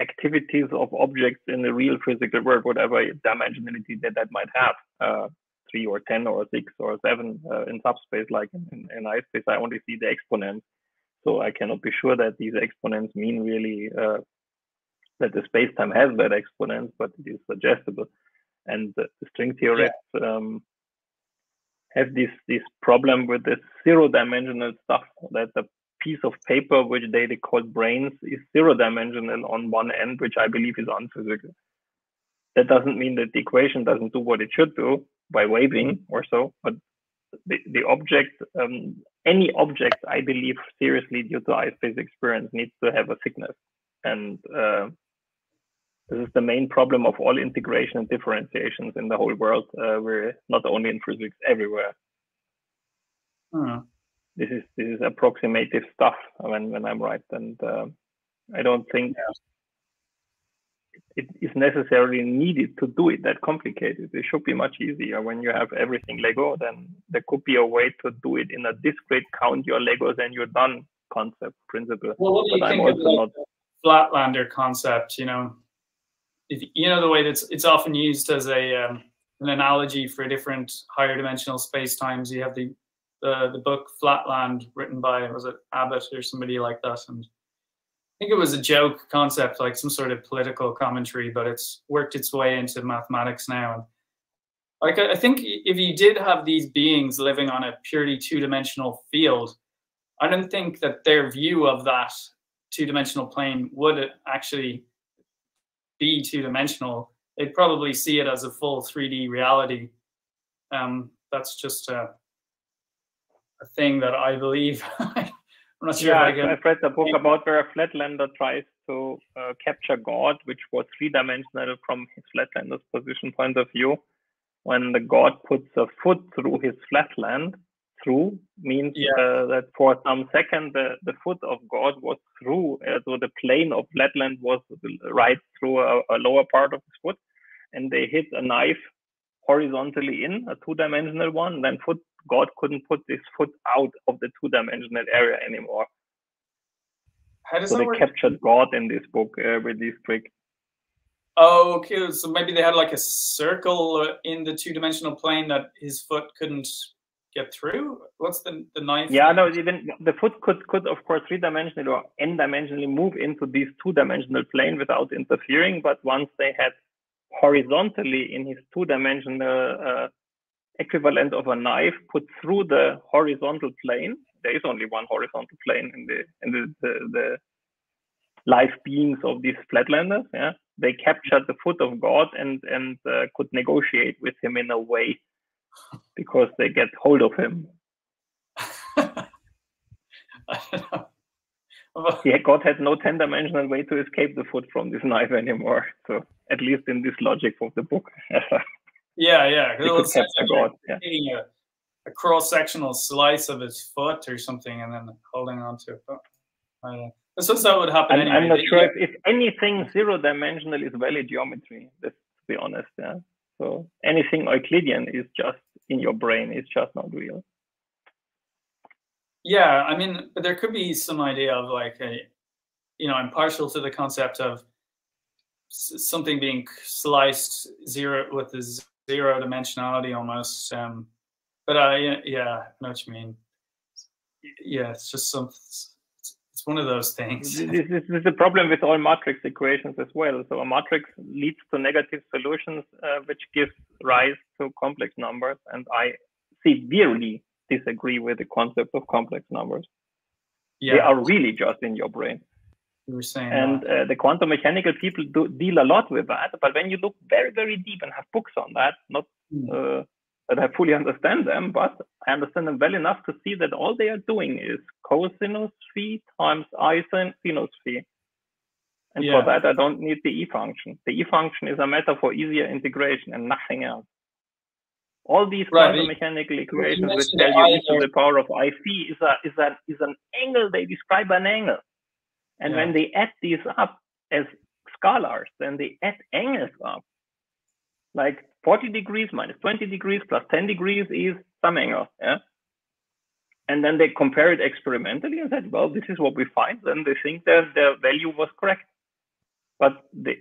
activities of objects in the real physical world, whatever dimensionality that might have. 3 or 10 or 6 or 7 in subspace, like in iSpace, I only see the exponents. So I cannot be sure that these exponents mean really that the space-time has that exponent, but it is suggestible. And the string theorists have this problem with this 0-dimensional stuff, that the piece of paper which they call brains is 0-dimensional on one end, which I believe is unphysical. That doesn't mean that the equation doesn't do what it should do by waving or so, but the object, any object, I believe seriously due to iSpace experience, needs to have a thickness. And this is the main problem of all integration and differentiations in the whole world. We're not only in physics, everywhere. This is approximative stuff when I'm right, and I don't think it is necessarily needed to do it that complicated. It should be much easier. When you have everything Lego, then there could be a way to do it in a discrete count your Legos and you're done concept principle. Well, what do you think of the Flatlander concept? You know, you know the way that it's often used as an analogy for different higher dimensional space times. You have the book Flatland, written by, was it Abbott or somebody like that, and I think it was a joke concept, like some sort of political commentary, but it's worked its way into mathematics now. And like, I think if you did have these beings living on a purely 2-dimensional field, I don't think that their view of that 2-dimensional plane would actually be 2-dimensional. They'd probably see it as a full 3D reality. That's just a thing that I believe. I'm not sure. Yeah, I've read the book about where a Flatlander tries to capture God, which was 3-dimensional from his Flatlander's position point of view. When the God puts a foot through his flatland, through means that for some second the foot of God was through, so the plane of flatland was right through a lower part of his foot, and they hit a knife horizontally in, a 2-dimensional one, then God couldn't put this foot out of the 2-dimensional area anymore. How does so that they work? Captured God in this book with this trick. Oh, okay. So maybe they had like a circle in the two-dimensional plane that his foot couldn't get through. What's the knife? Yeah, no, even the foot could of course 3-dimensionally or n-dimensionally move into this 2-dimensional plane without interfering. But once they had horizontally in his 2-dimensional equivalent of a knife put through the horizontal plane, there is only one horizontal plane in the life beings of these flatlanders. Yeah, they captured the foot of God and could negotiate with him in a way because they get hold of him. Yeah, God had no 10-dimensional way to escape the foot from this knife anymore. So at least in this logic of the book. Yeah. They could capture God. Yeah. Taking a cross-sectional slice of his foot or something and then holding on to it. This is how it would happen anyway. I'm not sure if anything 0-dimensional is valid geometry, let's be honest. Yeah. So anything Euclidean is just in your brain, it's just not real. Yeah, I mean, there could be some idea of like I'm partial to the concept of something being sliced with the 0 dimensionality almost. But yeah, I know what you mean. Yeah, it's just it's one of those things. This is the problem with all matrix equations as well. So a matrix leads to negative solutions, which gives rise to complex numbers. And I severely disagree with the concept of complex numbers. Yeah. They are really just in your brain. You were saying and the quantum mechanical people deal a lot with that. But when you look very, very deep and have books on that, not that I fully understand them, but I understand them well enough to see that all they are doing is cosinus phi times I sinus phi. And for that, I don't need the E function. The E function is a matter for easier integration and nothing else. All these quantum mechanical equations which tell you e to the power of I phi is an angle. They describe an angle. And when they add these up as scalars, then they add angles up. Like 40 degrees minus 20 degrees plus 10 degrees is some angle. Yeah. And then they compare it experimentally and said, well, this is what we find. Then they think that their value was correct. But the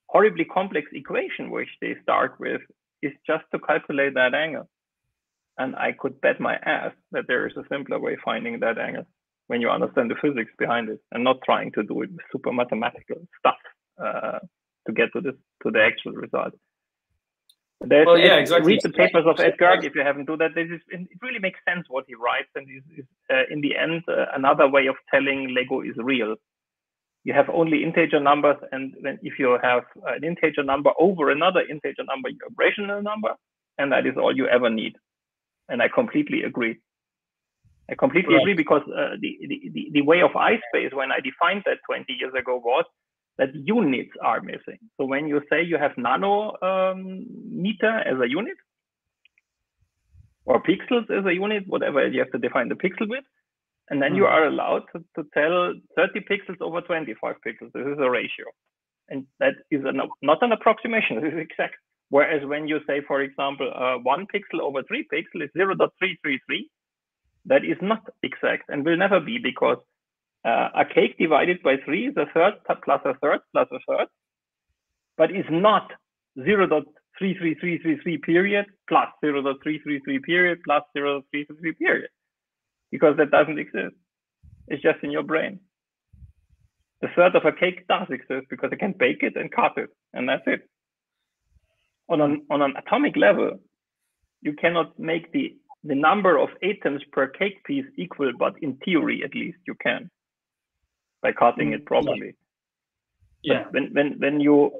horribly complex equation which they start with is just to calculate that angle. And I could bet my ass that there is a simpler way of finding that angle when you understand the physics behind it and not trying to do it with super mathematical stuff to get to the actual result. Well, yeah, exactly. Read the papers of Edgar if you haven't done that. It really makes sense what he writes, and is in the end another way of telling Lego is real. You have only integer numbers, and then if you have an integer number over another integer number, you have a rational number, and that is all you ever need. And I completely agree. I completely agree because the way of I space when I defined that 20 years ago was that units are missing. So when you say you have nanometer as a unit or pixels as a unit, whatever you have to define the pixel with, and then you are allowed to tell 30 pixels over 25 pixels. This is a ratio. And that is not an approximation, this is exact. Whereas when you say, for example, 1 pixel over 3 pixels is 0.333, that is not exact and will never be, because a cake divided by 3 is a third plus a third plus a third, but is not 0.33333 period plus 0.333 period plus 0.333 period, because that doesn't exist. It's just in your brain. The third of a cake does exist because I can bake it and cut it, and that's it. On an atomic level, you cannot make the number of atoms per cake piece equal, but in theory, at least, you can by cutting it properly. Yeah. But when you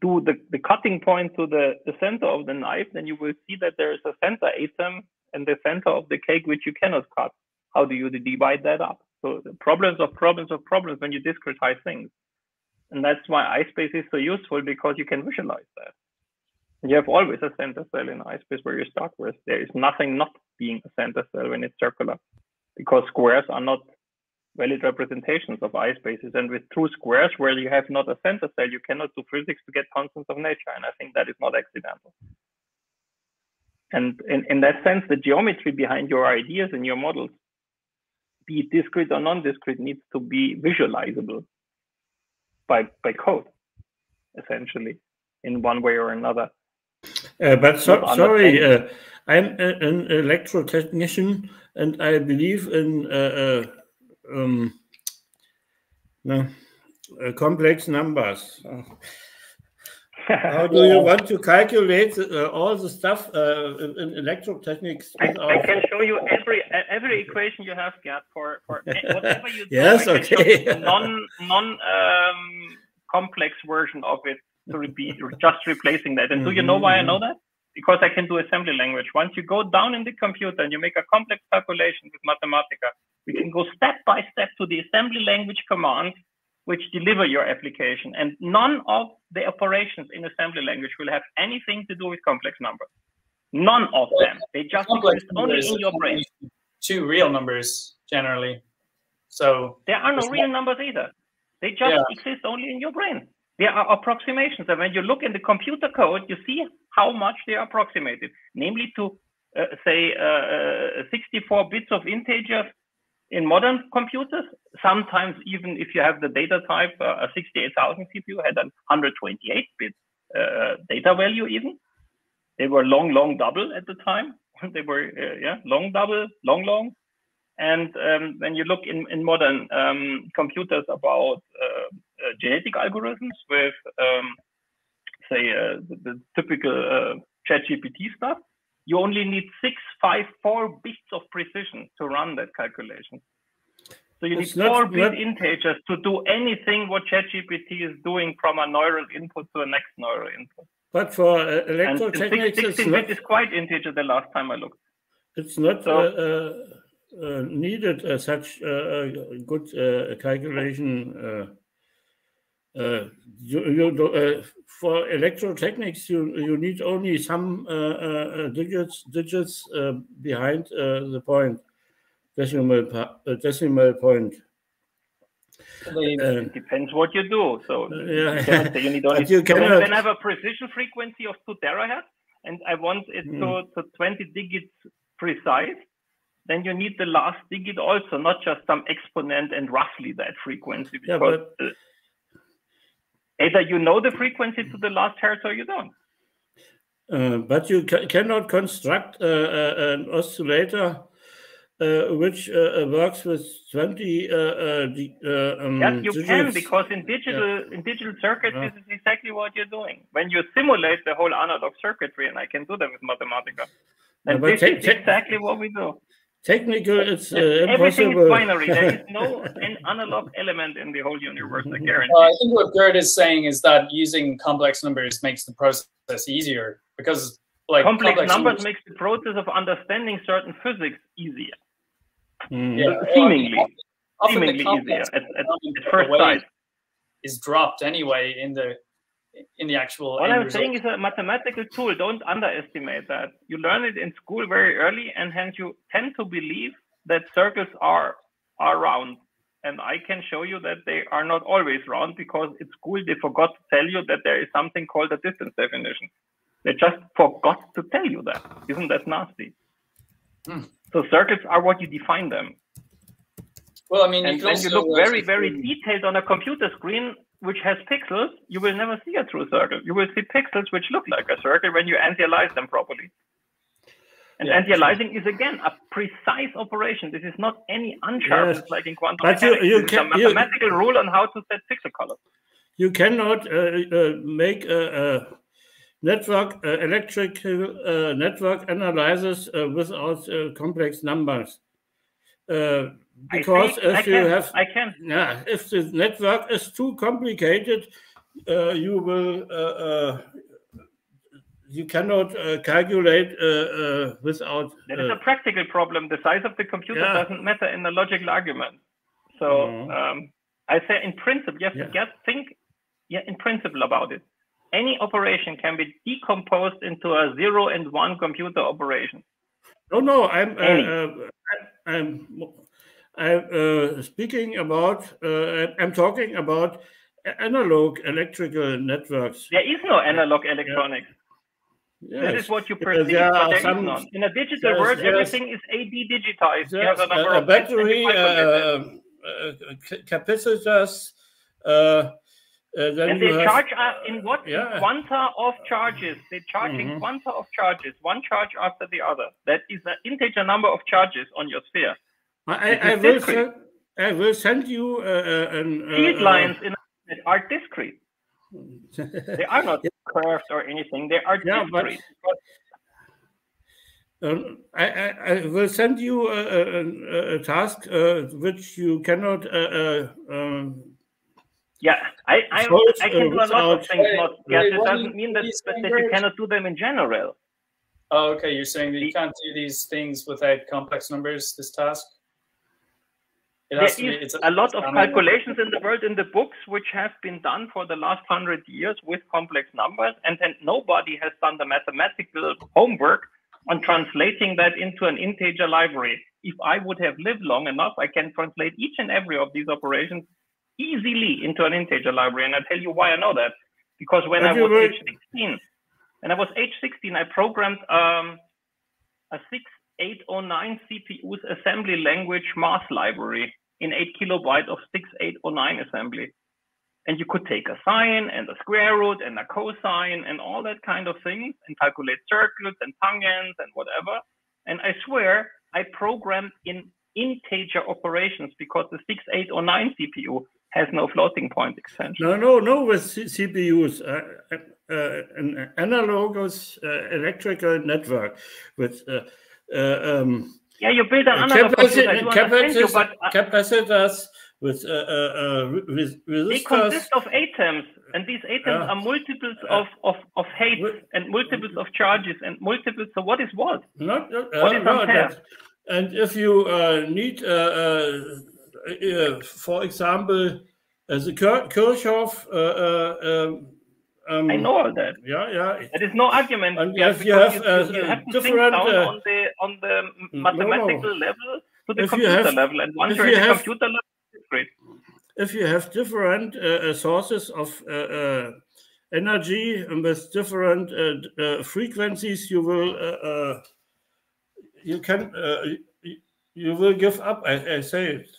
do the cutting point to the center of the knife, then you will see that there is a center atom and the center of the cake which you cannot cut. How do you divide that up? So the problems when you discretize things. And that's why iSpace is so useful, because you can visualize that. You have always a center cell in iSpace where you start with. There is nothing not being a center cell when it's circular, because squares are not valid representations of iSpaces. And with true squares where you have not a center cell, you cannot do physics to get constants of nature. And I think that is not accidental. And in that sense, the geometry behind your ideas and your models, be it discrete or non-discrete, needs to be visualizable by code, essentially. in one way or another. But sorry, I'm an electrotechnician, and I believe in complex numbers. How do you want to calculate all the stuff in electrotechnics? I can show you every equation you have, Gerd, for whatever you do. Yes, okay. non complex version of it to be just replacing that. And do you know why I know that? Because I can do assembly language. Once you go down in the computer and you make a complex calculation with Mathematica, we can go step by step to the assembly language commands which deliver your application. And none of the operations in assembly language will have anything to do with complex numbers. None of them. They just exist only in your brain. Two real numbers, generally. So there are no real numbers either. They just exist only in your brain. There are approximations. And when you look in the computer code, you see how much they are approximated. Namely to, say, 64 bits of integers in modern computers. Sometimes even if you have the data type, a 68,000 CPU had a 128-bit data value even. They were long double at the time. They were, long double, long. And when you look in modern computers about genetic algorithms with, say, the typical ChatGPT stuff, you only need 654 bits of precision to run that calculation. So you need 4-bit integers to do anything what ChatGPT is doing from a neural input to the next neural input. But for electrotechnics, 16-bit is quite integer the last time I looked. It's not needed such good calculation. For electrotechnics, you need only some digits behind the point, decimal point. It depends what you do. So you cannot say you need only. When I have a precision frequency of 2 terahertz and I want it to 20 digits precise, then you need the last digit also, not just some exponent and roughly that frequency. Because either you know the frequency to the last hertz or you don't. But you cannot construct an oscillator which works with 20 yes, you digits. can, because in digital circuits, this is exactly what you're doing. When you simulate the whole analog circuitry, and I can do that with Mathematica, and this is exactly what we do. Technical, it's everything impossible. is binary. There is no an analog element in the whole universe, I guarantee. I think what Gerd is saying is that using complex numbers makes the process easier, because like complex numbers makes the process of understanding certain physics easier. Seemingly easier at first sight. Is dropped anyway in the actual. What I'm saying is a mathematical tool. Don't underestimate that. You learn it in school very early, and hence you tend to believe that circles are round. And I can show you that they are not always round, because at school they forgot to tell you that there is something called a distance definition. They just forgot to tell you that. Isn't that nasty? So circles are what you define them. Well, I mean, and when you look very, very detailed on a computer screen which has pixels, you will never see a true circle. You will see pixels which look like a circle when you antialize them properly. And antialiasing is, again, a precise operation. This is not any unsharpness like in quantum mechanics. This is a mathematical rule on how to set pixel colors. You cannot make a network electrical network analysis without complex numbers. Because if the network is too complicated, you cannot calculate without. That is a practical problem. The size of the computer doesn't matter in the logical argument. So I say, in principle, you have to just think, in principle about it. Any operation can be decomposed into a 0 and 1 computer operation. No, I'm speaking about. I'm talking about analog electrical networks. There is no analog electronics. Yes. This is what you perceive, but there is none. In a digital world, everything is AD digitized. You have a number of battery, capacitors, then and they charge in what quanta of charges. They charge in quanta of charges, one charge after the other. That is an integer number of charges on your sphere. I will send you field lines in that are discrete. They are not curved or anything. They are discrete. I will send you a task which you cannot. I can do a lot of things. It doesn't mean that you cannot do them in general. Oh, okay. You're saying that you can't do these things without complex numbers. This task. There is a lot of calculations in the world, in the books, which have been done for the last 100 years with complex numbers, and then nobody has done the mathematical homework on translating that into an integer library. If I would have lived long enough, I can translate each and every of these operations easily into an integer library. And I'll tell you why I know that. Because when I was age 16, I programmed a 6809 CPU's assembly language math library in 8 kilobyte of 6809 assembly. And you could take a sine and a square root and a cosine and all that kind of things and calculate circles and tangents and whatever. And I swear I programmed in integer operations because the 6809 CPU has no floating point extension. No, with CPUs, an analogous electrical network with you build an analog capacitors with resistors. They consist of atoms, and these atoms are multiples of height and multiples of charges and multiples. So what is what? What is that? And if you need, for example, the Kirchhoff. I know all that. There is no argument. And if you have different on the mathematical level to the computer level, and once you're at the computer level, it's great. If you have different sources of energy and with different frequencies, you will you will give up. I say it.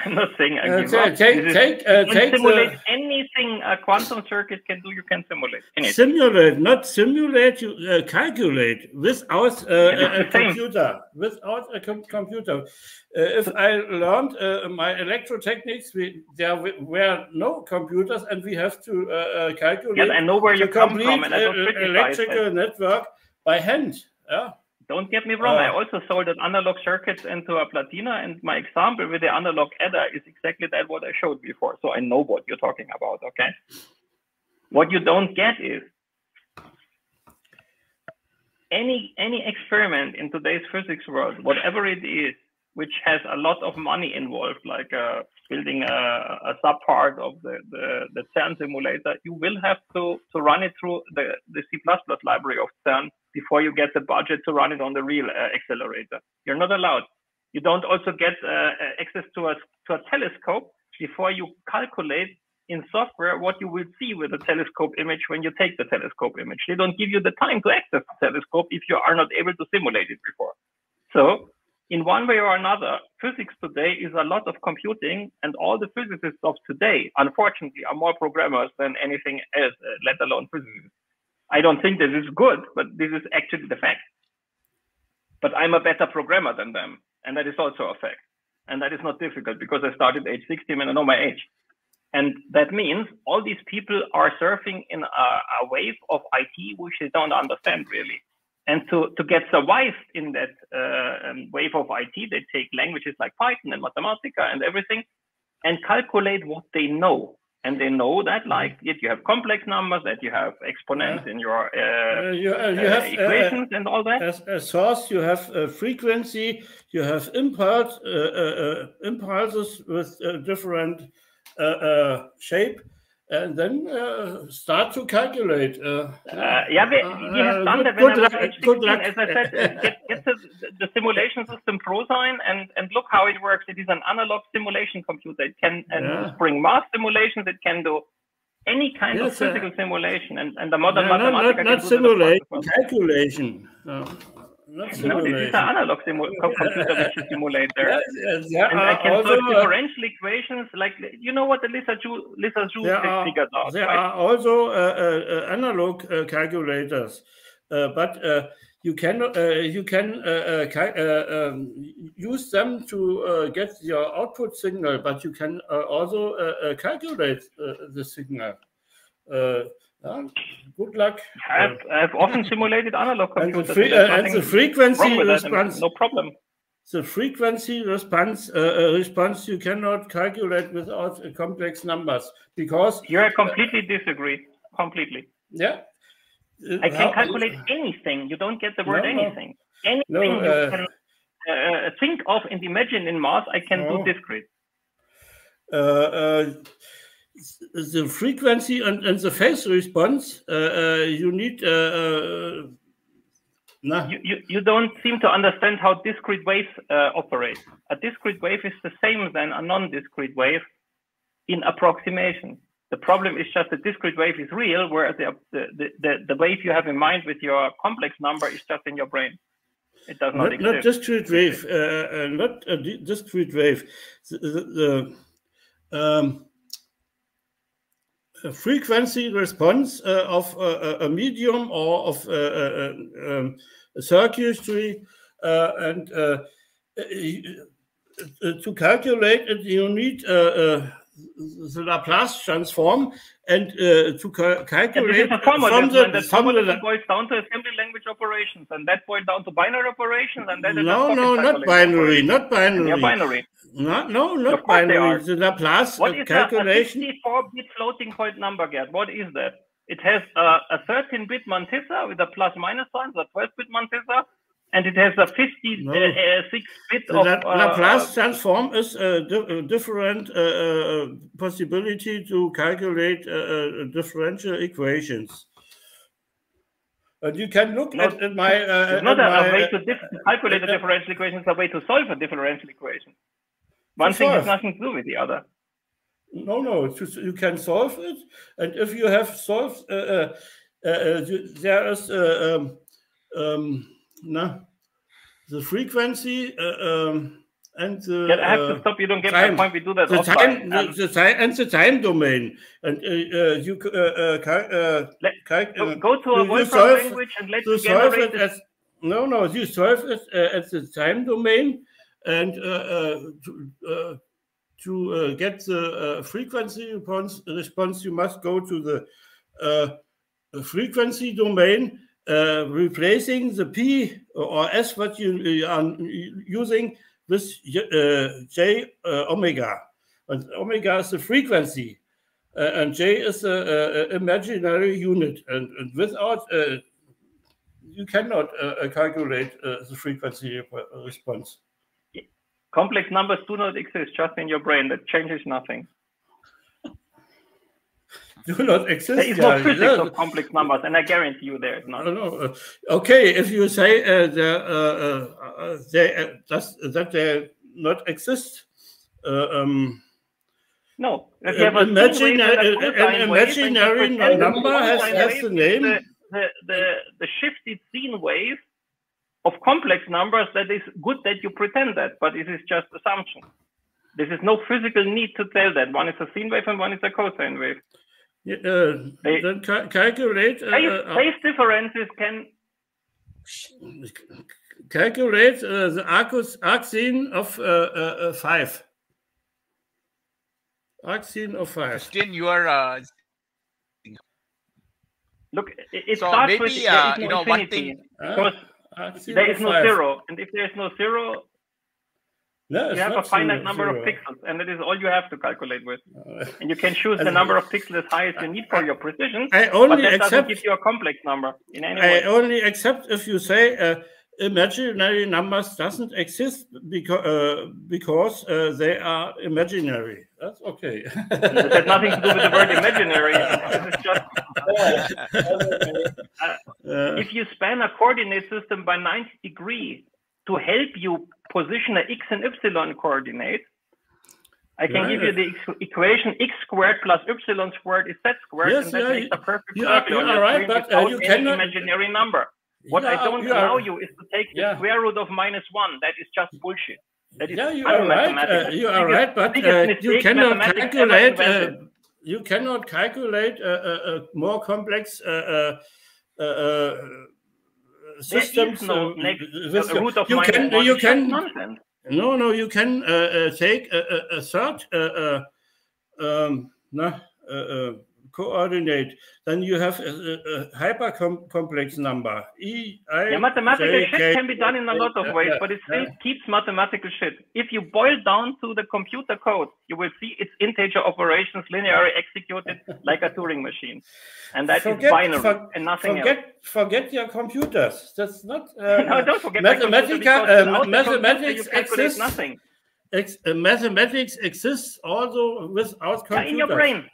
I'm not saying I give up. Simulate anything a quantum circuit can do. You can simulate anything. Simulate, not simulate. You calculate without a computer. Without a computer. If I learned my electrotechnics, there were no computers, and we have to calculate. Yes, I know where you come from, and I don't criticize electrical network by hand. Yeah. Don't get me wrong, I also soldered analog circuits into a platina, and my example with the analog adder is exactly that what I showed before. So I know what you're talking about, okay? What you don't get is any experiment in today's physics world, whatever it is, which has a lot of money involved, like building a sub-part of the CERN simulator, you will have to run it through the C++ library of CERN before you get the budget to run it on the real accelerator. You're not allowed. You don't also get access to a telescope before you calculate in software what you will see with the telescope image when you take the telescope image. They don't give you the time to access the telescope if you are not able to simulate it before. So in one way or another, physics today is a lot of computing, and all the physicists of today, unfortunately, are more programmers than anything else, let alone physicists. I don't think this is good, but this is actually the fact. But I'm a better programmer than them, and that is also a fact. And that is not difficult because I started age 16 and I know my age. And that means all these people are surfing in a wave of IT which they don't understand really. And to get survived in that wave of IT, they take languages like Python and Mathematica and everything and calculate what they know. And they know that, like, you have complex numbers, that you have exponents in your you have equations and all that. As a source, you have a frequency, you have impulses with different shape, and then start to calculate. We have done that when I was age 16. As I said, get the simulation system ProSign and look how it works. It is an analog simulation computer. It can bring math simulations. It can do any kind of physical simulation. And the modern Mathematica not simulation, calculation. not No, these are analog computer which you simulate there. There and are I can also, solve differential equations like, you know what the Lissajous figured out, there right? are also analog calculators, but you can use them to get your output signal, but you can also calculate the signal. Good luck. I've often simulated analog And computers. the frequency response, no problem. The frequency response you cannot calculate without complex numbers, because I completely disagree. Completely. Yeah. I can calculate anything. You don't get the word anything. Anything you can think of and imagine in math, I can do discrete. The frequency and the phase response, you need. You don't seem to understand how discrete waves operate. A discrete wave is the same than a non-discrete wave in approximation. The problem is just the discrete wave is real, whereas the wave you have in mind with your complex number is just in your brain. It does not exist. Not discrete wave, not a discrete wave. The frequency response of a medium or of a circuitry, and to calculate it, you need the Laplace transform, and to calculate from the boils down to assembly language operations, and that boils down to binary operations, and that is not binary, not binary. They're binary. No, not binary. The Laplace calculation. What is a 64-bit floating point number, Gerd? What is that? It has a 13-bit mantissa with a plus-minus sign, a 12-bit mantissa, and it has a 56-bit of... Laplace transform is a different possibility to calculate differential equations. And you can look at my... it's not a way to calculate a differential equation, it's a way to solve a differential equation. One thing has nothing to do with the other. No, you can solve it, and if you have solved, there is the frequency and the. I have to stop. You don't get my point. We do that offline. The time domain, and you go to a Wolfram language and let's generate it. You solve it at the time domain, and to get the frequency response, you must go to the frequency domain, replacing the P or S what you are using with J omega. And omega is the frequency, and J is an imaginary unit. And without, you cannot calculate the frequency response. Complex numbers do not exist, just in your brain. That changes nothing. Do not exist. There is no physics of complex numbers, and I guarantee you there is not. No. Okay, if you say that they not exist. No. If you have an imaginary number has the name. The shifted scene wave of complex numbers, that is good that you pretend that, but it is just assumption. There is no physical need to tell that. One is a sine wave and one is a cosine wave. Then calculate. Phase differences can calculate the arcsine of 5. Arcsine of 5. Christian, you are. Look, it starts with one thing. Because there is no zero, and if there is no zero, you have a finite number of pixels, and that is all you have to calculate with. And you can choose the number of pixels as high as you need for your precision, but that doesn't give you a complex number in any way. I only accept if you say imaginary numbers doesn't exist because they are imaginary. That's okay. That has nothing to do with the word imaginary. It's just, if you span a coordinate system by 90 degrees to help you position an x and y coordinate, I can give you the equation x squared plus y squared is z squared, and that makes a perfect circle. You are right, but you cannot imaginary number. What I don't allow you is to take the square root of -1. That is just bullshit. That is you are right. You are right, but you cannot calculate. You cannot calculate a more complex systems. There is no root of you can. -1. You can. Nonsense. No. You can take a third coordinate. Then you have a hyper complex number. Mathematical shit can be done in a lot of ways, but it still keeps mathematical shit. If you boil down to the computer code, you will see it's integer operations linearly executed like a Turing machine. And that is binary and nothing else. Forget your computers. That's not... no, don't forget mathematics exists. Nothing. Mathematics exists also without computers. In your brain.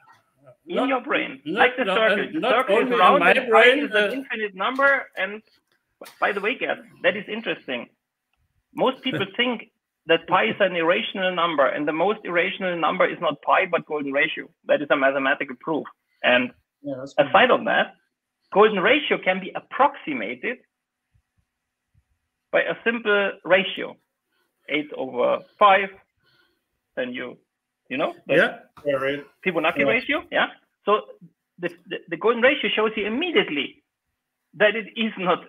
In your brain, like the circle. Not Circle only is round, in my brain. Is an infinite number. And by the way, Gerd, that is interesting. Most people think that pi is an irrational number, and the most irrational number is not pi, but golden ratio. That is a mathematical proof. And aside of that, golden ratio can be approximated by a simple ratio, 8/5. Then you know, Fibonacci ratio, So the golden ratio shows you immediately that it is not.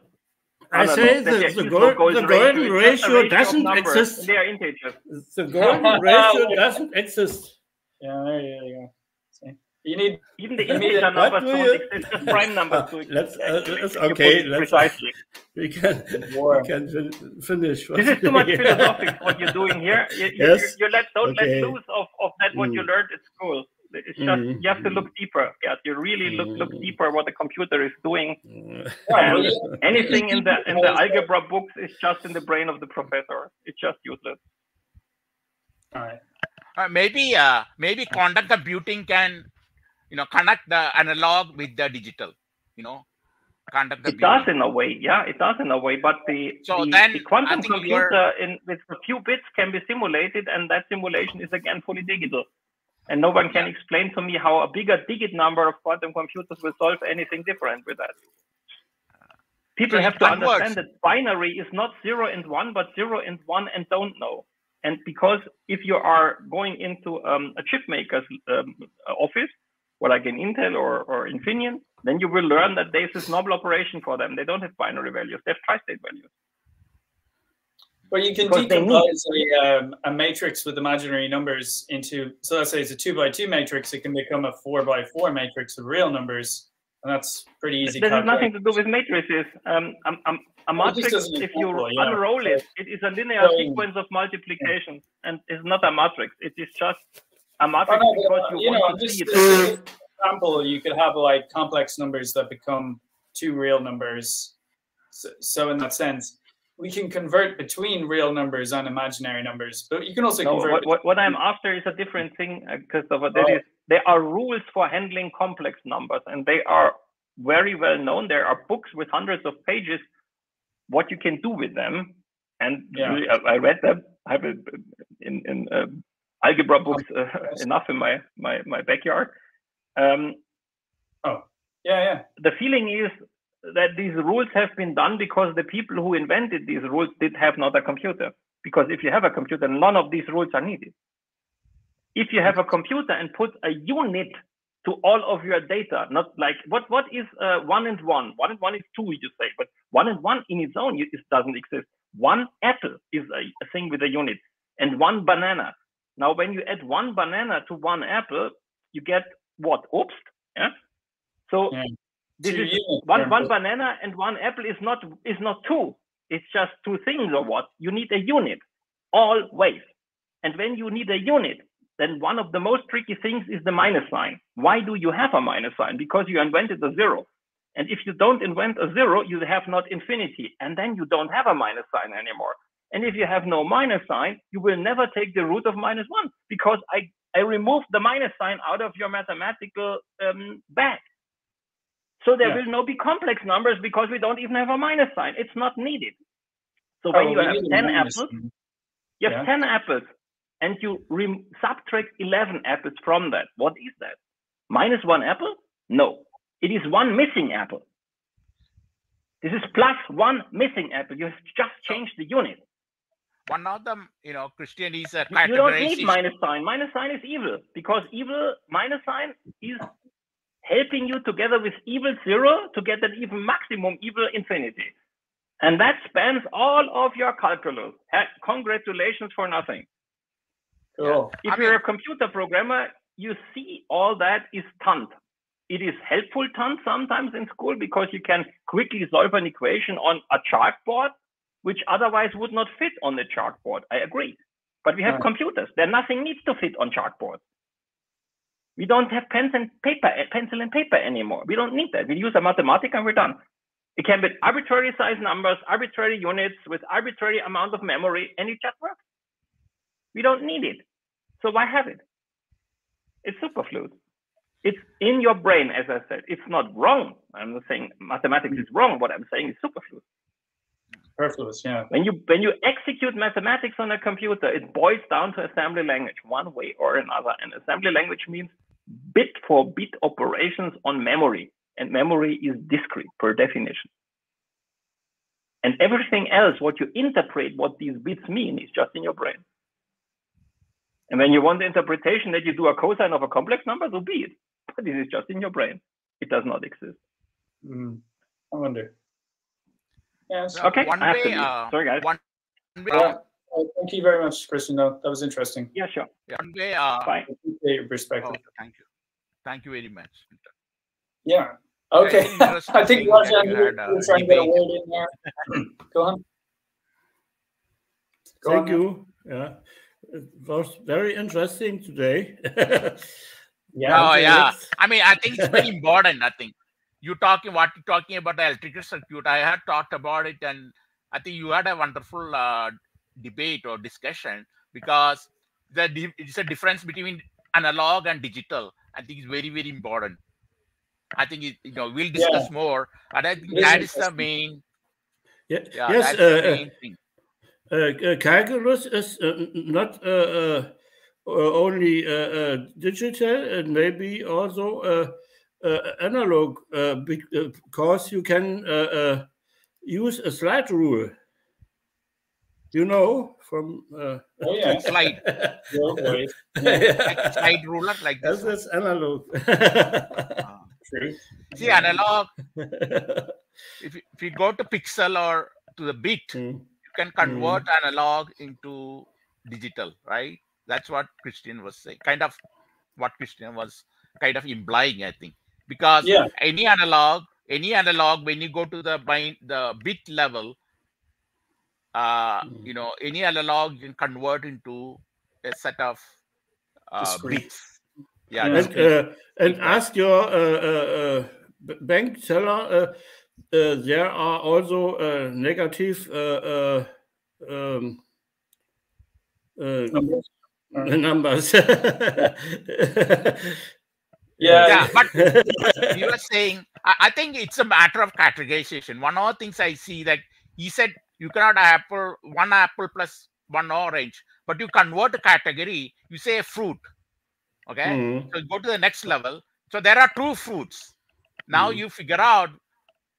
I say the golden ratio doesn't exist. They are integers. The golden ratio doesn't exist. Yeah, there you go. You need even the integer numbers don't exist. Just prime numbers. Precisely. We can finish. This is too much philosophical what you're doing here. You don't let loose of that what you learned at school. It's just you have to look deeper. Yeah, you really look deeper what the computer is doing. And anything in the algebra books is just in the brain of the professor. It's just useless. All right. Maybe quantum computing can connect the analog with the digital. It does in a way, it does in a way. But the quantum computer with a few bits can be simulated, and that simulation is again fully digital. And no one can explain to me how a bigger digit number of quantum computers will solve anything different with that. People have to understand that binary is not 0 and 1, but 0 and 1 and don't know. And because if you are going into a chip maker's office, or like in Intel or Infineon, then you will learn that there's this novel operation for them. They don't have binary values; they have tri-state values. Well, you can decompose a matrix with imaginary numbers into. So let's say it's a 2x2 matrix. It can become a 4x4 matrix with real numbers, and that's pretty easy. That has nothing to do with matrices. A matrix, if you unroll it, it is a linear sequence of multiplications, and it's not a matrix. It is just a matrix because you want to see it. For example, you could have like complex numbers that become two real numbers. So in that sense, we can convert between real numbers and imaginary numbers, but you can also convert. What I'm after is a different thing, Christopher. There are rules for handling complex numbers, and they are very well known. There are books with hundreds of pages what you can do with them, and I read them. I have it in algebra books enough in my backyard. The feeling is that these rules have been done because the people who invented these rules did have not a computer. Because if you have a computer, none of these rules are needed. If you have a computer and put a unit to all of your data, not like what is 1 and 1? 1 and 1 is 2, you say, but 1 and 1 in its own it doesn't exist. One apple is a thing with a unit, and one banana. Now, when you add one banana to one apple, you get what? Oops. Yeah. So this is one banana and one apple is not two. It's just two things or what? You need a unit always. And when you need a unit, then one of the most tricky things is the minus sign. Why do you have a minus sign? Because you invented a zero. And if you don't invent a zero, you have not infinity. And then you don't have a minus sign anymore. And if you have no minus sign, you will never take the root of -1 because I removed the minus sign out of your mathematical bag. So there will not be complex numbers because we don't even have a minus sign. It's not needed. So when you have 10 apples, you have 10 apples and you subtract 11 apples from that. What is that? -1 apple? No, it is one missing apple. This is +1 missing apple. You have just changed the unit. One of them, Christian is a You don't need categorization. minus sign. Minus sign is evil, because evil minus sign is helping you together with evil 0 to get an even maximum evil infinity. And that spans all of your calculus. Congratulations for nothing. Cool. If you're a computer programmer, you see all that is tant. It is helpful tant sometimes in school, because you can quickly solve an equation on a chalkboard, which otherwise would not fit on the chalkboard. I agree. But we have computers. There nothing needs to fit on chalkboard. We don't have pencil and paper anymore. We don't need that. We use a mathematic and we're done. It can be arbitrary size numbers, arbitrary units with arbitrary amount of memory, and it just works. We don't need it. So why have it? It's superfluous. It's in your brain, as I said. It's not wrong. I'm not saying mathematics is wrong. What I'm saying is superfluous. Superfluous, yeah. When you execute mathematics on a computer, it boils down to assembly language, one way or another. And assembly language means bit for bit operations on memory. And memory is discrete per definition. And everything else, what you interpret, what these bits mean, is just in your brain. And when you want the interpretation that you do a cosine of a complex number, so be it. But it is just in your brain. It does not exist. I wonder. Yes. Okay. One I have to way, leave. Sorry, guys. one way, Thank you very much, Christian. That was interesting. Yeah, sure. one way. Bye. I appreciate your perspective. Thank you very much. Yeah. Okay. Very interesting I think thing Rajan, that you you're had, trying to get a debate. word in there. Go on. Thank you. Yeah, it was very interesting today. Yeah. Oh yeah. Felix. I mean, I think it's very important. I think you're talking about the electrical circuit. I had talked about it, and I think you had a wonderful debate or discussion, because it's a difference between analog and digital. I think it's very, very important. I think we'll discuss more, but I think that is the main. Yeah. Yeah, Yes. that's the main thing. Calculus is not only digital, and maybe also analog, because you can use a slide rule. From Oh yeah. Slide. Wait. Like a slide ruler, like this. That's analog. True. See, analog. If you go to pixel or to the bit, you can convert analog into digital, right? That's what Christian was saying. Kind of what Christian was kind of implying, I think, because any analog, when you go to the bit level, any analog you can convert into a set of bits. Yeah. And ask your bank teller. There are also negative numbers. Yeah. But you were saying, I think it's a matter of categorization. One of the things I see, that he said you cannot have one apple plus one orange, but you convert a category, you say a fruit. Okay. So you go to the next level. So there are two fruits. Now you figure out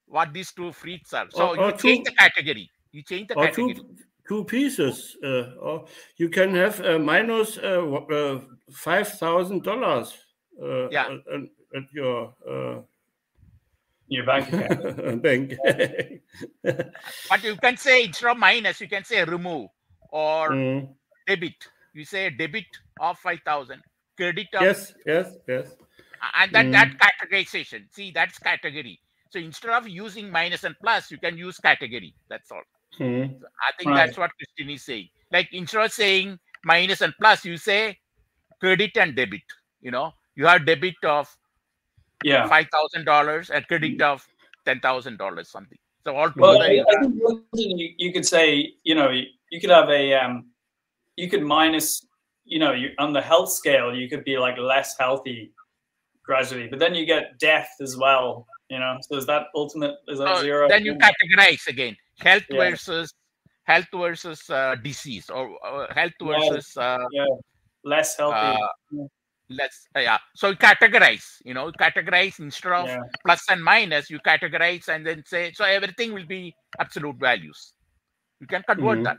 what these two fruits are. So you change the category. You change the category. Two pieces. Or you can have minus $5,000 at your bank account. bank. But you can say, instead of minus, you can say remove or debit. You say debit of 5,000, credit of yes. And that categorization. See, that's category. So instead of using minus and plus, you can use category. That's all. So I think that's what Christian is saying. Like, instead of saying minus and plus, you say credit and debit. You have debit of $5,000 and credit of $10,000, something. So all together. I think one thing you could say, you could have you could minus, on the health scale, you could be like less healthy gradually, but then you get death as well. So is that zero? Then you categorize again: health versus disease, or health versus less healthy. Let's yeah. So you categorize. Categorize instead of plus and minus. You categorize and then say so everything will be absolute values. You can convert that.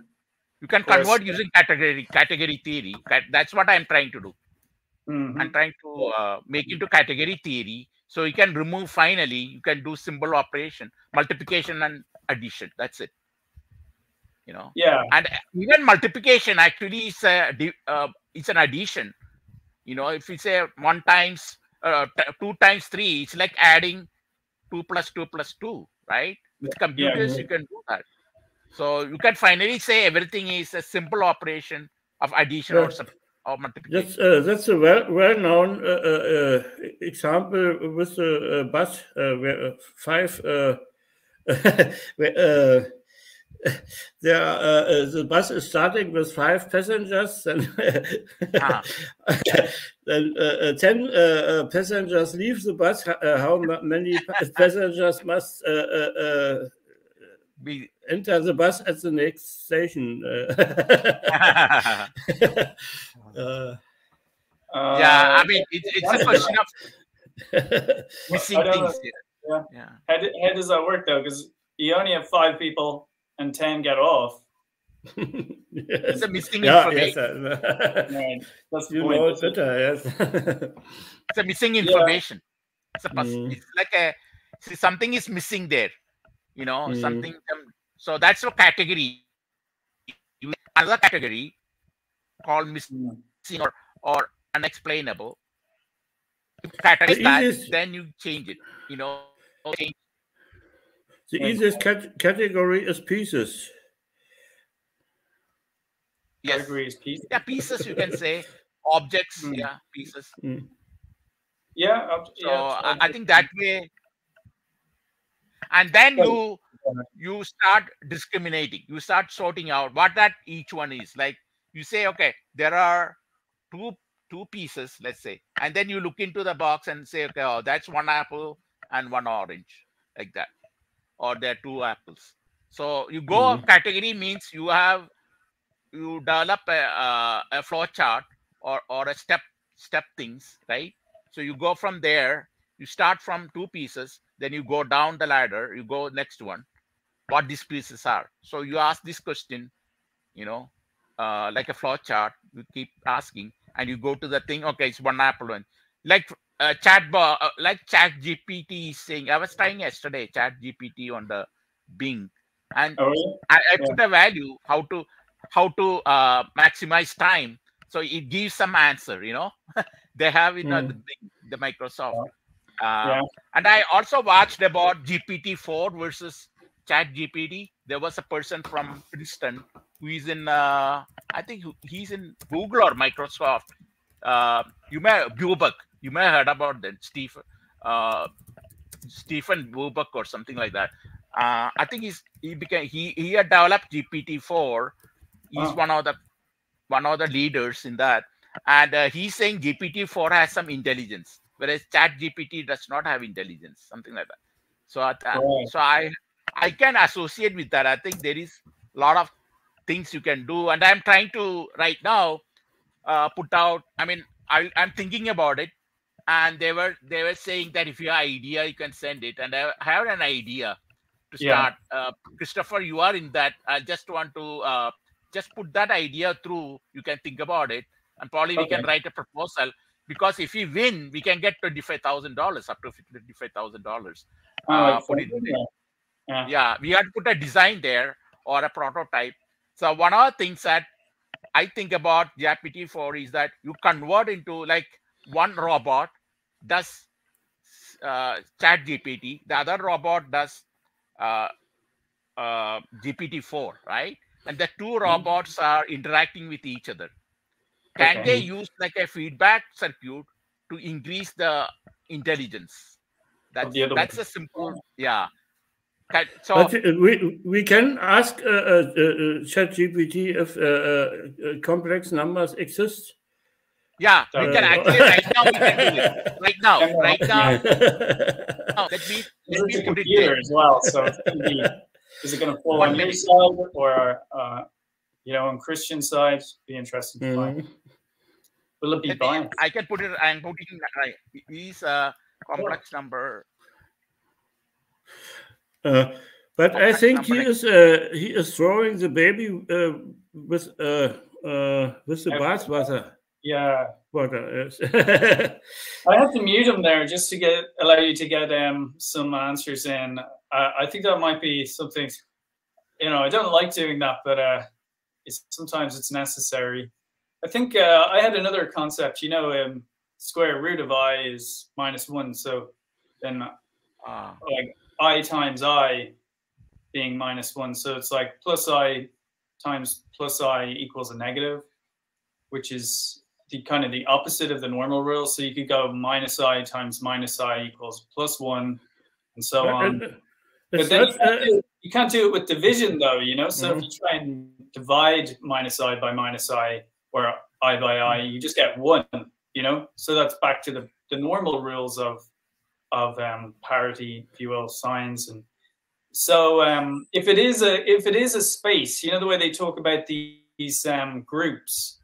You can convert using category theory. That's what I'm trying to do. I'm trying to make into category theory. So you can remove finally. You can do symbol operation, multiplication and addition. That's it. Yeah. And even multiplication actually is it's an addition. If we say 1 times 2 times 3, it's like adding 2 plus 2 plus 2, right? With computers, you can do that. So you can finally say everything is a simple operation of addition or multiplication. That's a well-known example with the bus where 5 the bus is starting with 5 passengers, and then 10 passengers leave the bus. How many passengers must enter the bus at the next station? Yeah, I mean, it's a question of missing things. Yeah. How does that work though? Because you only have 5 people and 10 get off. It's a missing information. Yes, right. That's you know it better, yes. It's a missing information. It's like something is missing there. Something. So that's a category. Another category called missing or unexplainable. If you categorize that, then you change it. The easiest category is pieces. Yes. Category is pieces. Yeah, pieces you can say. Objects, yeah, pieces. Yeah. So I think that way. And then you start discriminating. You start sorting out what that each one is. Like you say, okay, there are two pieces, let's say, and then you look into the box and say, okay, oh, that's 1 apple and 1 orange, like that, or there are 2 apples. So you go category means you develop a flow chart or a step things, right? So you go from there. You start from 2 pieces, then you go down the ladder. You go next one, what these pieces are. So you ask this question, like a flow chart. You keep asking, and you go to the thing. Okay, it's 1 apple one. Like like Chat GPT is saying. I was trying yesterday Chat GPT on the Bing, and I put a value how to maximize time. So it gives some answer. They have the Microsoft. And I also watched about GPT-4 versus Chat GPT. There was a person from Princeton who is in, I think he's in Google or Microsoft. Bubeck. You may have heard about that, Stephen Bubeck or something like that. I think he had developed GPT-4. He's one of the leaders in that, and he's saying GPT-4 has some intelligence, whereas Chat GPT does not have intelligence, something like that. So, so I can associate with that. I think there is a lot of things you can do, and I'm trying to right now put out. I mean, I'm thinking about it, and they were saying that if you have an idea, you can send it, and I have an idea to start. Christopher, you are in that. I just want to just put that idea through. You can think about it, and probably we can write a proposal. Because if we win, we can get $25,000, up to $25,000. Yeah, we had to put a design there or a prototype. So one of the things that I think about GPT-4 is that you convert into like one robot does Chat GPT, the other robot does GPT-4, right? And the 2 robots are interacting with each other. Can they use like a feedback circuit to increase the intelligence? That's a simple, So but we can ask ChatGPT if complex numbers exist. Yeah, we can actually right now we can do it. Right now. Let me put it there as well. So is it going to fall on your side or on Christian side? Be interesting to find. Will it be biased? I can put it. I'm putting is a complex number. But I think he is throwing the baby with the bathwater. Yeah. Water. Yes. I had to mute him there just to allow you to get some answers in. I think that might be something. I don't like doing that, but sometimes it's necessary. I think I had another concept. Square root of I is -1, so then like I times I being -1, so it's like plus I times plus I equals a negative, which is the kind of the opposite of the normal rule. So you could go -I times -I equals +1, and so on. But then you can't do it with division, though. So if you try and divide -I by -I or I by I, you just get 1. So that's back to the normal rules of parity, if you will, signs. And so if it is a space, the way they talk about these groups,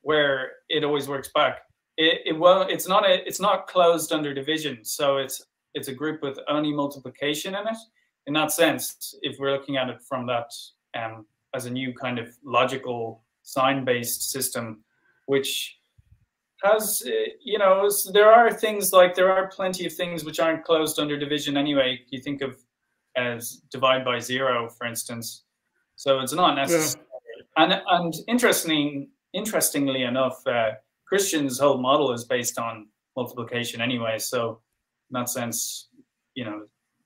where it always works back. It's not closed under division, so it's a group with only multiplication in it. In that sense, if we're looking at it from that as a new kind of logical sign-based system, which has there are plenty of things which aren't closed under division anyway. You think of as divide by 0, for instance. So it's not necessary. Yeah. And interestingly enough, Christian's whole model is based on multiplication anyway. So in that sense,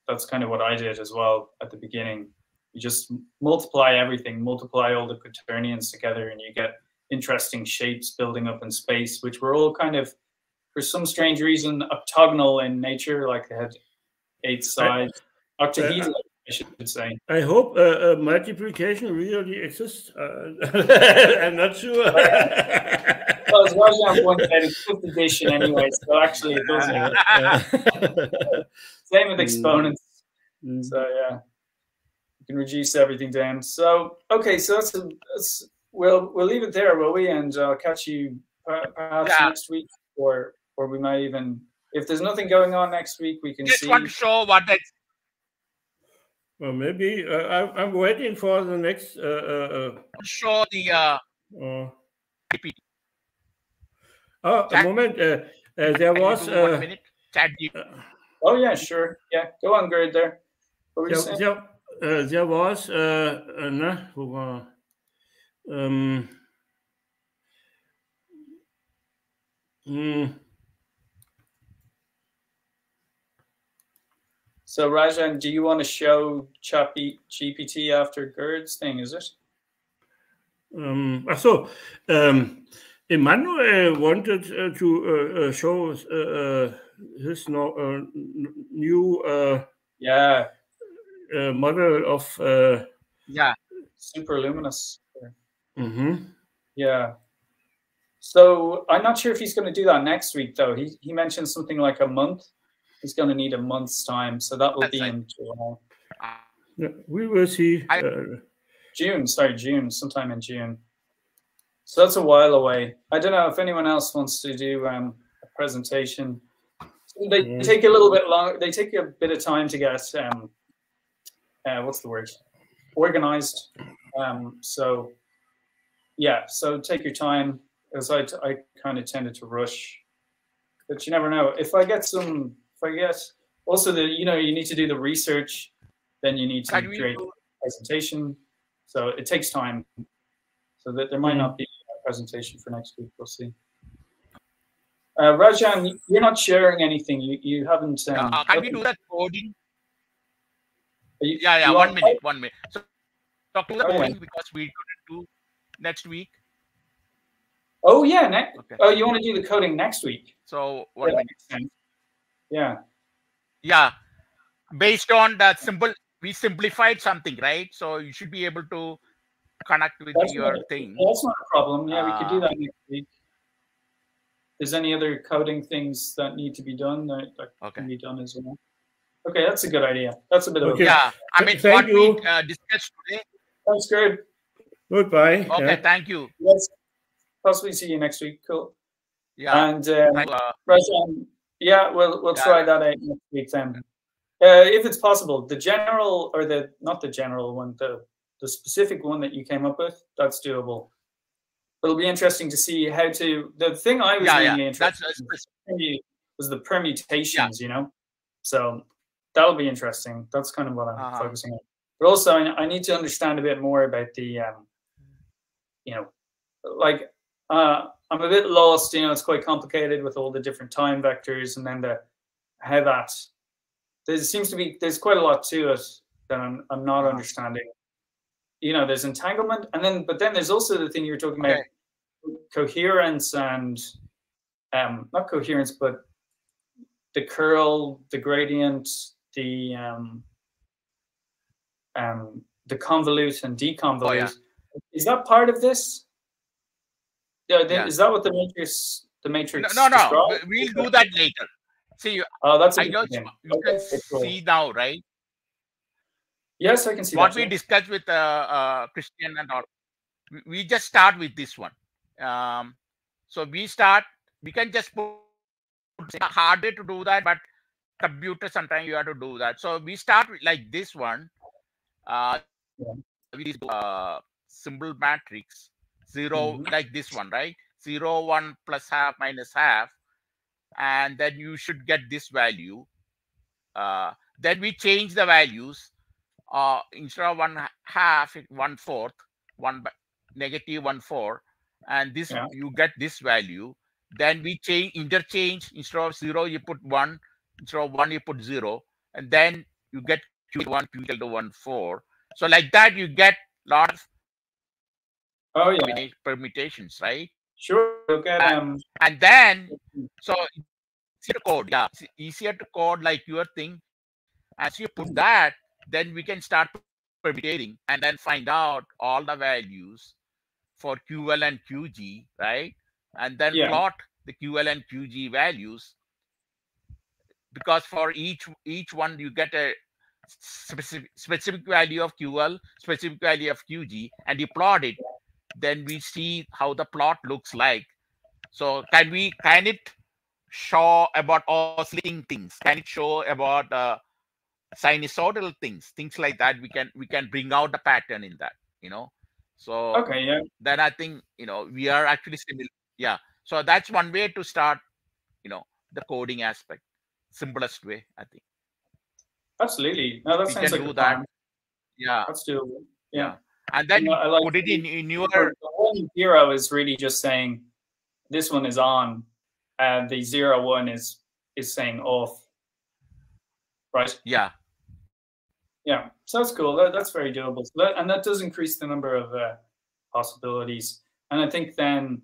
that's kind of what I did as well at the beginning. You just multiply everything, multiply all the quaternions together, and you get interesting shapes building up in space, which were all kind of, for some strange reason, octagonal in nature, like they had 8 sides. Octahedral, I should say. I hope multiplication really exists. I'm not sure. Well, as Rajan pointed out, it's 5th edition anyway, so actually it doesn't. Same with exponents. So yeah, you can reduce everything down. So okay, so we'll leave it there, will we? And I'll catch you perhaps next week, or we might even, if there's nothing going on next week, we can just want to show what that. Well, maybe I'm waiting for the next. Show the. A moment. There was. 1 minute. Oh yeah, sure. Yeah, go on, Gerd. There. What were you saying? There was. So Rajan, do you want to show GPT after Gerd's thing? Is it? Emmanuel wanted to show his new model of superluminous. Mm-hmm. Yeah. So I'm not sure if he's going to do that next week, though. He mentioned something like a month. He's going to need a month's time, so that will be in July. Yeah, we will see. June, sometime in June. So that's a while away. I don't know if anyone else wants to do a presentation. They take a little bit long. They take a bit of time to get what's the word? Organized. So yeah. So take your time, because I kind of tended to rush, but you never know. If I get also you need to do the research, then you need to create a presentation. So it takes time. So that there might not be a presentation for next week. We'll see. Rajan, you're not sharing anything. You haven't. Can we do that coding? Yeah. 1 minute. 1 minute. So talk to the coding because we couldn't do next week. Oh yeah. Okay. Oh, you want to do the coding next week? So 1 minute. Yeah. Yeah. Based on that we simplified something, right? So you should be able to connect with your thing. That's not a problem. Yeah, we could do that next week. If there's any other coding things that need to be done that can be done as well. Okay, that's a good idea. That's a bit of a... Yeah, I mean, what we discussed today. That's good. Goodbye. Okay, thank you. Let's possibly see you next week. Cool. Yeah. And Thank you, Rajan, yeah, we'll yeah, try that out next week then. If it's possible, the general or not the general one, the specific one that you came up with, that's doable. It'll be interesting to see how to. The thing I was mainly interested in was the permutations, you know. So that'll be interesting. That's kind of what I'm focusing on. But also, I need to understand a bit more about the, you know, like I'm a bit lost. You know, it's quite complicated with all the different time vectors, and then how that. There's quite a lot to it that I'm not understanding. You know, there's entanglement, but then there's also the thing you were talking about, coherence and not coherence, but the curl, the gradient, the convolute and deconvolute. Is that part of this? Yeah. Is that what the matrix? No. We'll do that later. See, that's I know you can see now, right? Yes, I can see what we discussed with Christian and all. We just start with this one. So we can just put harder to do that, but computer sometimes you have to do that. So we start with like this one. With this symbol matrix 0 like this one, right? 0, 1 plus half minus half, and then you should get this value. Then we change the values. Instead of 1/2, 1/4, negative 1/4, and this you get this value. Then we interchange. Instead of 0, you put 1. Instead of 1, you put 0, and then you get Q1, Q equal to 1/4. So like that, you get a lot of permutations, right? Sure. Okay. And then, so easier to code. Yeah, it's easier to code like your thing. As you put that, then we can start permutating and then find out all the values for QL and QG, right? And then plot the QL and QG values, because for each one you get a specific value of QL, specific value of QG, and you plot it. Then we see how the plot looks like. So can it show about oscillating things? Can it show about sinusoidal things like that? We can bring out the pattern in that, you know. So then I think, you know, we are actually similar. Yeah. So that's one way to start, you know, the coding aspect. Simplest way, I think. Absolutely. No, that sounds like a plan. Yeah. That's doable. Yeah. And then put it in your. The 1 0 is really just saying this one is on, and the 0 1 is saying off. Right. Yeah. Yeah. So that's cool. That's very doable. So that does increase the number of possibilities. And I think then.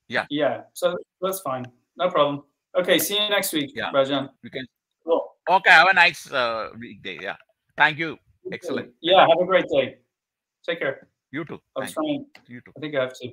Yeah. Yeah. So that's fine. No problem. Okay. See you next week, Rajan. You can. Cool. Okay. Have a nice weekday. Yeah. Thank you. Excellent. Yeah. Have a great day. Take care. You too. I'm trying. You too. I think I have to.